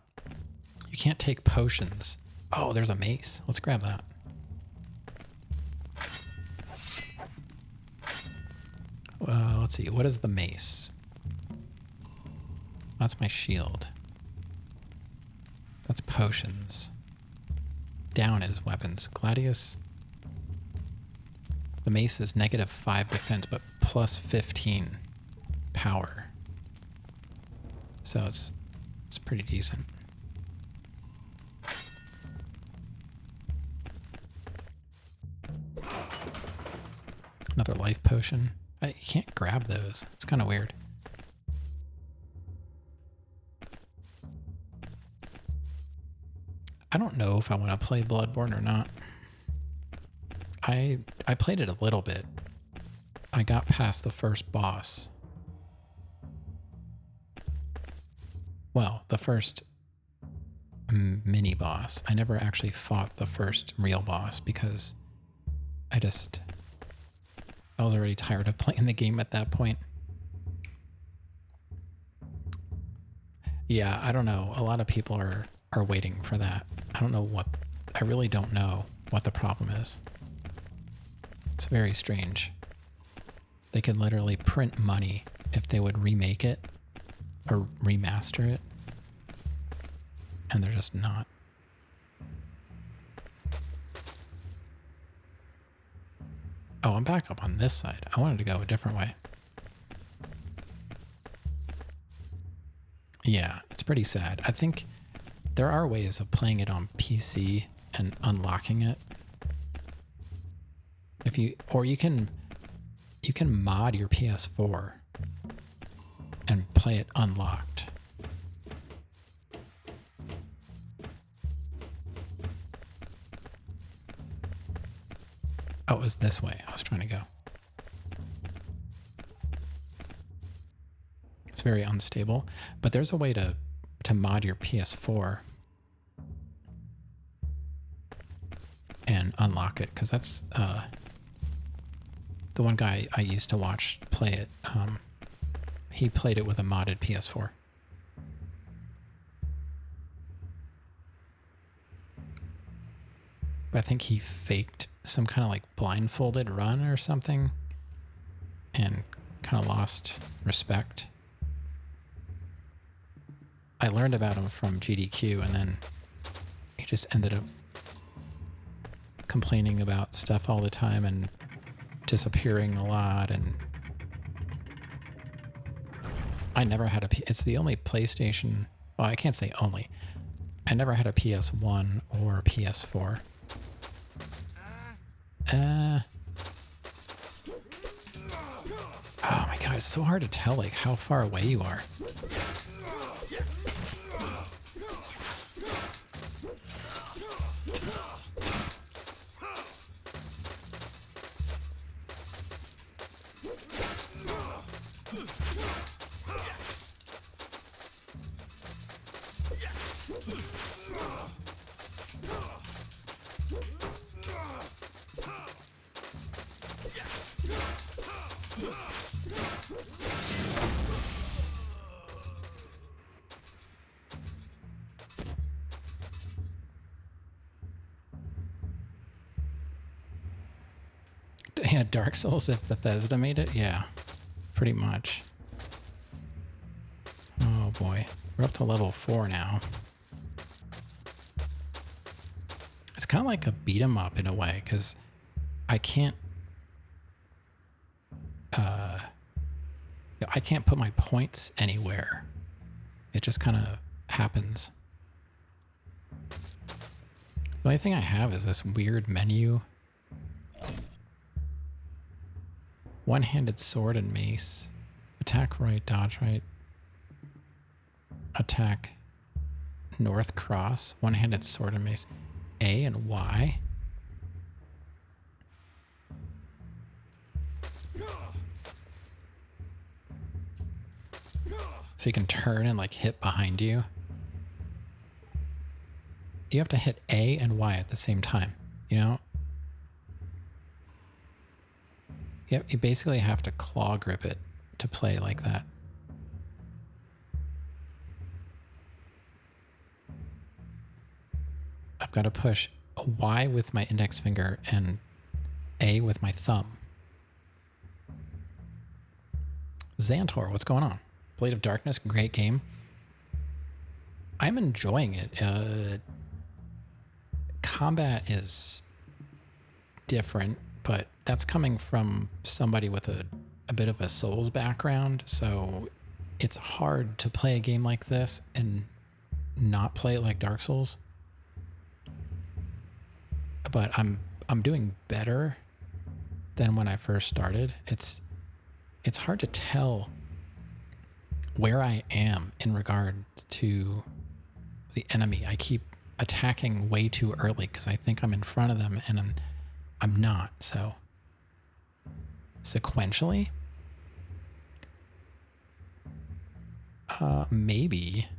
You can't take potions. Oh, there's a mace. Let's grab that. Let's see. What is the mace? That's my shield. That's potions. Down is weapons. Gladius. The mace is -5 defense, but plus 15 power. So it's pretty decent. Another life potion. You can't grab those. It's kind of weird. I don't know if I want to play Bloodborne or not. I played it a little bit. I got past the first boss. Well, the first mini boss. I never actually fought the first real boss because I was already tired of playing the game at that point. Yeah, I don't know. A lot of people are waiting for that. I really don't know what the problem is. It's very strange. They could literally print money if they would remake it or remaster it. And they're just not. Oh, I'm back up on this side. I wanted to go a different way. Yeah, it's pretty sad. I think there are ways of playing it on PC and unlocking it. You can mod your PS4 and play it unlocked. Oh, it was this way I was trying to go. It's very unstable, but there's a way to mod your PS4 and unlock it, because that's the one guy I used to watch play it. He played it with a modded PS4. But I think he faked some kind of like blindfolded run or something and kind of lost respect. I learned about him from GDQ, and then he just ended up complaining about stuff all the time and disappearing a lot. And I never had it's the only PlayStation, well, I can't say only. I never had a PS1 or a PS4. Oh my god, it's so hard to tell like how far away you are. Yeah, Dark Souls if Bethesda made it? Yeah, pretty much. Oh boy, we're up to level 4 now. It's kind of like a beat 'em up in a way, because I can't I can't put my points anywhere. It just kind of happens. The only thing I have is this weird menu. One-handed sword and mace. Attack right, dodge right. Attack north cross. One-handed sword and mace. A and Y. So you can turn and like hit behind you. You have to hit A and Y at the same time, you know? You basically have to claw grip it to play like that. I've got to push a Y with my index finger and A with my thumb. Xantor, what's going on? Blade of Darkness, great game. I'm enjoying it. Combat is different, but that's coming from somebody with a bit of a Souls background, so it's hard to play a game like this and not play it like Dark Souls. But I'm doing better than when I first started. It's hard to tell where I am in regard to the enemy. I keep attacking way too early because I think I'm in front of them, and I'm not. So sequentially, maybe.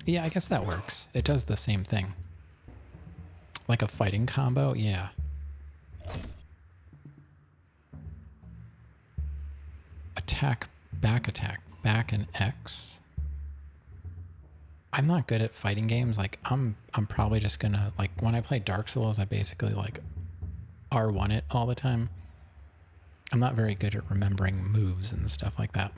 Yeah, I guess that works. It does the same thing. Like a fighting combo, yeah. Attack, back and X. I'm not good at fighting games. Like I'm probably just gonna, like, when I play Dark Souls, I basically like R1 it all the time. I'm not very good at remembering moves and stuff like that.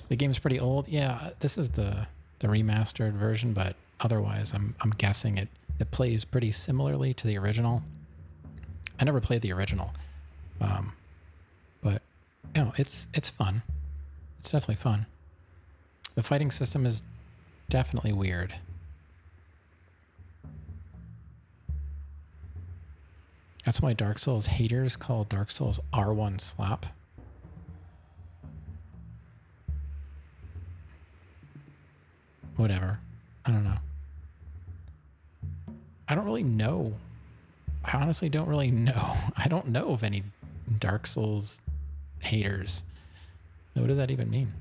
The game's pretty old. Yeah, this is the remastered version, but otherwise I'm guessing it plays pretty similarly to the original. I never played the original. But you know, it's fun. It's definitely fun. The fighting system is definitely weird. That's why Dark Souls haters call Dark Souls R1 slap. Whatever. I don't know. I don't really know. I honestly don't really know. I don't know of any Dark Souls haters. What does that even mean?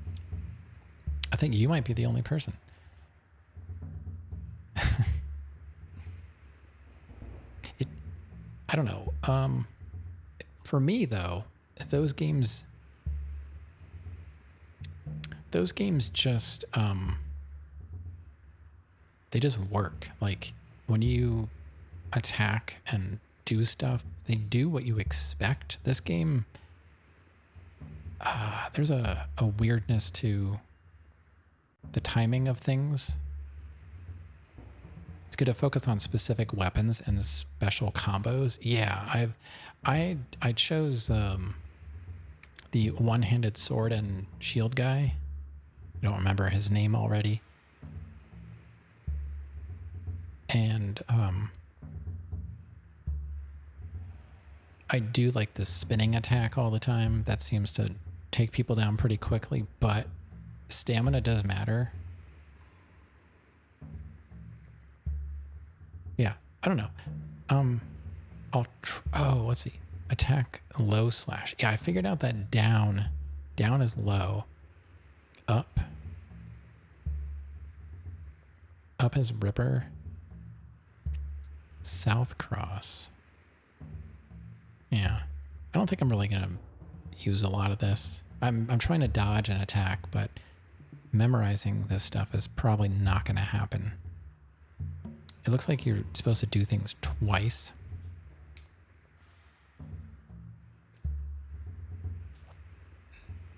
I think you might be the only person. I don't know. For me though, those games just they just work. Like when you attack and do stuff, they do what you expect. This game, there's a weirdness to the timing of things. It's good to focus on specific weapons and special combos. Yeah, I chose the one-handed sword and shield guy. I don't remember his name already. And I do like the spinning attack all the time. That seems to take people down pretty quickly, but stamina does matter. Yeah, I don't know. Let's see. Attack low slash. Yeah, I figured out that down is low. Up is ripper. South cross. Yeah. I don't think I'm really going to use a lot of this. I'm trying to dodge and attack, but memorizing this stuff is probably not going to happen. It looks like you're supposed to do things twice.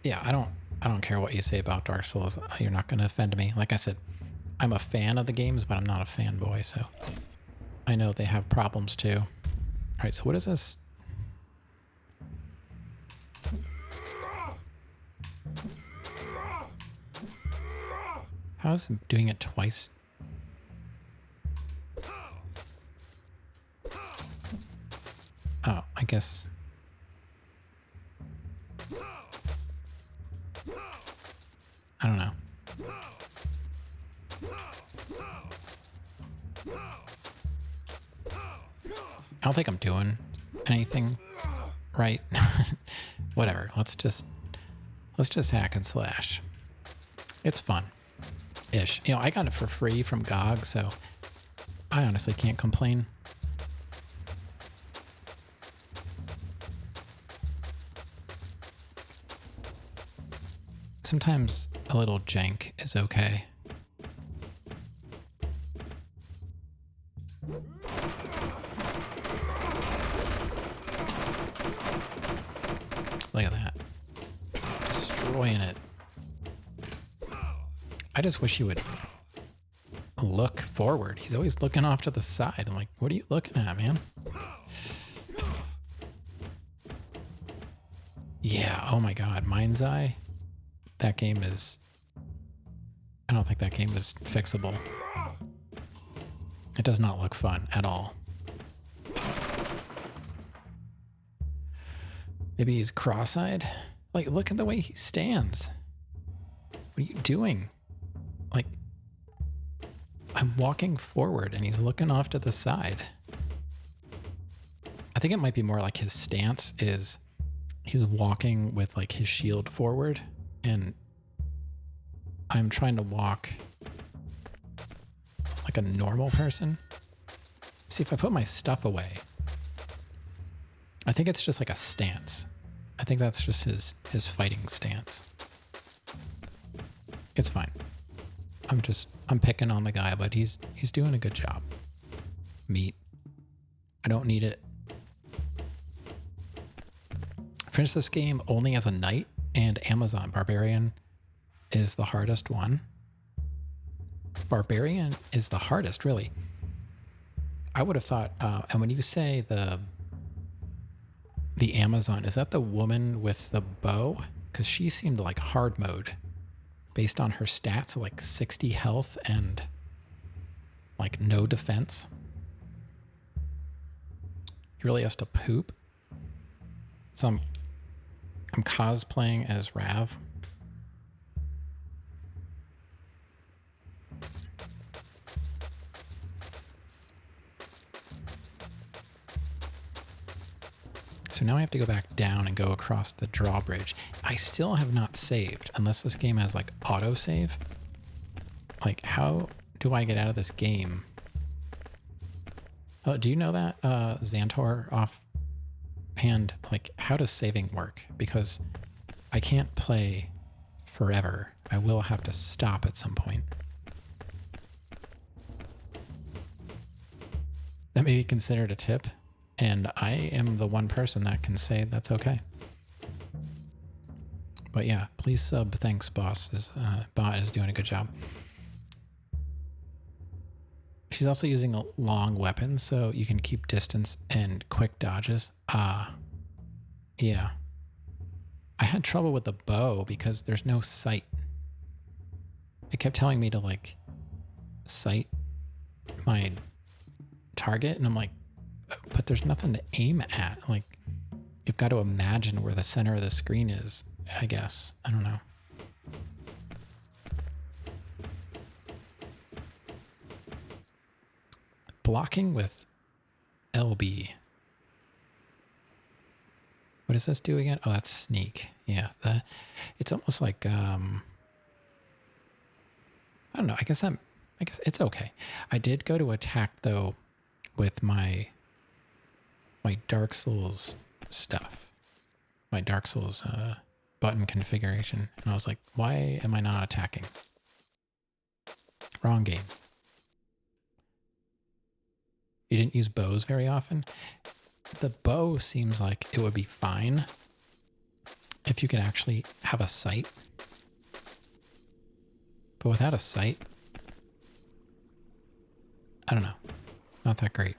Yeah, I I don't care what you say about Dark Souls. You're not going to offend me. Like I said, I'm a fan of the games, but I'm not a fanboy, so I know they have problems too. All right, so what is this? How is it doing it twice? Oh, I guess. I don't know. I don't think I'm doing anything right. Whatever. Let's just hack and slash. It's fun. Ish. You know, I got it for free from GOG, so I honestly can't complain. Sometimes a little jank is okay. Look at that. Destroying it. I just wish he would look forward. He's always looking off to the side. I'm like, what are you looking at, man? Yeah, oh my god, Mind's Eye. That game is... I don't think that game is fixable. It does not look fun at all. Maybe he's cross-eyed? Like, look at the way he stands. What are you doing? Like, I'm walking forward and he's looking off to the side. I think it might be more like his stance is he's walking with like his shield forward, and I'm trying to walk like a normal person. See, if I put my stuff away, I think it's just like a stance. I think that's just his fighting stance. It's fine. I'm picking on the guy, but he's doing a good job. Meat. I don't need it. Finished this game only as a knight, and Amazon Barbarian is the hardest one. Barbarian is the hardest, really. I would have thought, and when you say the Amazon, is that the woman with the bow? Because she seemed like hard mode based on her stats, like 60 health and like no defense. He really has to poop. So I'm cosplaying as Rav. So now I have to go back down and go across the drawbridge. I still have not saved, unless this game has like autosave. Like, how do I get out of this game? Do you know that, Xantor, offhand? Like, how does saving work? Because I can't play forever. I will have to stop at some point. That may be considered a tip. And I am the one person that can say that's okay. But yeah, please sub. Thanks, boss. Bot is doing a good job. She's also using a long weapon, so you can keep distance and quick dodges. Yeah. I had trouble with the bow because there's no sight. It kept telling me to like sight my target, and I'm like, but there's nothing to aim at. Like, you've got to imagine where the center of the screen is, I guess. I don't know. Blocking with LB. What does this do again? Oh, that's sneak. Yeah, it's almost like I don't know. I guess it's okay. I did go to attack though with my Dark Souls stuff, my Dark Souls button configuration, and I was like, why am I not attacking? Wrong game. You didn't use bows very often? The bow seems like it would be fine if you could actually have a sight. But without a sight, I don't know. Not that great.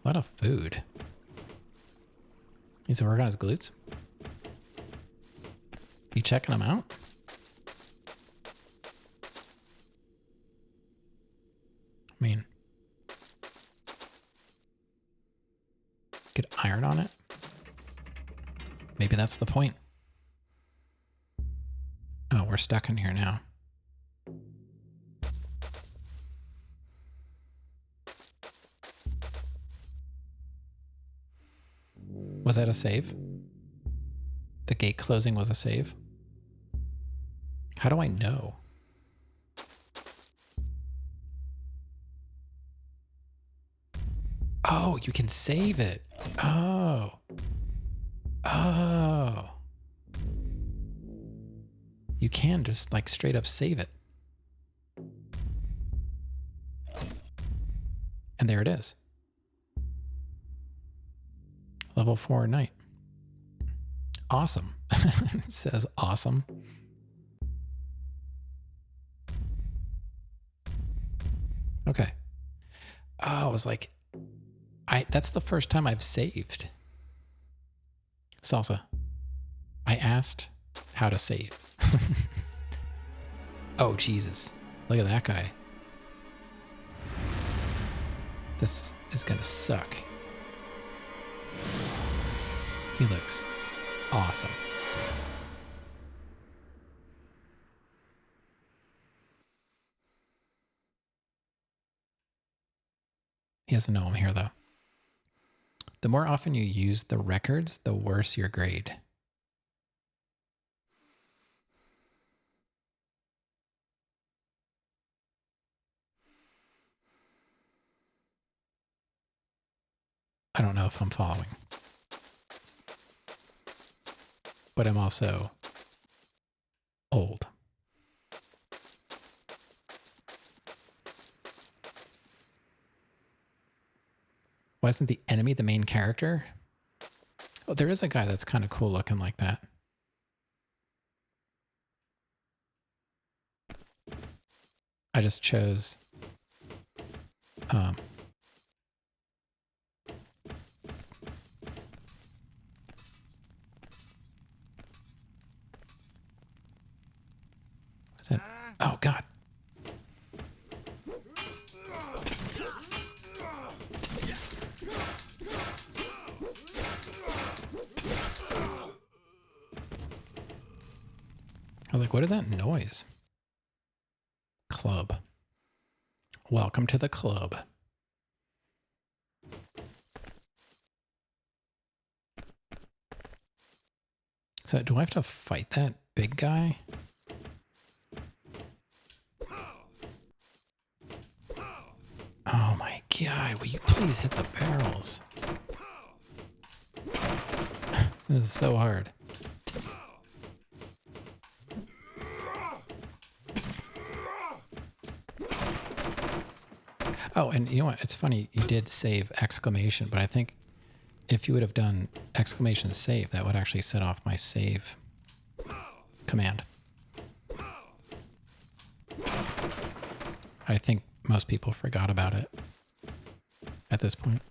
A lot of food. He's working on his glutes. You checking them out? I mean, get iron on it. Maybe that's the point. Oh, we're stuck in here now. Was that a save? The gate closing was a save? How do I know? Oh, you can save it. Oh. Oh. You can just like straight up save it. And there it is. Level 4 night. Awesome. It says awesome. Okay. Oh, I was like, that's the first time I've saved. Salsa. I asked how to save. Oh, Jesus. Look at that guy. This is gonna suck. He looks awesome. He doesn't know I'm here, though. The more often you use the records, the worse your grade. I don't know if I'm following. But I'm also old. Wasn't the enemy the main character? Oh, there is a guy that's kind of cool looking like that. I just chose what's that? Oh God. I was like, what is that noise? Club. Welcome to the club. So do I have to fight that big guy? Oh my God, will you please hit the barrels? This is so hard. Oh, and you know what? It's funny, you did save exclamation, but I think if you would have done exclamation save, that would actually set off my save command. I think most people forgot about it at this point.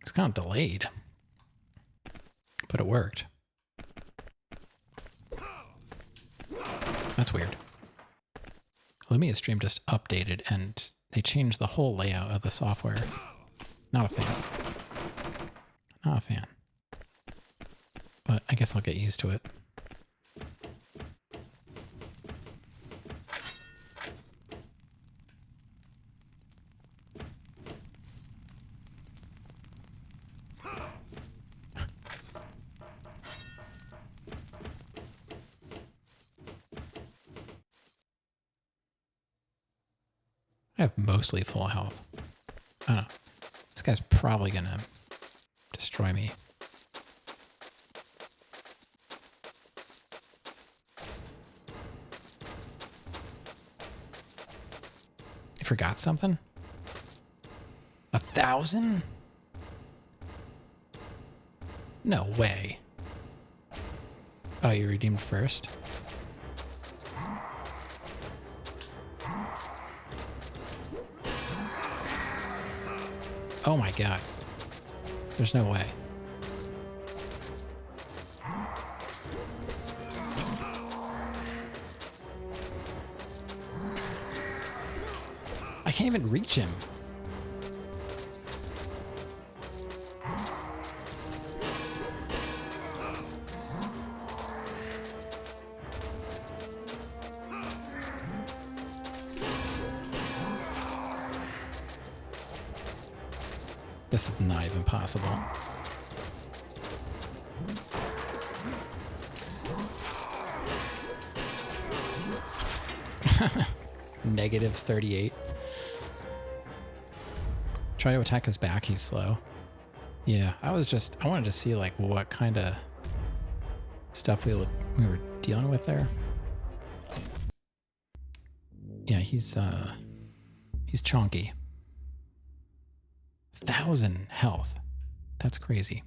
It's kind of delayed, but it worked. That's weird. Lumia's stream just updated and they changed the whole layout of the software. Not a fan. Not a fan. But I guess I'll get used to it. I have mostly full health. I don't know. This guy's probably gonna destroy me. I forgot something? 1,000? No way. Oh, you redeemed first? Oh my god. There's no way. I can't even reach him. This is not even possible. Negative 38. Try to attack his back, he's slow. Yeah, I wanted to see like what kind of stuff we were dealing with there. Yeah, he's chonky. 1,000 health. That's crazy.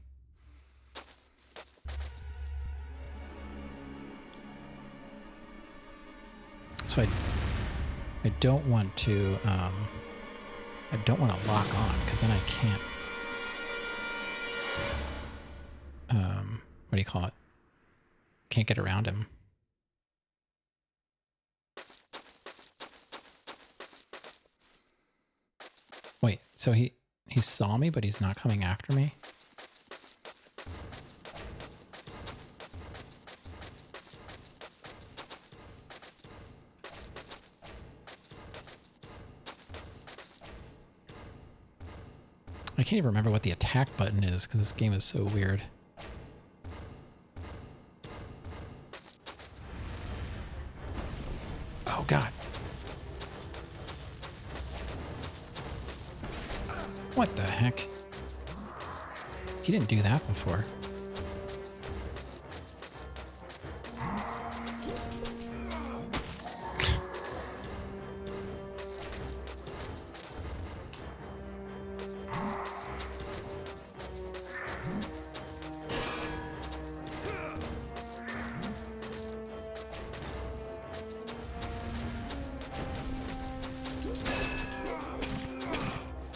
So I don't want to lock on because then I can't what do you call it? Can't get around him. Wait, so he saw me, but he's not coming after me? I can't even remember what the attack button is because this game is so weird. Oh god. What the heck? He didn't do that before.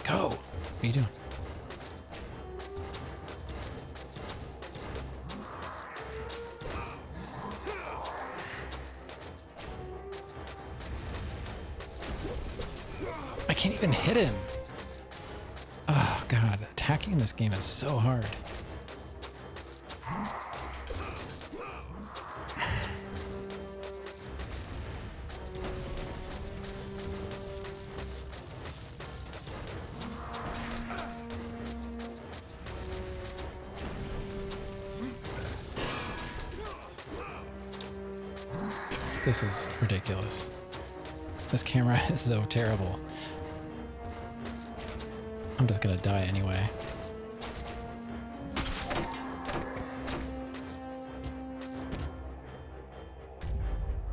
Go! What are you doing? I can't even hit him. Oh god, attacking in this game is so hard. This is ridiculous. This camera is so terrible. I'm just gonna die anyway.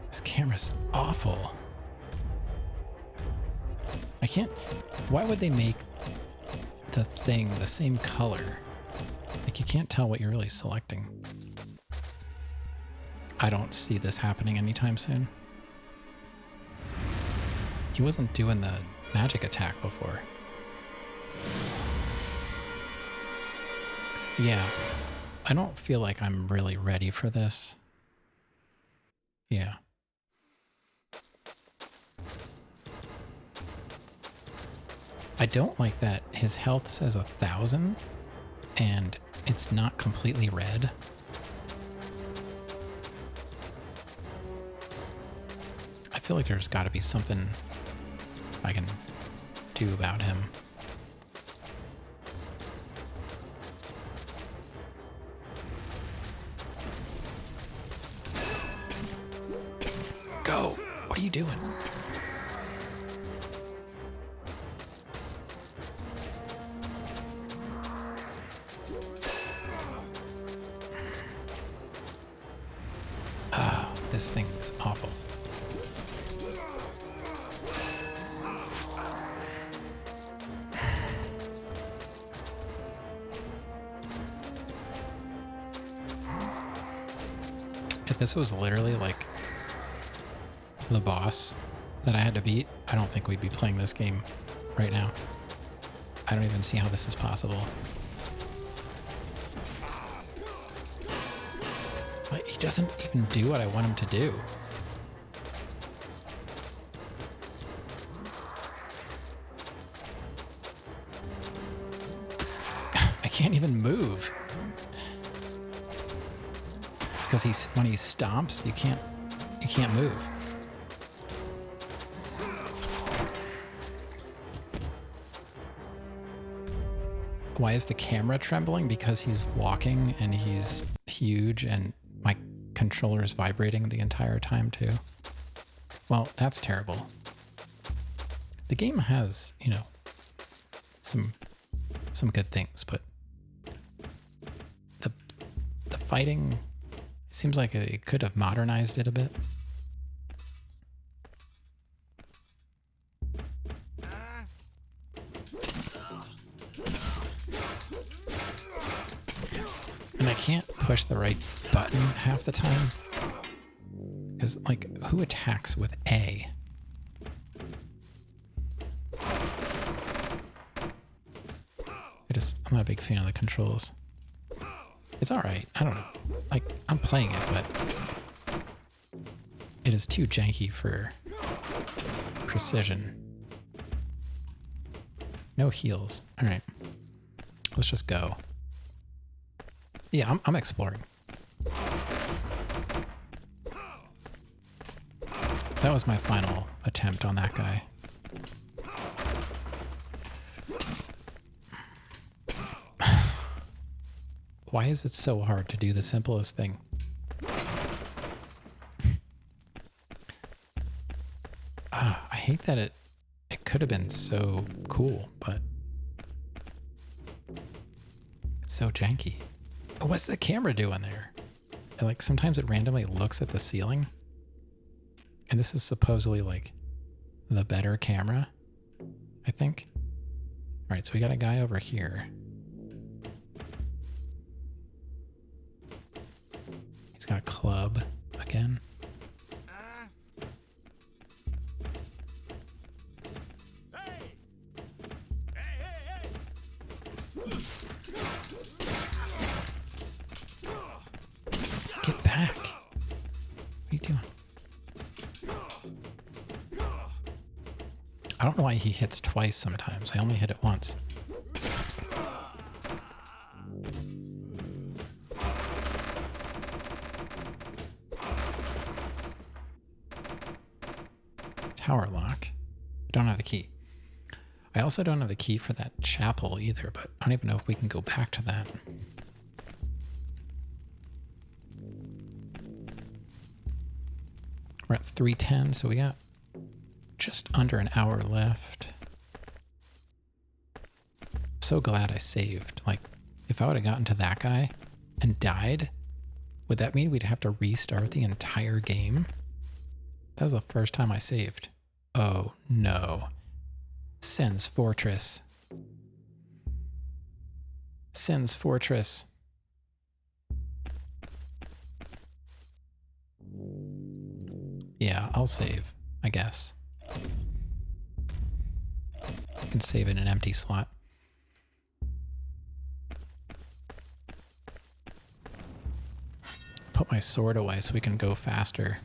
This camera's awful. I can't... Why would they make the thing the same color? Like, you can't tell what you're really selecting. I don't see this happening anytime soon. He wasn't doing the magic attack before. Yeah, I don't feel like I'm really ready for this. Yeah. I don't like that his health says 1,000 and it's not completely red. I feel like there's got to be something I can do about him. Go! What are you doing? this thing is awful. If this was literally like the boss that I had to beat, I don't think we'd be playing this game right now. I don't even see how this is possible. Like, he doesn't even do what I want him to do. I can't even move. Because when he stomps, you can't move. Why is the camera trembling? Because he's walking and he's huge and my controller is vibrating the entire time too. Well, that's terrible. The game has, you know, some good things, but the fighting, it seems like it could have modernized it a bit. And I can't push the right button half the time. Because, like, who attacks with A? I'm not a big fan of the controls. It's alright. I don't know. Like, I'm playing it, but it is too janky for precision. No heals. Alright. Let's just go. Yeah, I'm exploring. That was my final attempt on that guy. Why is it so hard to do the simplest thing? I hate that it could have been so cool, but it's so janky. What's the camera doing there? And like sometimes it randomly looks at the ceiling. And this is supposedly like the better camera, I think. All right, so we got a guy over here. He's got a club again. Get back. What are you doing? I don't know why he hits twice sometimes. I only hit it once. Tower lock. I don't have the key. I also don't have the key for that chapel either, but I don't even know if we can go back to that. We're at 3:10, so we got just under an hour left. I'm so glad I saved. Like, if I would have gotten to that guy and died, would that mean we'd have to restart the entire game? That was the first time I saved. Oh no. Sen's Fortress. Sen's Fortress. Yeah, I'll save, I guess. I can save in an empty slot. Put my sword away so we can go faster.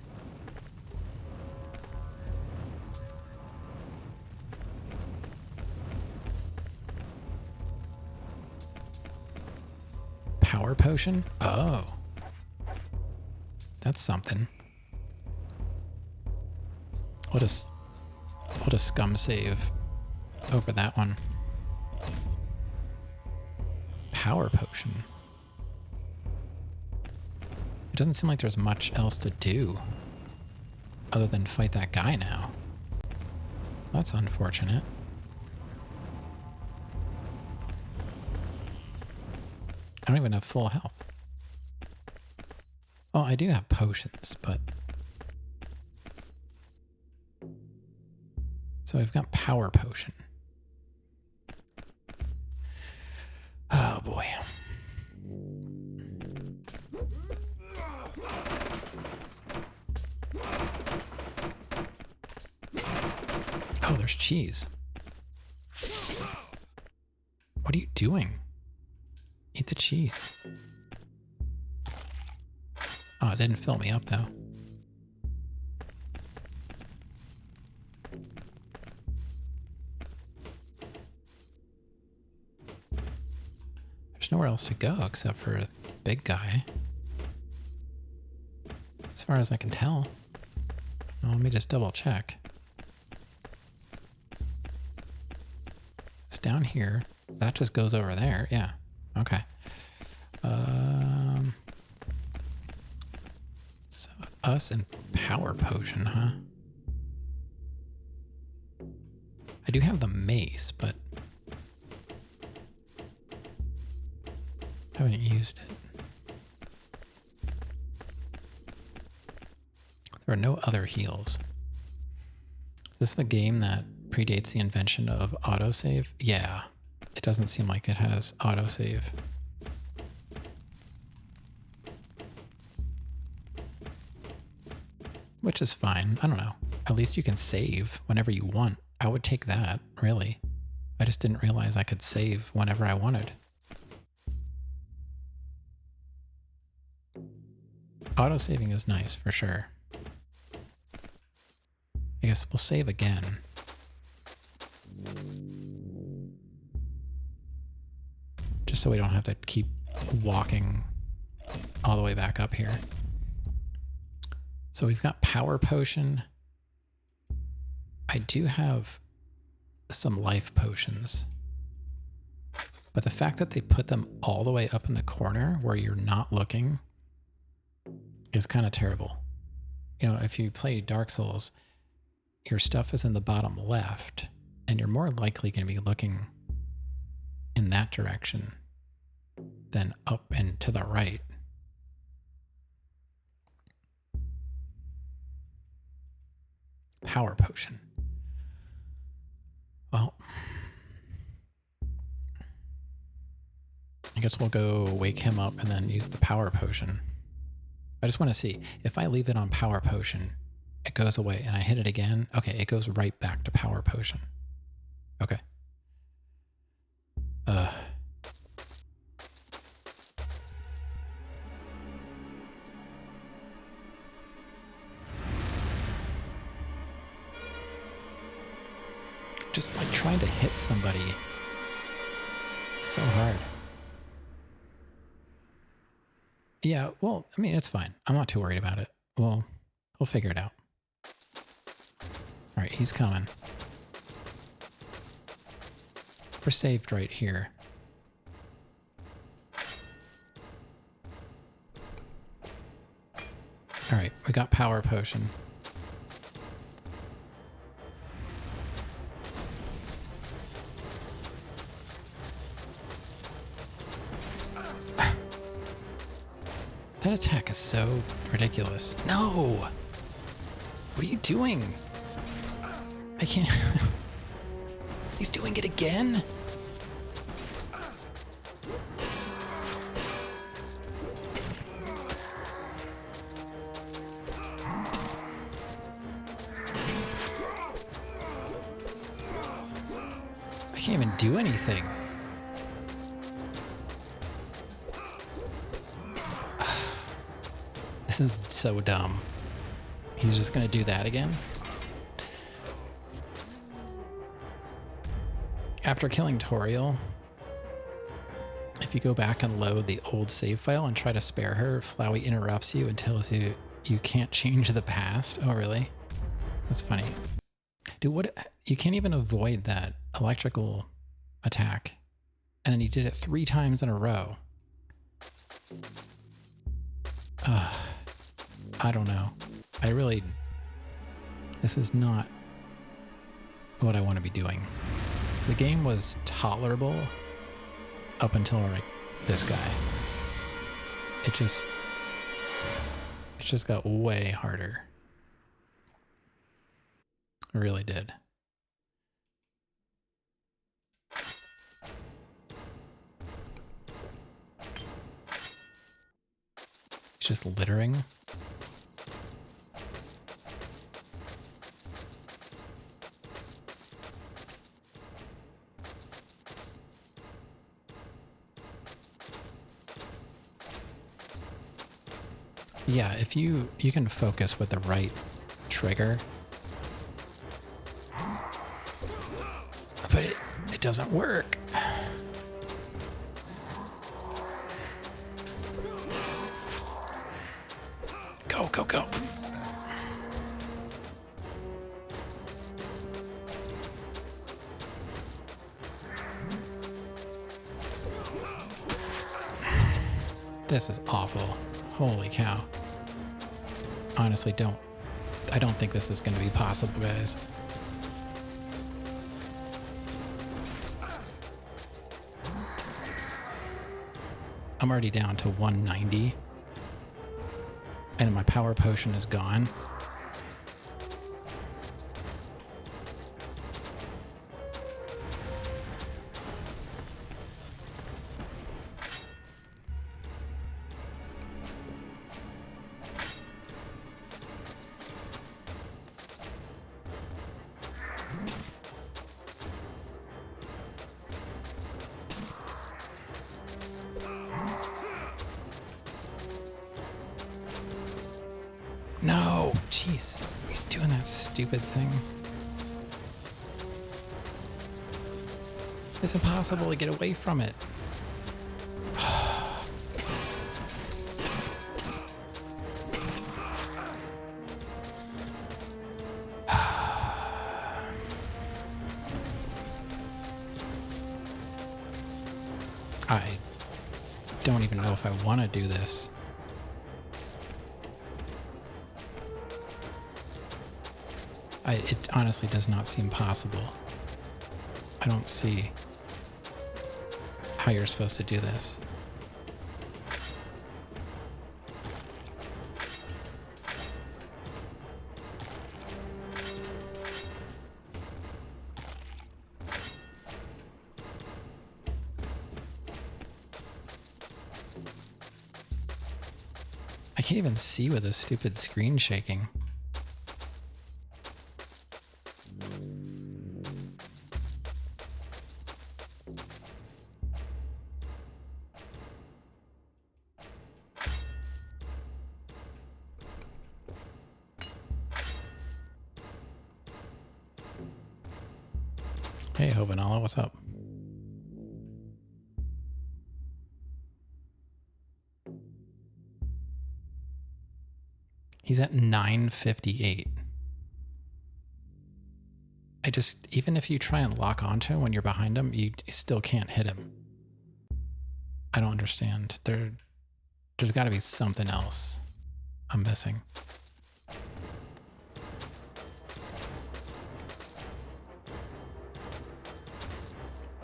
Power potion? Oh. That's something. What a scum save over that one. Power potion. It doesn't seem like there's much else to do other than fight that guy now. That's unfortunate. I don't even have full health. Well, I do have potions, but So we've got power potion. Oh boy. Oh, there's cheese. What are you doing? Eat the cheese. Oh, it didn't fill me up though. There's nowhere else to go except for the big guy. As far as I can tell. Well, let me just double check. It's down here. That just goes over there. Yeah. Okay. So us and power potion, huh? I do have the mace, but haven't used it. There are no other heals. Is this the game that predates the invention of autosave? Yeah. It doesn't seem like it has autosave. Which is fine. I don't know. At least you can save whenever you want. I would take that, really. I just didn't realize I could save whenever I wanted. Autosaving is nice, for sure. I guess we'll save again. Just so we don't have to keep walking all the way back up here. So we've got power potion. I do have some life potions. But the fact that they put them all the way up in the corner where you're not looking is kind of terrible. You know, if you play Dark Souls, your stuff is in the bottom left, and you're more likely going to be looking in that direction than up and to the right. Power potion. Well, I guess we'll go wake him up and then use the power potion. I just want to see if I leave it on power potion, it goes away, and I hit it again. Okay, it goes right back to power potion. Okay. Just like trying to hit somebody so hard. Yeah, well, I mean, it's fine. I'm not too worried about it. We'll figure it out. All right, he's coming. We're saved right here. All right, we got power potion. That attack is so ridiculous. No! What are you doing? I can't... He's doing it again? I can't even do anything. This is so dumb. He's just gonna do that again? After killing Toriel, if you go back and load the old save file and try to spare her, Flowey interrupts you and tells you you can't change the past. Oh, really? That's funny. Dude, what? You can't even avoid that electrical attack. And then he did it 3 times in a row. I don't know. This is not what I want to be doing. The game was tolerable up until like this guy. It just got way harder. It really did. just littering. Yeah, if you can focus with the right trigger. But it doesn't work. Go, go, go. This is awful. Holy cow. Honestly, I don't think this is going to be possible, guys. I'm already down to 190. And my power potion is gone. No, Jesus, he's doing that stupid thing. It's impossible to get away from it. I don't even know if I want to do this. It honestly does not seem possible. I don't see how you're supposed to do this. I can't even see with this stupid screen shaking. Hey, Hovanala, what's up? He's at 958. Even if you try and lock onto him when you're behind him, you still can't hit him. I don't understand. There's got to be something else I'm missing.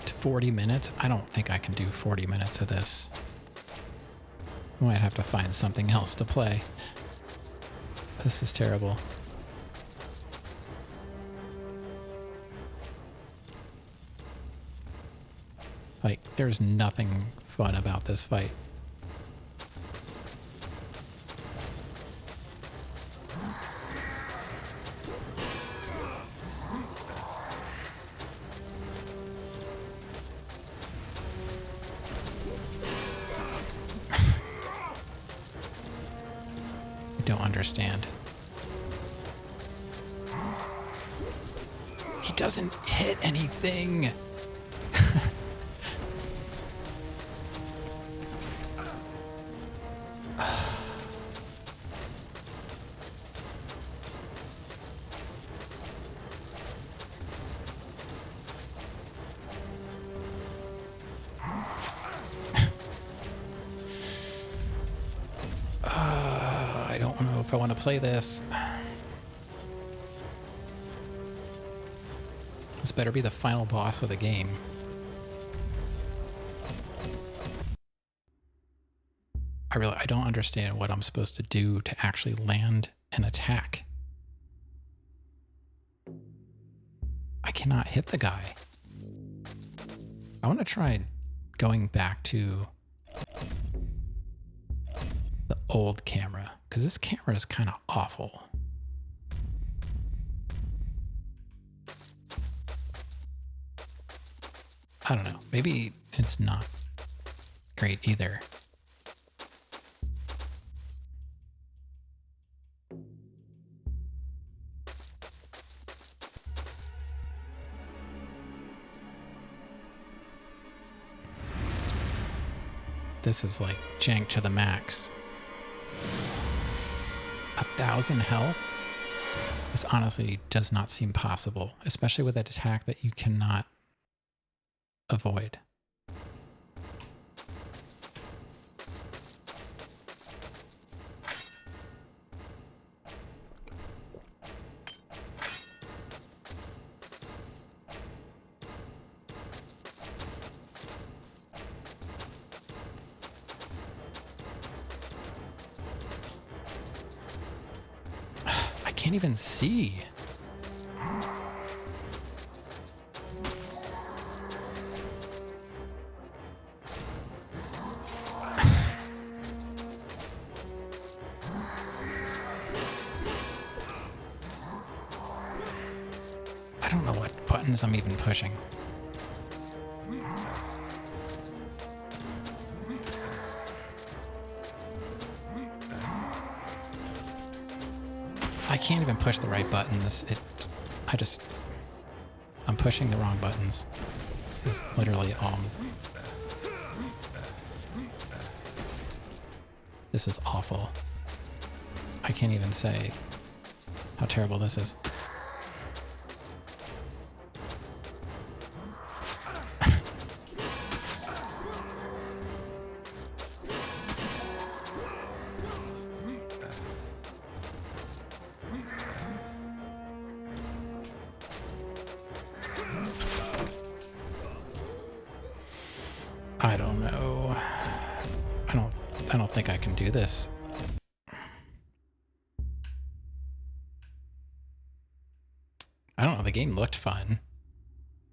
40 minutes? I don't think I can do 40 minutes of this. I might have to find something else to play. This is terrible. Like, there's nothing fun about this fight. I don't understand. He doesn't hit anything. I don't know if I want to play this. This better be the final boss of the game. I don't understand what I'm supposed to do to actually land an attack. I cannot hit the guy. I want to try going back to the old camera, because this camera is kind of awful. I don't know. Maybe it's not great either. This is like jank to the max. 1,000 health? This honestly does not seem possible, especially with that attack that you cannot avoid. I can't even see. I don't know what buttons I'm even pushing. I can't even push the right buttons. I'm pushing the wrong buttons. This is literally this is awful. I can't even say how terrible this is. I don't know. I don't think I can do this. I don't know, the game looked fun,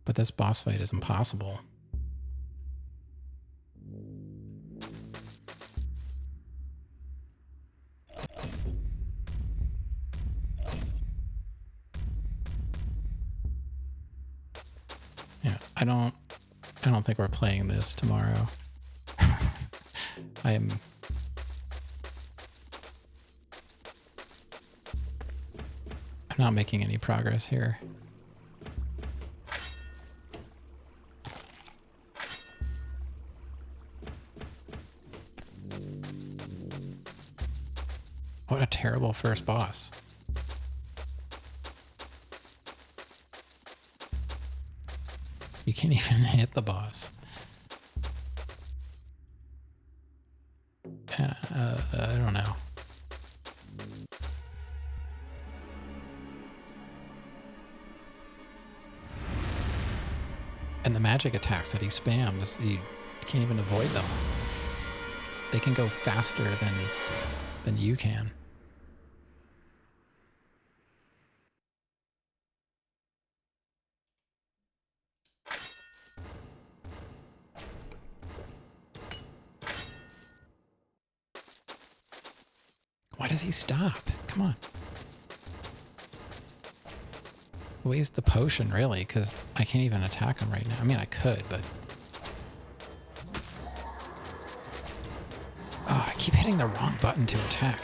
but this boss fight is impossible. Yeah, I don't think we're playing this tomorrow. I'm not making any progress here. What a terrible first boss. You can't even hit the boss. I don't know. And the magic attacks that he spams, you can't even avoid them. They can go faster than you can. Why does he stop? Come on. Waste the potion, really, because I can't even attack him right now. I mean, I could, but... Oh, I keep hitting the wrong button to attack.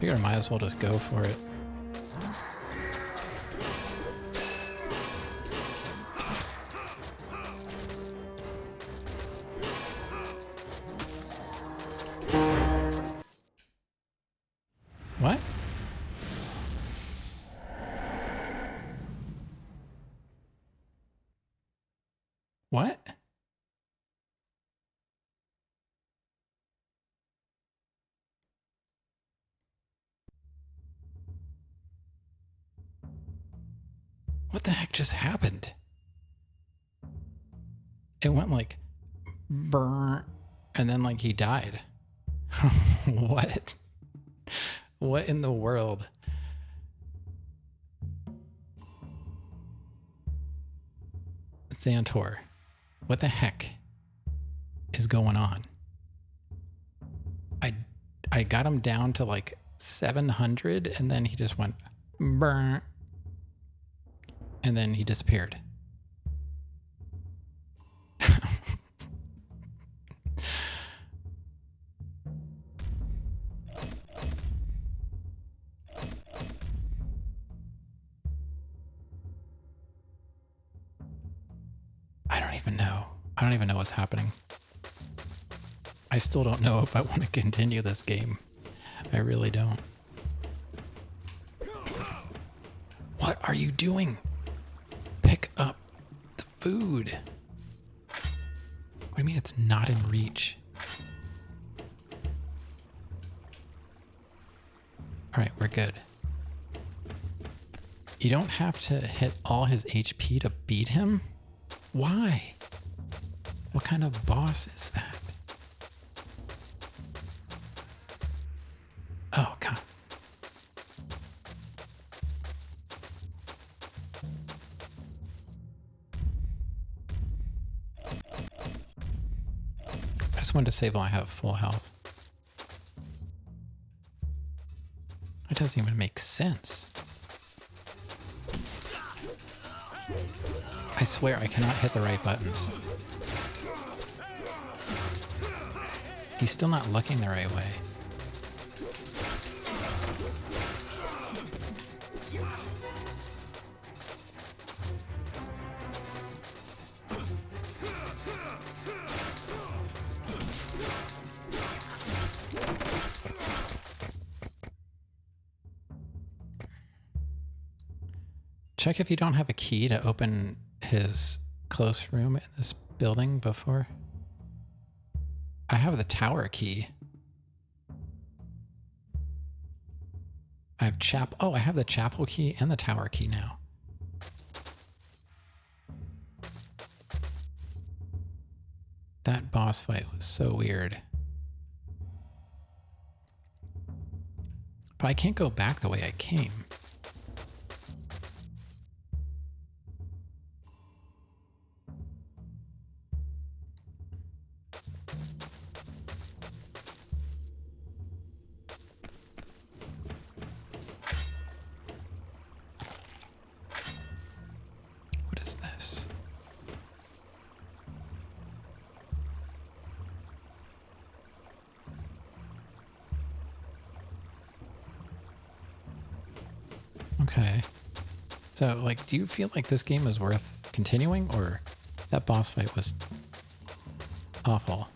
Figure I might as well just go for it. What? What? What the heck just happened? It went like burr, and then like he died. What? What in the world? Xantor, what the heck is going on? I got him down to like 700 and then he just went burn. And then he disappeared. I don't even know. I don't even know what's happening. I still don't know if I want to continue this game. I really don't. What are you doing? Pick up the food. What do you mean it's not in reach? All right, we're good. You don't have to hit all his HP to beat him? Why? What kind of boss is that? Oh, God. I just wanted to save while I have full health. It doesn't even make sense. I swear I cannot hit the right buttons. He's still not looking the right way. Check if you don't have a key to open his close room in this building before. I have the tower key. I have I have the chapel key and the tower key now. That boss fight was so weird. But I can't go back the way I came. What is this? Okay. So, like, do you feel like this game is worth continuing, or that boss fight was awful?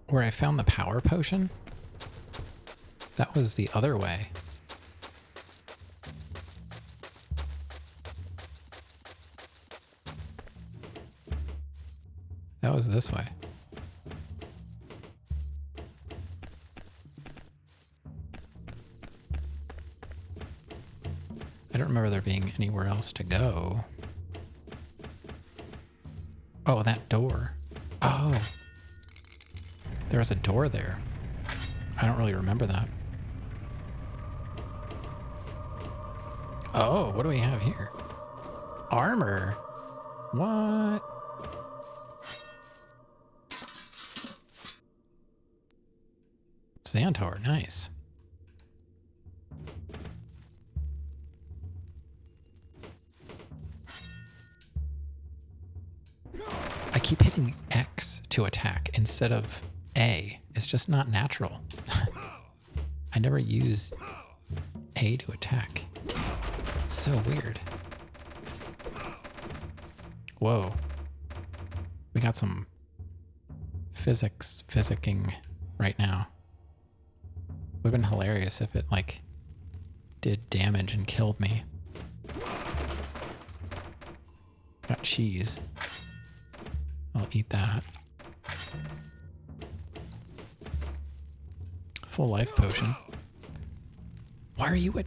Where I found the power potion? That was the other way. That was this way. I don't remember there being anywhere else to go. Oh, that door. Oh. There was a door there. I don't really remember that. Oh, what do we have here? Armor. What? Xantor, nice. I keep hitting X to attack instead of A. It's just not natural. I never use A to attack. It's so weird. Whoa. We got some physicking right now. Would have been hilarious if it, like, did damage and killed me. Got cheese. I'll eat that. Full life potion. Why are you at...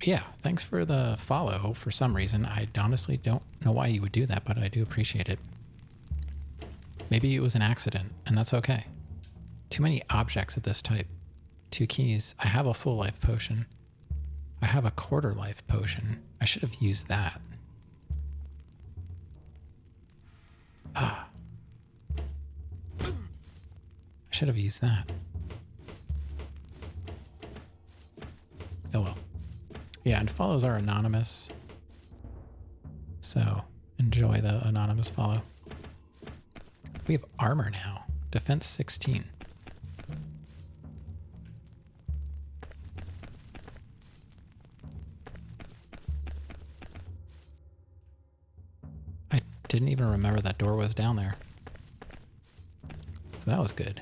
Yeah, thanks for the follow for some reason. I honestly don't know why you would do that, but I do appreciate it. Maybe it was an accident, and that's okay. Too many objects of this type. 2 keys. I have a full life potion. I have a quarter life potion. I should have used that. Ah. I should have used that. Oh well. Yeah, and follows are anonymous. So enjoy the anonymous follow. We have armor now. Defense 16. I didn't even remember that door was down there. So that was good.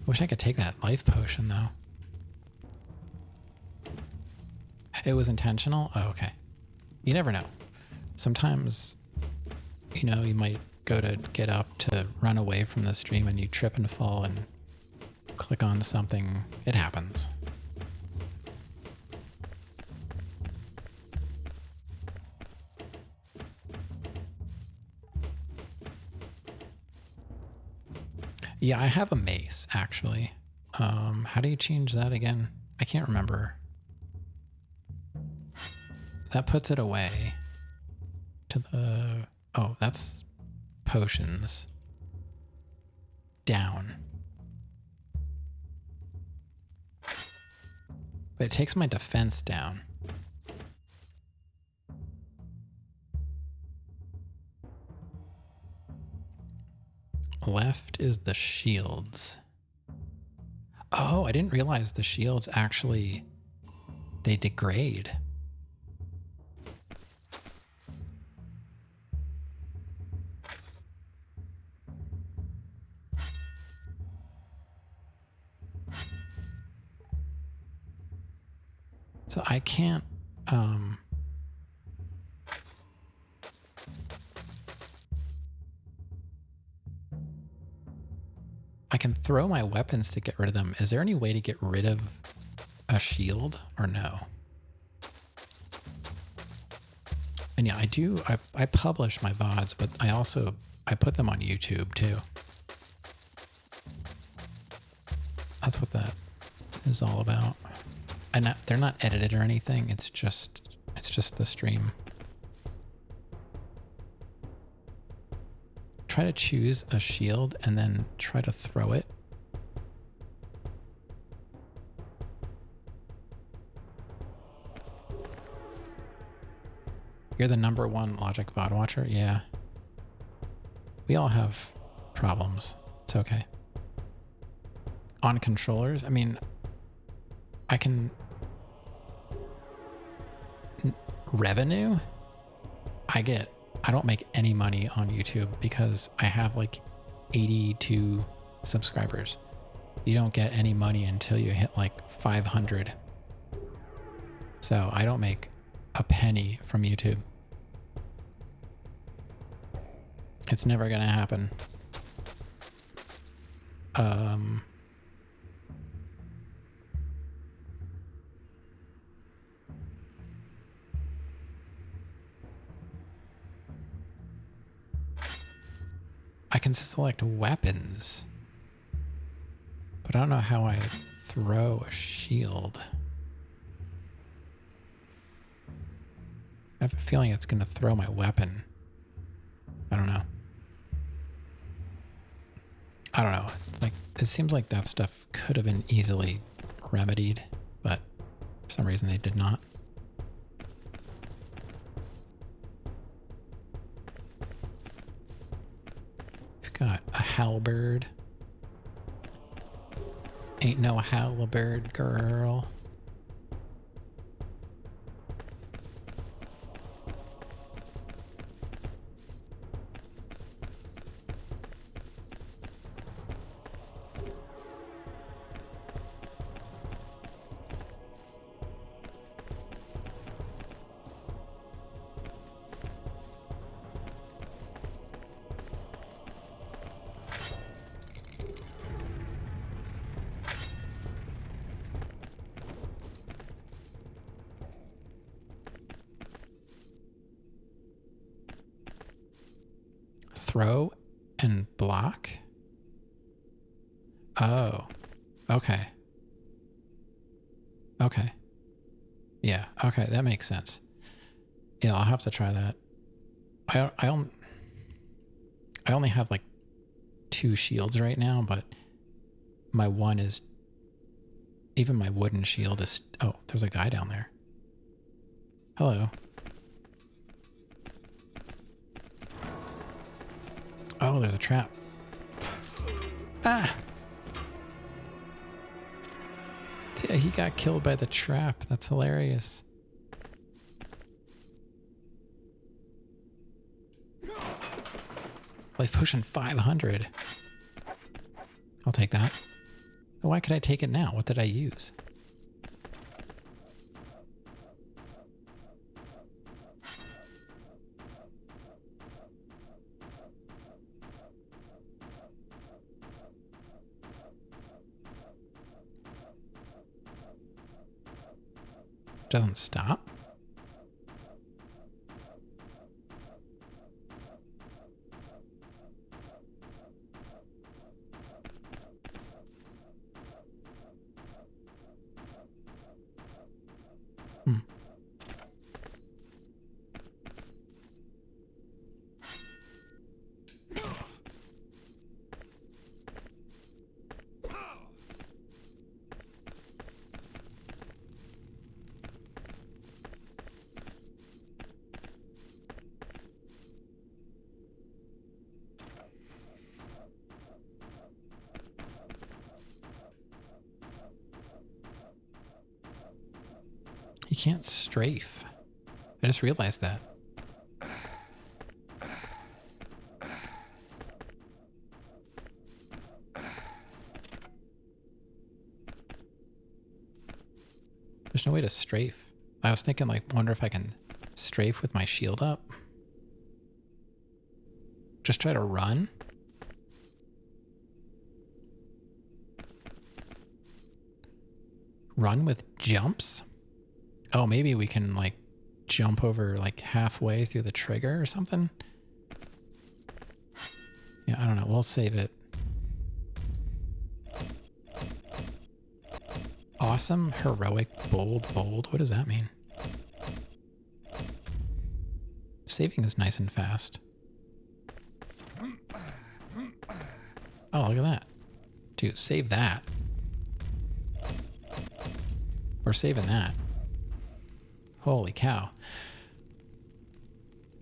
Wish I could take that life potion though. It was intentional? Oh, okay. You never know. Sometimes, you know, you might go to get up to run away from the stream and you trip and fall and click on something. It happens. Yeah, I have a mace, actually. How do you change that again? I can't remember. That puts it away to the... Oh, that's potions. Down. But it takes my defense down. Left is the shields. Oh, I didn't realize the shields actually... They degrade. So I can't, I can throw my weapons to get rid of them. Is there any way to get rid of a shield or no? And yeah, I publish my VODs, but I put them on YouTube too. That's what that is all about. And they're not edited or anything. It's just the stream. Try to choose a shield and then try to throw it. You're the #1 Logic VOD watcher? Yeah. We all have problems. It's okay. On controllers, I mean, I can... Revenue? I don't make any money on YouTube because I have like 82 subscribers. You don't get any money until you hit like 500. So I don't make a penny from YouTube. It's never gonna happen. I can select weapons, but I don't know how I throw a shield. I have a feeling it's going to throw my weapon. I don't know. I don't know. It's like, it seems like that stuff could have been easily remedied, but for some reason they did not. We've got a halberd. Ain't no halberd, girl. throw and block? Oh, okay. Okay. Yeah, okay, that makes sense. Yeah, I'll have to try that. I only have like 2 shields right now, but my one is, even my wooden shield is, oh, there's a guy down there. Hello. Oh, there's a trap. Ah! Yeah, he got killed by the trap. That's hilarious. Life potion 500. I'll take that. Why could I take it now? What did I use? Doesn't stop? Hmm. You can't strafe. I just realized that. There's no way to strafe. I was thinking, like, wonder if I can strafe with my shield up. Just try to run. Run with jumps? Oh, maybe we can, like, jump over, like, halfway through the trigger or something? Yeah, I don't know. We'll save it. Awesome, heroic, bold, bold. What does that mean? Saving is nice and fast. Oh, look at that. Dude, save that. We're saving that. Holy cow.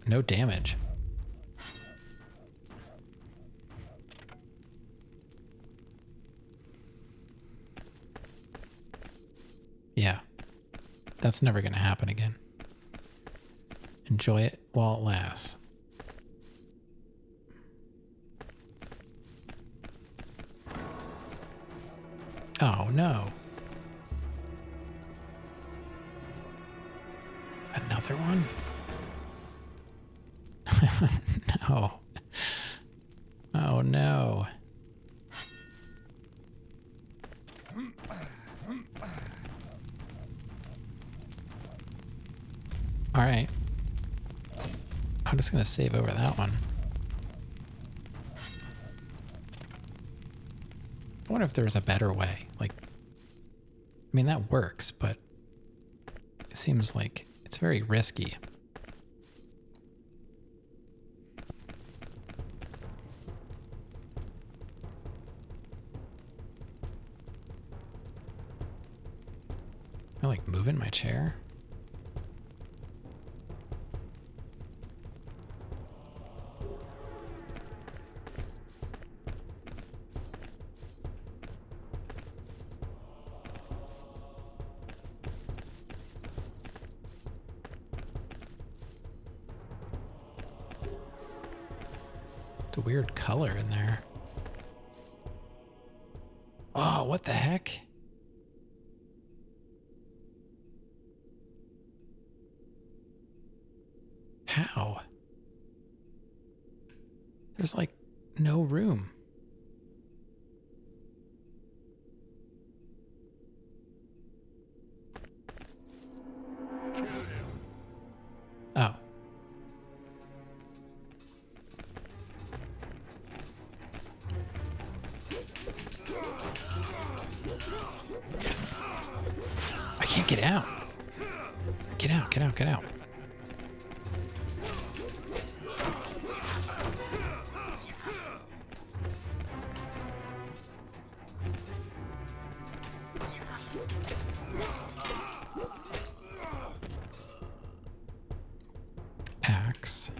No damage. Yeah. That's never going to happen again. Enjoy it while it lasts. Oh, no. Another one? No. Oh, no. All right. I'm just going to save over that one. I wonder if there's a better way. Like, I mean, that works, but it seems like it's very risky. Am I, like, moving my chair? It's a weird color in there. Oh, what the heck? How? There's like no room. Oh. Get out. Get out, get out, get out. Axe.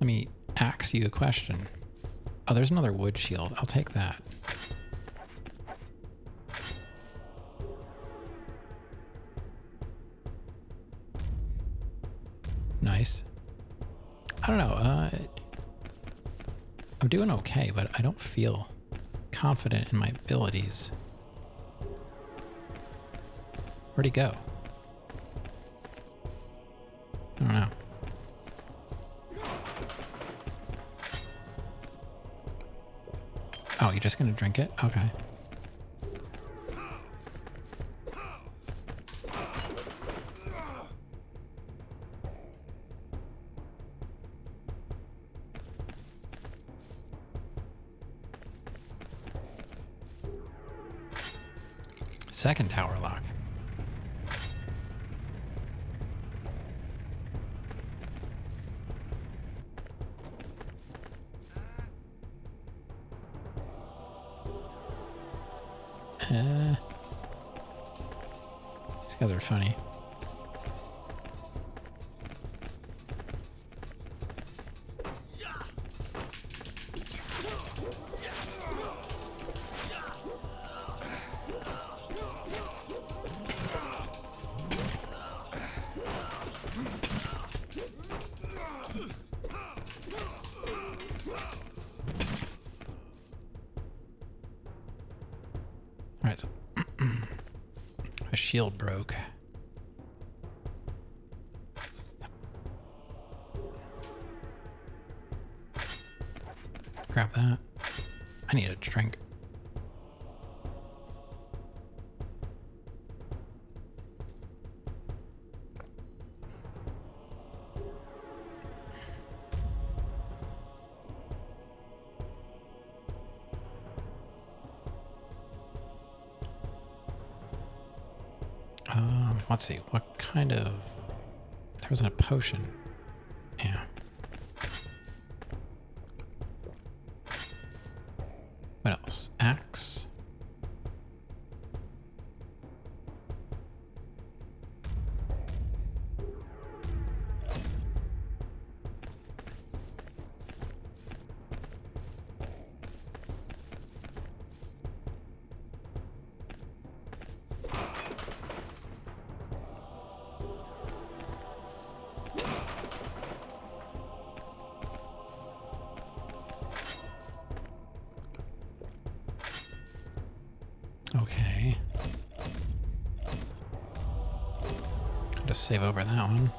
Let me ask you a question. Oh, there's another wood shield. I'll take that. Nice. I don't know. I'm doing okay, but I don't feel confident in my abilities. Where'd he go? I don't know. Oh, you're just gonna drink it? Okay. Second tower lock. These guys are funny. All right, so a shield broke. Grab that. I need a drink. Let's see, what kind of... There was a potion. Yeah. What else? Axe. Okay. Just save over that one.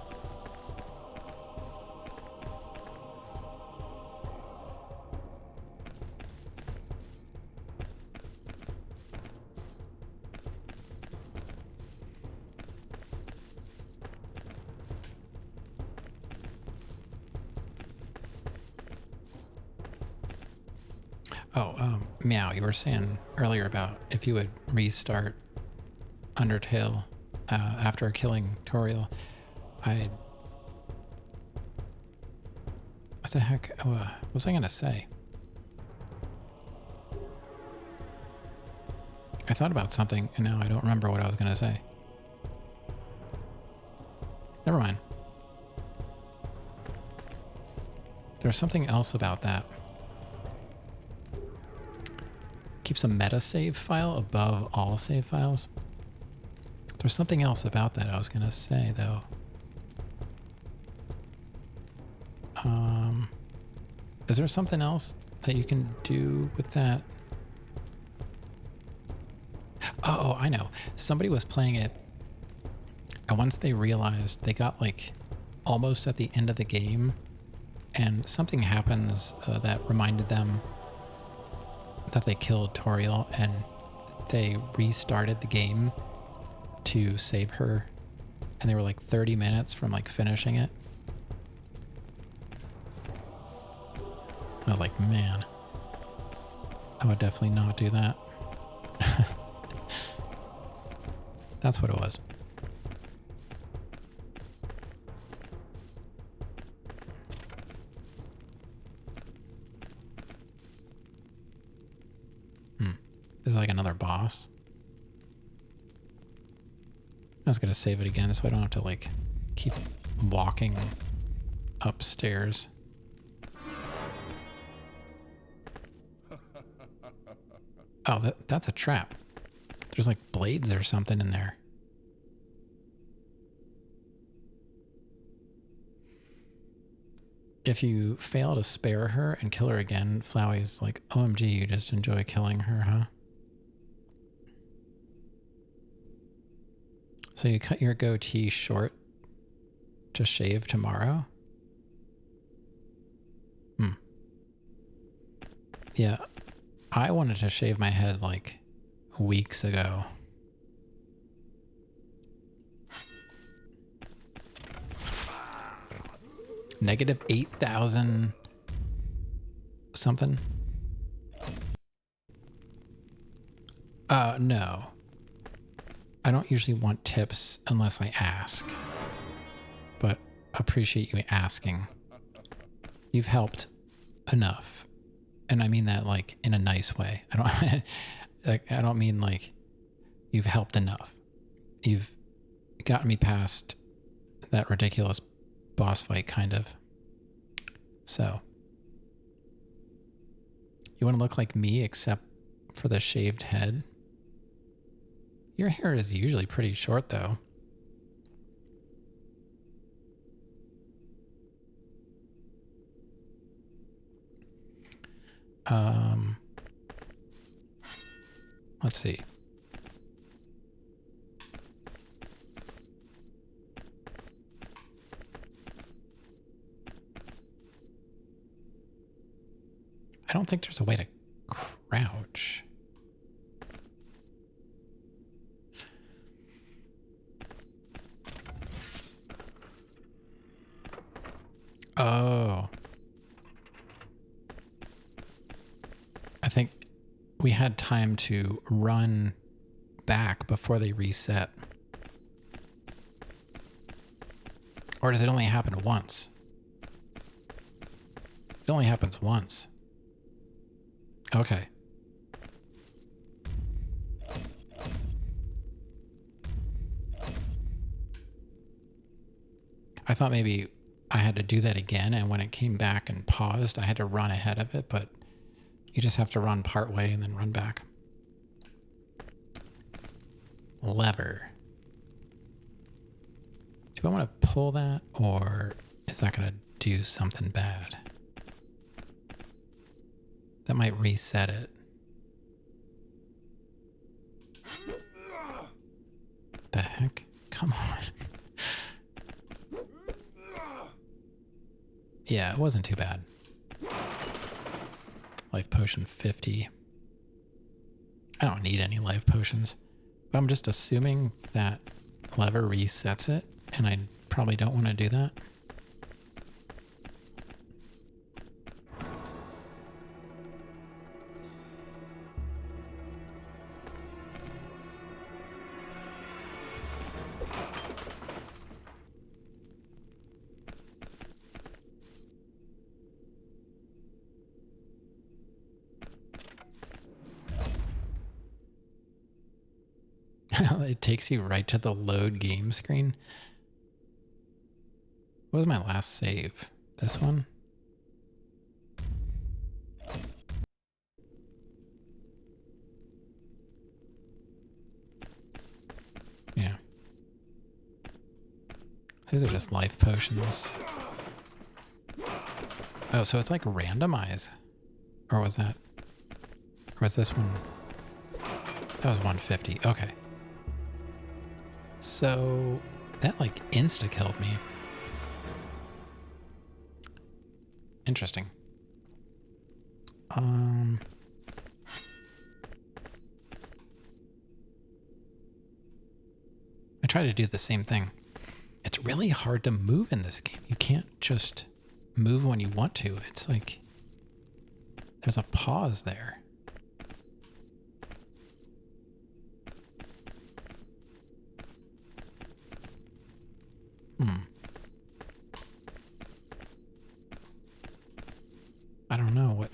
Oh, Meow, you were saying earlier about if you would restart Undertale after killing Toriel. What the heck? What was I going to say? I thought about something and now I don't remember what I was going to say. Never mind. There's something else about that. Keeps a meta save file above all save files. There's something else about that I was gonna say though. Is there something else that you can do with that? Oh, I know. Somebody was playing it, and once they realized they got like almost at the end of the game, and something happens that reminded them that they killed Toriel, and they restarted the game to save her, and they were like 30 minutes from like finishing it. I was like, man, I would definitely not do that. That's what it was. This is like another boss. I was gonna save it again so I don't have to like keep walking upstairs. Oh, that's a trap. There's like blades or something in there. If you fail to spare her and kill her again, Flowey's like, OMG, you just enjoy killing her, huh? So you cut your goatee short to shave tomorrow? Yeah, I wanted to shave my head like weeks ago. Negative 8,000 something? No. I don't usually want tips unless I ask. But appreciate you asking. You've helped enough. And I mean that like in a nice way. I don't mean like you've helped enough. You've gotten me past that ridiculous boss fight, kind of. So, you want to look like me except for the shaved head? Your hair is usually pretty short, though. Let's see. I don't think there's a way to crouch. Oh. I think we had time to run back before they reset. Or does it only happen once? It only happens once. Okay. I thought maybe I had to do that again, and when it came back and paused, I had to run ahead of it, but you just have to run part way and then run back. Lever. Do I want to pull that, or is that going to do something bad? That might reset it. The heck? Come on. Yeah, it wasn't too bad. Life potion 50. I don't need any life potions. But I'm just assuming that lever resets it, and I probably don't want to do that. It takes you right to the load game screen. What was my last save? This one? Yeah. These are just life potions. Oh, so it's like randomize. Or was that... Or was this one... That was 150. Okay. So that like insta-killed me. Interesting. I try to do the same thing. It's really hard to move in this game. You can't just move when you want to. It's like there's a pause there. I don't know what.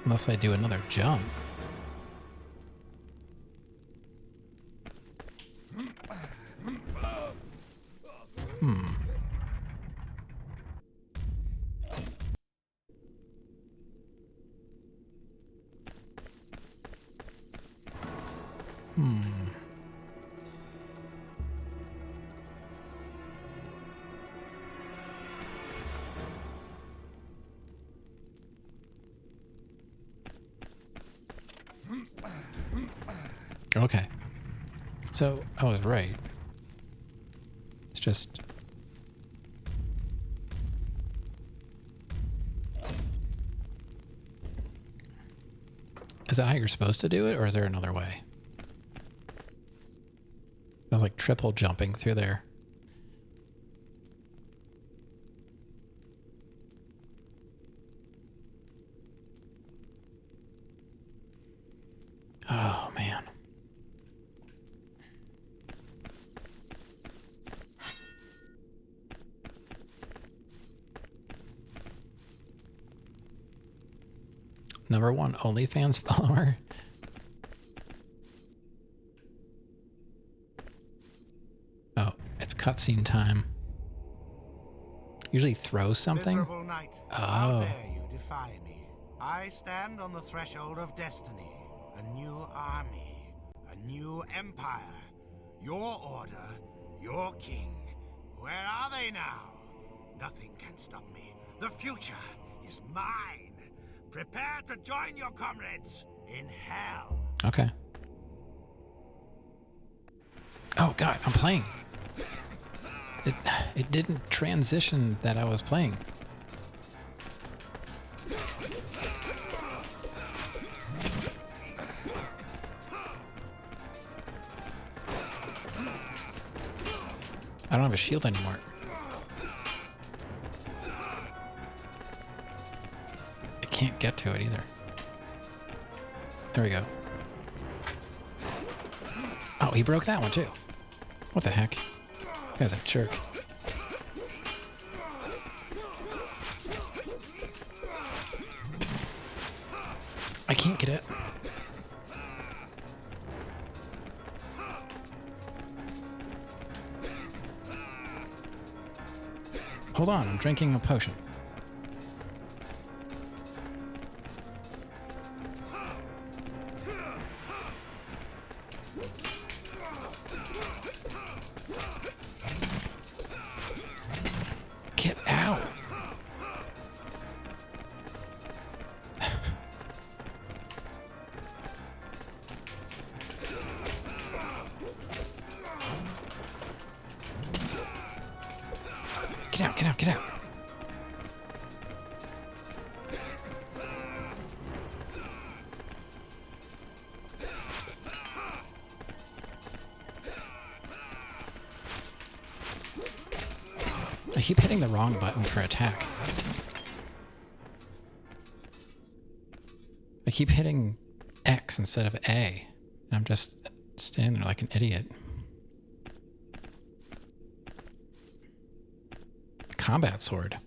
Unless I do another jump. Okay. So, I was right. It's just... Is that how you're supposed to do it, or is there another way? I was like triple jumping through there. Oh, man. #1 OnlyFans follower. Oh, it's cutscene time. Usually throw something. Miserable knight, how dare you defy me? I stand on the threshold of destiny. A new army, a new empire. Your order, your king. Where are they now? Nothing can stop me. The future is mine. Prepare to join your comrades in hell. Okay. Oh god, I'm playing. It didn't transition that I was playing. I don't have a shield anymore. I can't get to it either. There we go. Oh, he broke that one too. What the heck? This guy's a jerk. I can't get it. Hold on, I'm drinking a potion. Get out. Get out, get out, get out. I keep hitting the wrong button for attack. I keep hitting X instead of A. I'm just standing there like an idiot. Combat sword.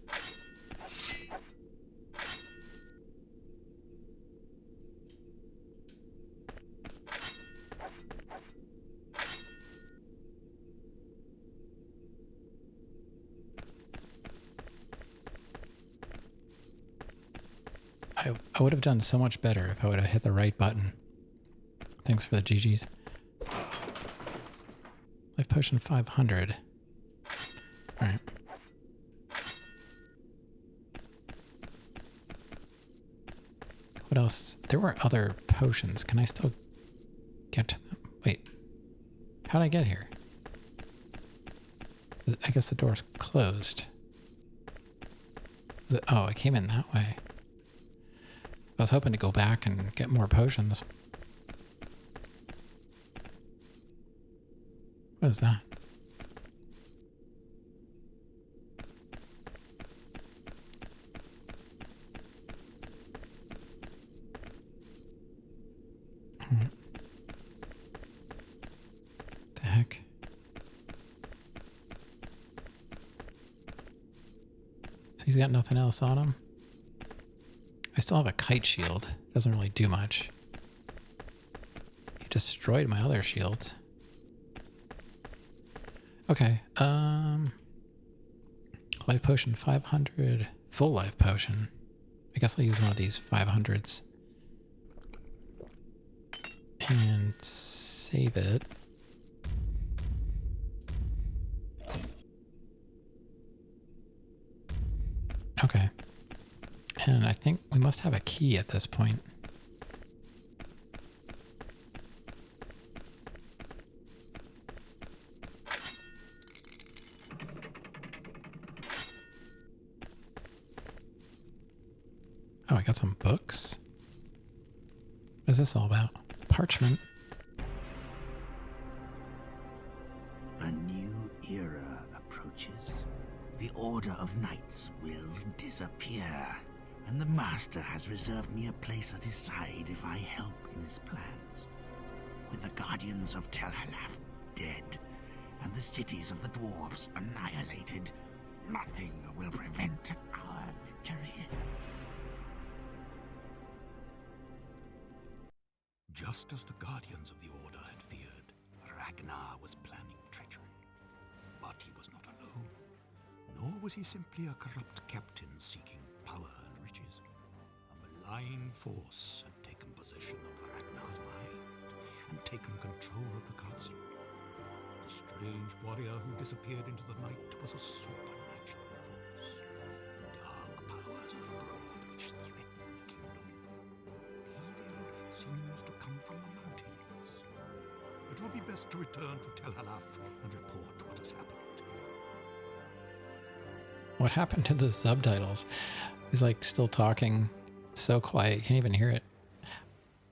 I would have done so much better if I would have hit the right button. Thanks for the GGs. Life potion 500. Alright. What else? There were other potions. Can I still get to them? Wait. How'd I get here? I guess the door's closed. Oh, I came in that way. I was hoping to go back and get more potions. What is that? He's got nothing else on him. I still have a kite shield. Doesn't really do much. He destroyed my other shields. Okay, life potion 500, full life potion. I guess I'll use one of these 500s. And save it. Okay. And I think we must have a key at this point. Oh, I got some books. What is this all about? Parchment. A new era approaches. The Order of Knights will disappear, and the Master has reserved me a place at his side if I help in his plans. With the Guardians of Tel Halaf dead, and the cities of the dwarves annihilated, nothing will prevent our victory. Just as the Guardians of the Order had feared, Ragnar was planning treachery. But he was not alone. Nor was he simply a corrupt captain seeking power and riches. A malign force had taken possession of Ragnar's mind and taken control of the castle. The strange warrior who disappeared into the night was a supernatural force. Dark powers are abroad which threaten the kingdom. The evil seems to come from the mountains. It will be best to return to Tel Halaf and report what has happened. What happened to the subtitles? He's like still talking so quiet, you can't even hear it.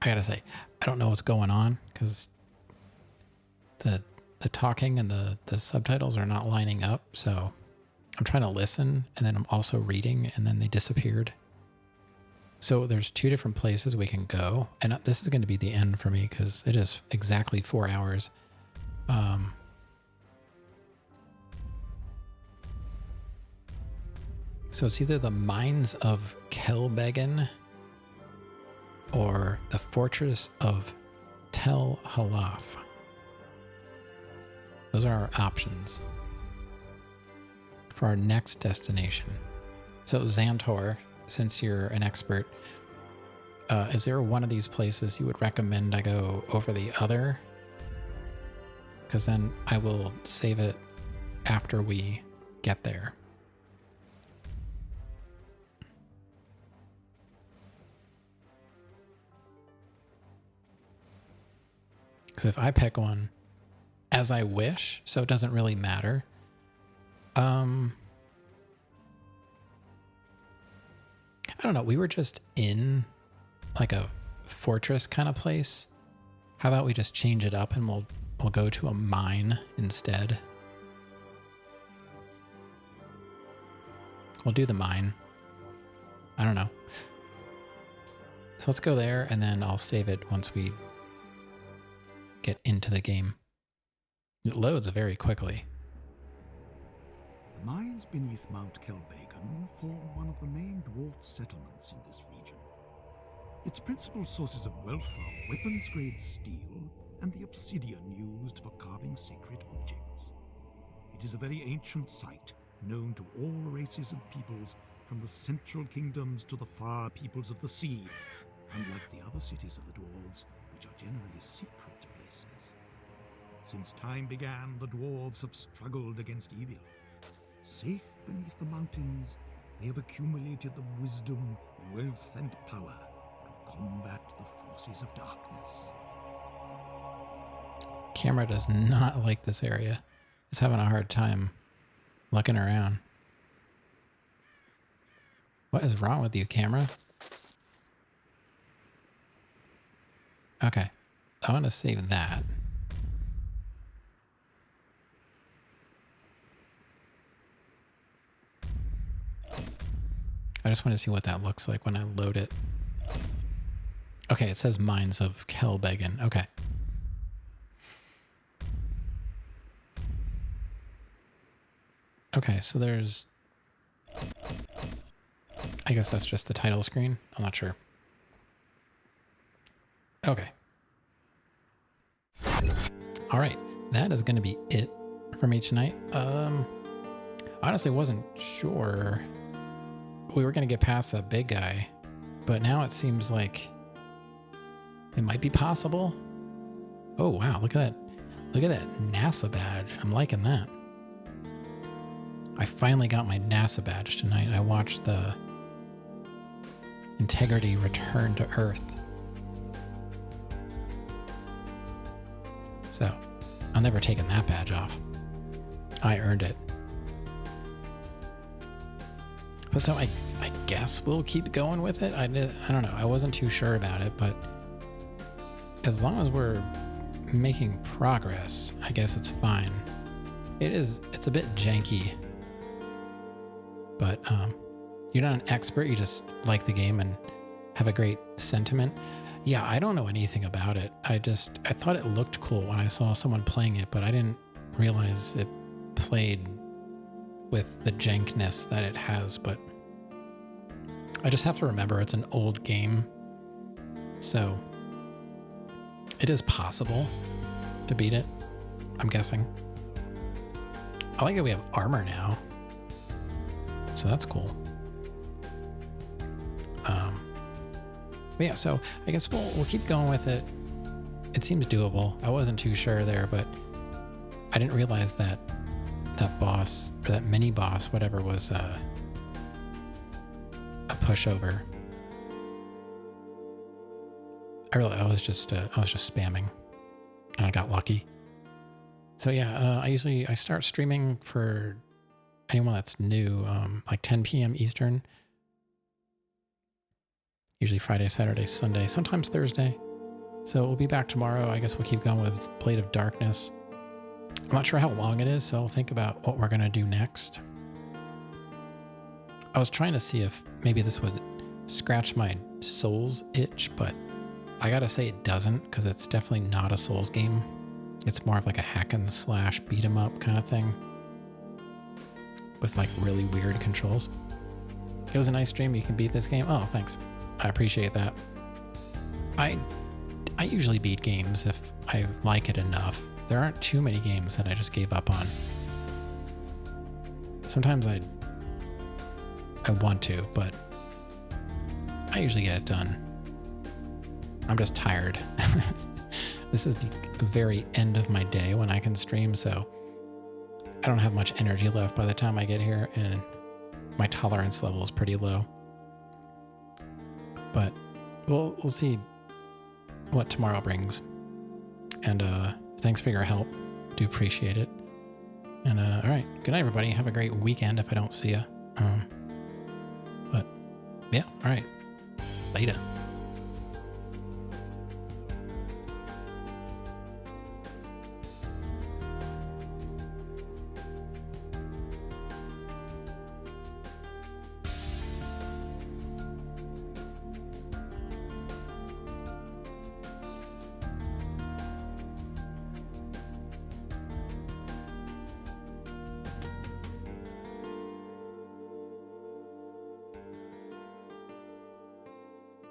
I gotta say, I don't know what's going on because the talking and the subtitles are not lining up. So I'm trying to listen and then I'm also reading and then they disappeared. So there's 2 different places we can go. And this is going to be the end for me because it is exactly 4 hours. So it's either the Mines of Kelbegen or the Fortress of Tel Halaf. Those are our options for our next destination. So Xantor, since you're an expert, is there one of these places you would recommend I go over the other? Because then I will save it after we get there. Because if I pick one as I wish, so it doesn't really matter. I don't know. We were just in like a fortress kind of place. How about we just change it up and we'll go to a mine instead. We'll do the mine. I don't know. So let's go there and then I'll save it once we get into the game. It loads very quickly. The mines beneath Mount Kelbegen form one of the main dwarf settlements in this region. Its principal sources of wealth are weapons-grade steel and the obsidian used for carving sacred objects. It is a very ancient site, known to all races and peoples, from the central kingdoms to the far peoples of the sea, unlike the other cities of the dwarves, which are generally secret places. Since time began, the dwarves have struggled against evil. Safe beneath the mountains, they have accumulated the wisdom, wealth, and power to combat the forces of darkness. Camera does not like this area. It's having a hard time looking around. What is wrong with you, camera? Okay, I want to save that. I just want to see what that looks like when I load it. Okay, it says Mines of Kelbegen. Okay. Okay, so there's I guess that's just the title screen. I'm not sure. Okay. All right. That is going to be it for me tonight. Honestly, wasn't sure we were going to get past that big guy, but now it seems like it might be possible. Oh, wow. Look at that. Look at that NASA badge. I'm liking that. I finally got my NASA badge tonight. I watched the Integrity Return to Earth. So, I'm never taking that badge off. I earned it. But so I guess we'll keep going with it. I don't know. I wasn't too sure about it, but as long as we're making progress, I guess it's fine. It's a bit janky, but you're not an expert. You just like the game and have a great sentiment. Yeah, I don't know anything about it. I thought it looked cool when I saw someone playing it, but I didn't realize it played with the jankness that it has. But I just have to remember it's an old game, so it is possible to beat it, I'm guessing. I like that we have armor now, so that's cool. But yeah, so I guess we'll keep going with it. It seems doable. I wasn't too sure there, but I didn't realize that boss, or that mini boss, whatever, was a pushover. I was just spamming, and I got lucky. So yeah, I start streaming for anyone that's new, like 10 p.m. Eastern. Usually Friday, Saturday, Sunday, sometimes Thursday. So we'll be back tomorrow. I guess we'll keep going with Blade of Darkness. I'm not sure how long it is, so I'll think about what we're going to do next. I was trying to see if maybe this would scratch my Souls itch, but I gotta say it doesn't, because it's definitely not a Souls game. It's more of like a hack and slash beat 'em up kind of thing with like really weird controls. It was a nice stream. You can beat this game. Oh, thanks. I appreciate that. I usually beat games if I like it enough. There aren't too many games that I just gave up on. Sometimes I want to, but I usually get it done. I'm just tired. This is the very end of my day when I can stream, so I don't have much energy left by the time I get here, and my tolerance level is pretty low. But we'll see what tomorrow brings. And thanks for your help. Do appreciate it. And all right, good night, everybody. Have a great weekend if I don't see you. But yeah, all right. Later.